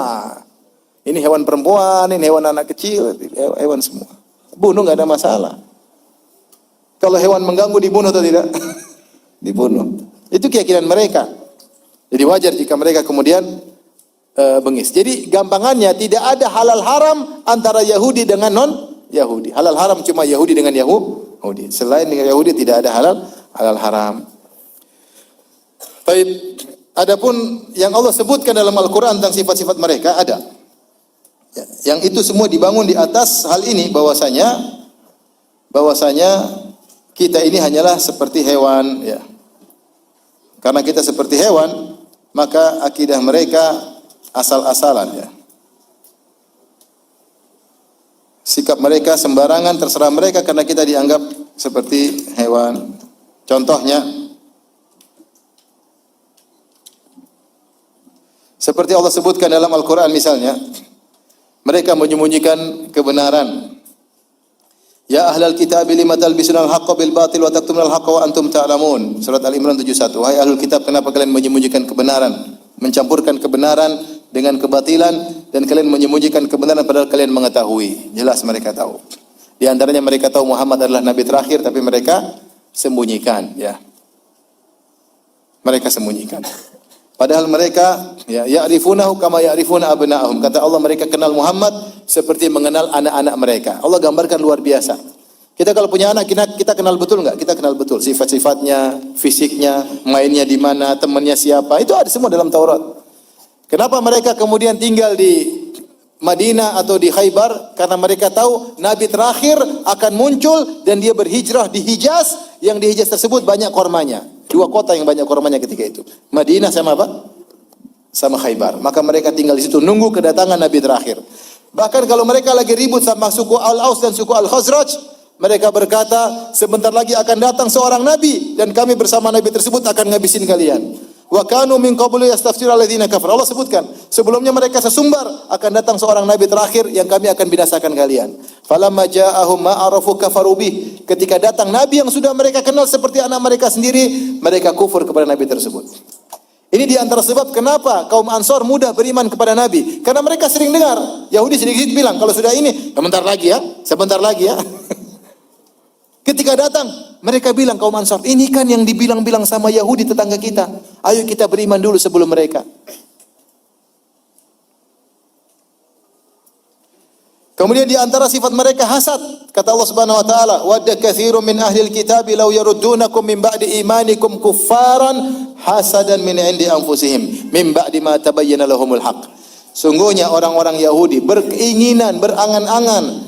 Ini hewan perempuan, ini hewan anak kecil, hewan semua. Bunuh enggak ada masalah. Kalau hewan mengganggu dibunuh atau tidak? Dibunuh. Itu keyakinan mereka. Jadi wajar jika mereka kemudian bengis. Jadi gampangannya tidak ada halal haram antara Yahudi dengan non-Yahudi. Halal haram cuma Yahudi dengan Yahudi. Selain dengan Yahudi tidak ada halal haram. Baik. Adapun yang Allah sebutkan dalam Al-Quran tentang sifat-sifat mereka ada. Ya, yang itu semua dibangun di atas hal ini bahwasanya kita ini hanyalah seperti hewan, ya. Karena kita seperti hewan, maka akidah mereka asal-asalan, ya. Sikap mereka sembarangan, terserah mereka karena kita dianggap seperti hewan. Contohnya, seperti Allah sebutkan dalam Al-Quran misalnya, mereka menyembunyikan kebenaran. Ya ahlal kitab lima talbisunal haqqa bil batil wa taktumunal haqqa wa antum ta'lamun. Surat Al-Imran 71. Wahai ahlul kitab, kenapa kalian menyembunyikan kebenaran? Mencampurkan kebenaran dengan kebatilan dan kalian menyembunyikan kebenaran padahal kalian mengetahui. Jelas mereka tahu. Di antaranya mereka tahu Muhammad adalah nabi terakhir tapi mereka sembunyikan, ya. Mereka sembunyikan. Padahal mereka ya'rifunahu kama ya'rifuna abna'ahum. Kata Allah, mereka kenal Muhammad seperti mengenal anak-anak mereka. Allah gambarkan luar biasa. Kita kalau punya anak, kita kenal betul enggak? Kita kenal betul sifat-sifatnya, fisiknya, mainnya di mana, temannya siapa. Itu ada semua dalam Taurat. Kenapa mereka kemudian tinggal di Madinah atau di Khaybar? Karena mereka tahu Nabi terakhir akan muncul dan dia berhijrah di Hijaz. Yang di Hijaz tersebut banyak kormanya. Dua kota yang banyak kormanya ketika itu. Madinah sama apa? Sama Khaybar. Maka mereka tinggal di situ nunggu kedatangan Nabi terakhir. Bahkan kalau mereka lagi ribut sama suku Al-Aus dan suku Al-Khazraj, mereka berkata, sebentar lagi akan datang seorang nabi dan kami bersama nabi tersebut akan ngabisin kalian. Wa kanu min qablu yastaftiru alladziina kafaru. Allah sebutkan, sebelumnya mereka sesumbar akan datang seorang nabi terakhir yang kami akan binasakan kalian. Falamma ja'ahum ma arafu kafaru bih. Ketika datang nabi yang sudah mereka kenal seperti anak mereka sendiri, mereka kufur kepada nabi tersebut. Ini di antara sebab kenapa kaum Ansor mudah beriman kepada Nabi. Karena mereka sering dengar Yahudi sedikit bilang, kalau sudah ini, sebentar lagi ya, sebentar lagi ya. Ketika datang, mereka bilang kaum Ansor, ini kan yang dibilang-bilang sama Yahudi tetangga kita. Ayo kita beriman dulu sebelum mereka. Kemudian di antara sifat mereka hasad. Kata Allah Subhanahu wa taala, "Wadda katsirun min ahlil kitabi law yaruddunakum min ba'di imanikum kuffaran hasadan min 'indi anfusihim min ba'di ma tabayyana lahumul haqq." Sungguhnya orang-orang Yahudi berkeinginan, berangan-angan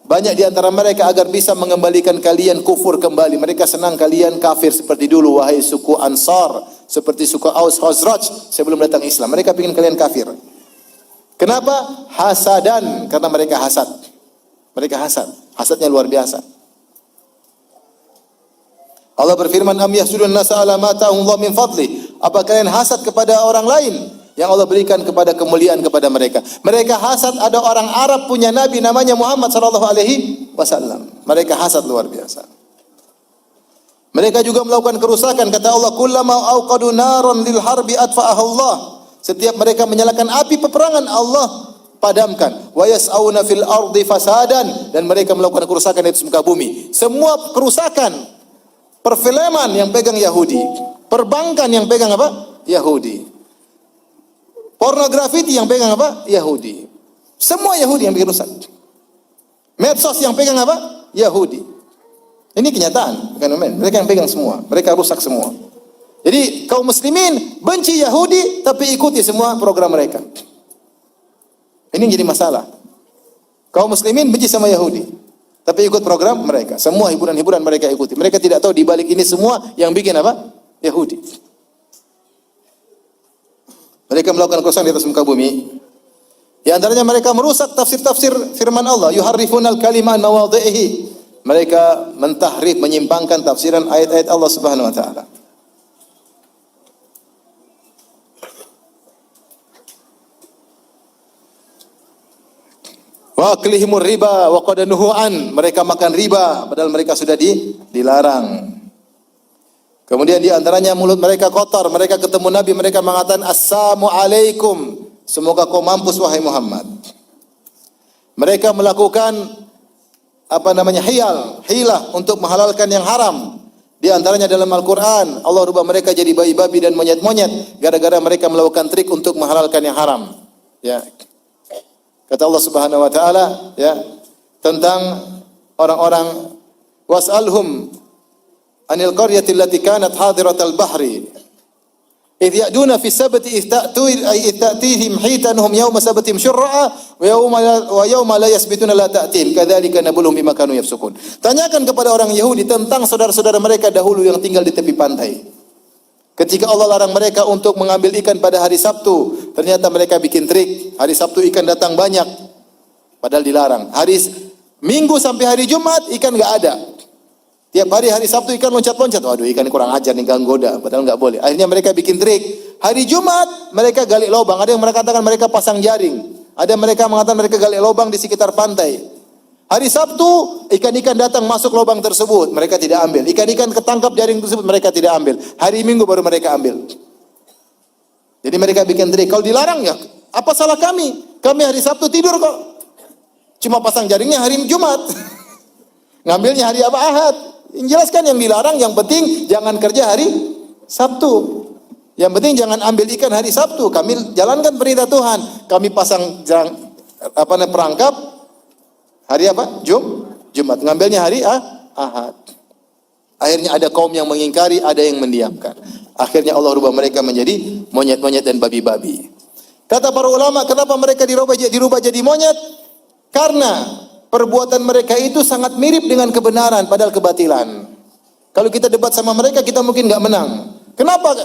banyak di antara mereka agar bisa mengembalikan kalian kufur kembali. Mereka senang kalian kafir seperti dulu, wahai suku Ansar, seperti suku Aus Khazraj sebelum datang Islam. Mereka ingin kalian kafir. Kenapa? Hasadan, karena mereka hasad. Mereka hasad. Hasadnya luar biasa. Allah berfirman, "Am yahsudun nasa ala ma ta'allahu min fadli." Apa kalian hasad kepada orang lain yang Allah berikan kepada kemuliaan kepada mereka? Mereka hasad ada orang Arab punya nabi namanya Muhammad sallallahu alaihi wasallam. Mereka hasad luar biasa. Mereka juga melakukan kerusakan. Kata Allah, "Kullama auqadu naran lil harbi atfa'aha Allah." Setiap mereka menyalakan api peperangan, Allah padamkan. Wa yas'auna fil ardi fasadan, dan mereka melakukan kerusakan di atas muka bumi. Semua kerusakan, perfilman yang pegang Yahudi, perbankan yang pegang apa? Yahudi. Pornografi yang pegang apa? Yahudi. Semua Yahudi yang bikin rusak. Medsos yang pegang apa? Yahudi. Ini kenyataan, bukan main. Mereka yang pegang semua, mereka rusak semua. Jadi kaum muslimin benci Yahudi tapi ikuti semua program mereka. Ini jadi masalah. Kaum muslimin benci sama Yahudi tapi ikut program mereka. Semua hiburan-hiburan mereka ikuti. Mereka tidak tahu di balik ini semua yang bikin apa? Yahudi. Mereka melakukan kerusakan di atas muka bumi. Di antaranya mereka merusak tafsir-tafsir firman Allah, yuharrifunal kalima an mawadhihi. Mereka mentahrif, menyimpangkan tafsiran ayat-ayat Allah Subhanahu wa taala. Wa aklihimur riba wa qad nuhu'an. Mereka makan riba padahal mereka sudah dilarang. Kemudian di antaranya mulut mereka kotor. Mereka ketemu Nabi, mereka mengatakan assalamu alaikum. Semoga kau mampus wahai Muhammad. Mereka melakukan hilah untuk menghalalkan yang haram. Di antaranya dalam Al-Qur'an, Allah rubah mereka jadi bayi-babi dan monyet-monyet gara-gara mereka melakukan trik untuk menghalalkan yang haram. Ya. Kata Allah Subhanahu wa taala ya tentang orang-orang was'alhum anil qaryati allati kanat hadiratal bahri idh ya'duna fi sabti ta'tihim hitanuhum yawma sabtihim syur'a wa yawma la yasbituna la ta'tihim kadzalika nabluhum bima kanu yafsukun. Tanyakan kepada orang Yahudi tentang saudara-saudara mereka dahulu yang tinggal di tepi pantai. Ketika Allah larang mereka untuk mengambil ikan pada hari Sabtu, ternyata mereka bikin trik. Hari Sabtu ikan datang banyak, padahal dilarang. Hari Minggu sampai hari Jumat ikan nggak ada. Tiap hari Sabtu ikan loncat-loncat. Waduh, ikan ini kurang ajar nih, ganggoda. Padahal nggak boleh. Akhirnya mereka bikin trik. Hari Jumat mereka gali lubang. Ada yang mereka katakan mereka pasang jaring. Ada yang mereka mengatakan mereka gali lubang di sekitar pantai. Hari Sabtu, ikan-ikan datang masuk lubang tersebut, mereka tidak ambil. Ikan-ikan ketangkap jaring tersebut, mereka tidak ambil. Hari Minggu baru mereka ambil. Jadi mereka bikin trik. Kalau dilarang ya, apa salah kami? Kami hari Sabtu tidur kok. Cuma pasang jaringnya hari Jumat. Ngambilnya hari apa? Ahad. Jelaskan yang dilarang, yang penting jangan kerja hari Sabtu. Yang penting jangan ambil ikan hari Sabtu. Kami jalankan perintah Tuhan. Kami pasang perangkap hari apa? Jumat. Ngambilnya hari Ahad. Akhirnya ada kaum yang mengingkari, ada yang mendiamkan. Akhirnya Allah rubah mereka menjadi monyet-monyet dan babi-babi. Kata para ulama, kenapa mereka dirubah jadi monyet? Karena perbuatan mereka itu sangat mirip dengan kebenaran, padahal kebatilan. Kalau kita debat sama mereka, kita mungkin nggak menang. Kenapa?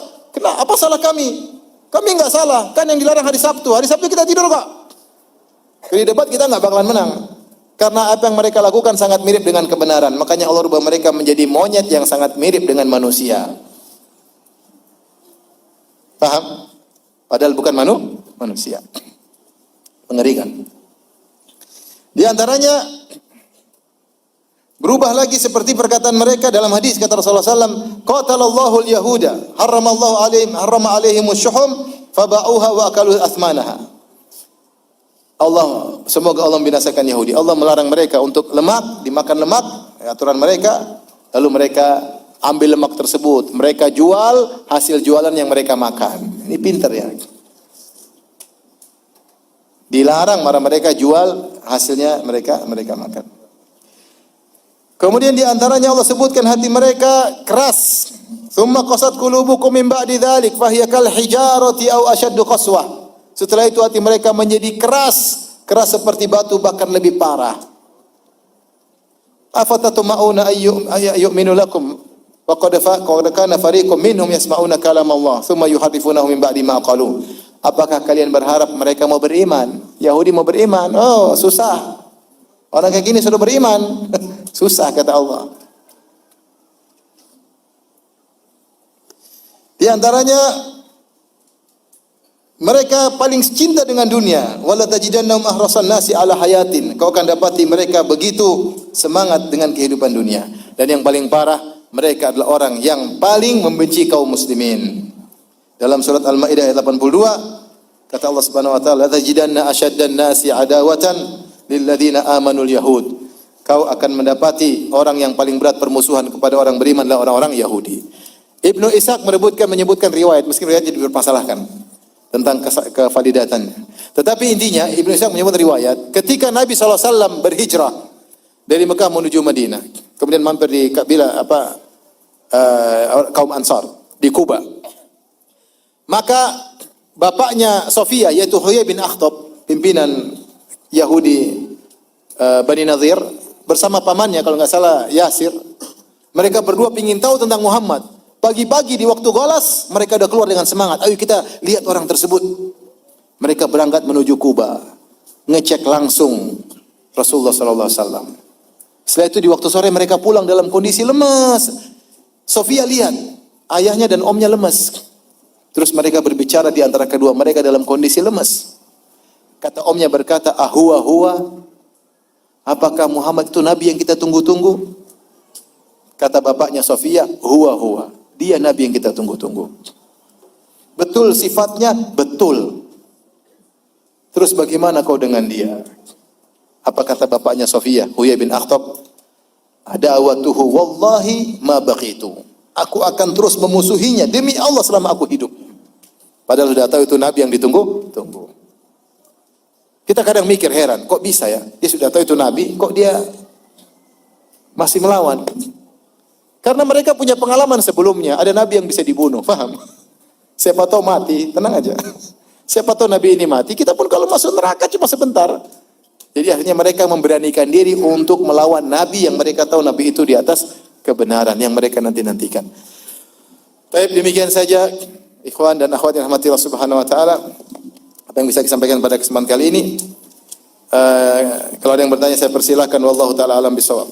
Apa salah kami? Kami nggak salah. Kan yang dilarang hari Sabtu. Hari Sabtu kita tidur kok. Kalau debat kita nggak bakalan menang. Karena apa yang mereka lakukan sangat mirip dengan kebenaran. Makanya Allah rubah mereka menjadi monyet yang sangat mirip dengan manusia. Paham? Padahal bukan manusia. Mengerikan. Di antaranya Berubah lagi seperti perkataan mereka dalam hadis kata Rasulullah SAW, qatalallahu al-yahuda, harrama alaihim syuhum, faba'uha wa akalu athmanaha. Semoga Allah membinasakan Yahudi. Allah melarang mereka untuk lemak, dimakan lemak, aturan mereka, lalu mereka ambil lemak tersebut, mereka jual hasil jualan yang mereka makan. Ini pintar ya. Dilarang mereka jual hasilnya mereka makan. Kemudian di antaranya Allah sebutkan hati mereka keras. Tsumma qasat qulubukum min ba'di dzalik fahiya kal hijarati aw ashaddu qaswah. Setelah itu hati mereka menjadi keras seperti batu bahkan lebih parah. Afatatma'una ayyu'minu lakum wa qad kana fariqum minhum yasma'una kalam Allah tsumma yuharrifunahu min ba'di ma qalu. Apakah kalian berharap mereka mau beriman? Yahudi mau beriman? Oh, susah. Orang kayak gini sudah beriman. Susah kata Allah. Di antaranya mereka paling cinta dengan dunia. Wala tajidannahum ahrasan nasi ala hayatin. Kau akan dapati mereka begitu semangat dengan kehidupan dunia. Dan yang paling parah, mereka adalah orang yang paling membenci kaum muslimin. Dalam surat Al-Maidah ayat 82, kata Allah Subhanahu wa taala, "La tajidanna asyaddan nasi adawatan lilladzina amanul yahud." Kau akan mendapati orang yang paling berat permusuhan kepada orang beriman adalah orang-orang Yahudi. Ibnu Ishaq menyebutkan riwayat, meski riwayat jadi dipermasalahkan tentang kevalidatannya. Tetapi intinya Ibnu Ishaq menyebut riwayat ketika Nabi SAW berhijrah dari Mekah menuju Madinah, kemudian mampir di kabilah kaum Ansar di Kuba. Maka bapaknya Sofia yaitu Huyai bin Akhtab, pimpinan Yahudi Bani Nadir, bersama pamannya kalau nggak salah Yasir, mereka berdua ingin tahu tentang Muhammad. Pagi-pagi di waktu golas mereka sudah keluar dengan semangat. Ayo kita lihat orang tersebut. Mereka berangkat menuju Kuba, ngecek langsung Rasulullah SAW. Setelah itu di waktu sore mereka pulang dalam kondisi lemas. Sofia lihat ayahnya dan omnya lemas. Terus mereka berbicara di antara kedua mereka dalam kondisi lemas. Kata omnya berkata, huwa. Apakah Muhammad itu Nabi yang kita tunggu-tunggu? Kata bapaknya Sofia, huwa. Dia Nabi yang kita tunggu-tunggu. Betul sifatnya? Betul. Terus bagaimana kau dengan dia? Apa kata bapaknya Sofia, Huyai bin Akhtab? Adawatuhu wallahi ma baqitu. Aku akan terus memusuhinya demi Allah selama aku hidup. Padahal sudah tahu itu Nabi yang ditunggu-tunggu. Kita kadang mikir heran, kok bisa ya? Dia sudah tahu itu Nabi, kok dia masih melawan? Karena mereka punya pengalaman sebelumnya, ada Nabi yang bisa dibunuh, paham? Siapa tahu mati, tenang aja. Siapa tahu Nabi ini mati, kita pun kalau masuk neraka cuma sebentar. Jadi akhirnya mereka memberanikan diri untuk melawan Nabi yang mereka tahu Nabi itu di atas kebenaran yang mereka nantikan. Baik, demikian saja ikhwan dan akhwat yang rahmati Allah Subhanahu wa taala. Apa yang bisa disampaikan pada kesempatan kali ini. Kalau ada yang bertanya saya persilahkan. Wallahu taala alam bisawab.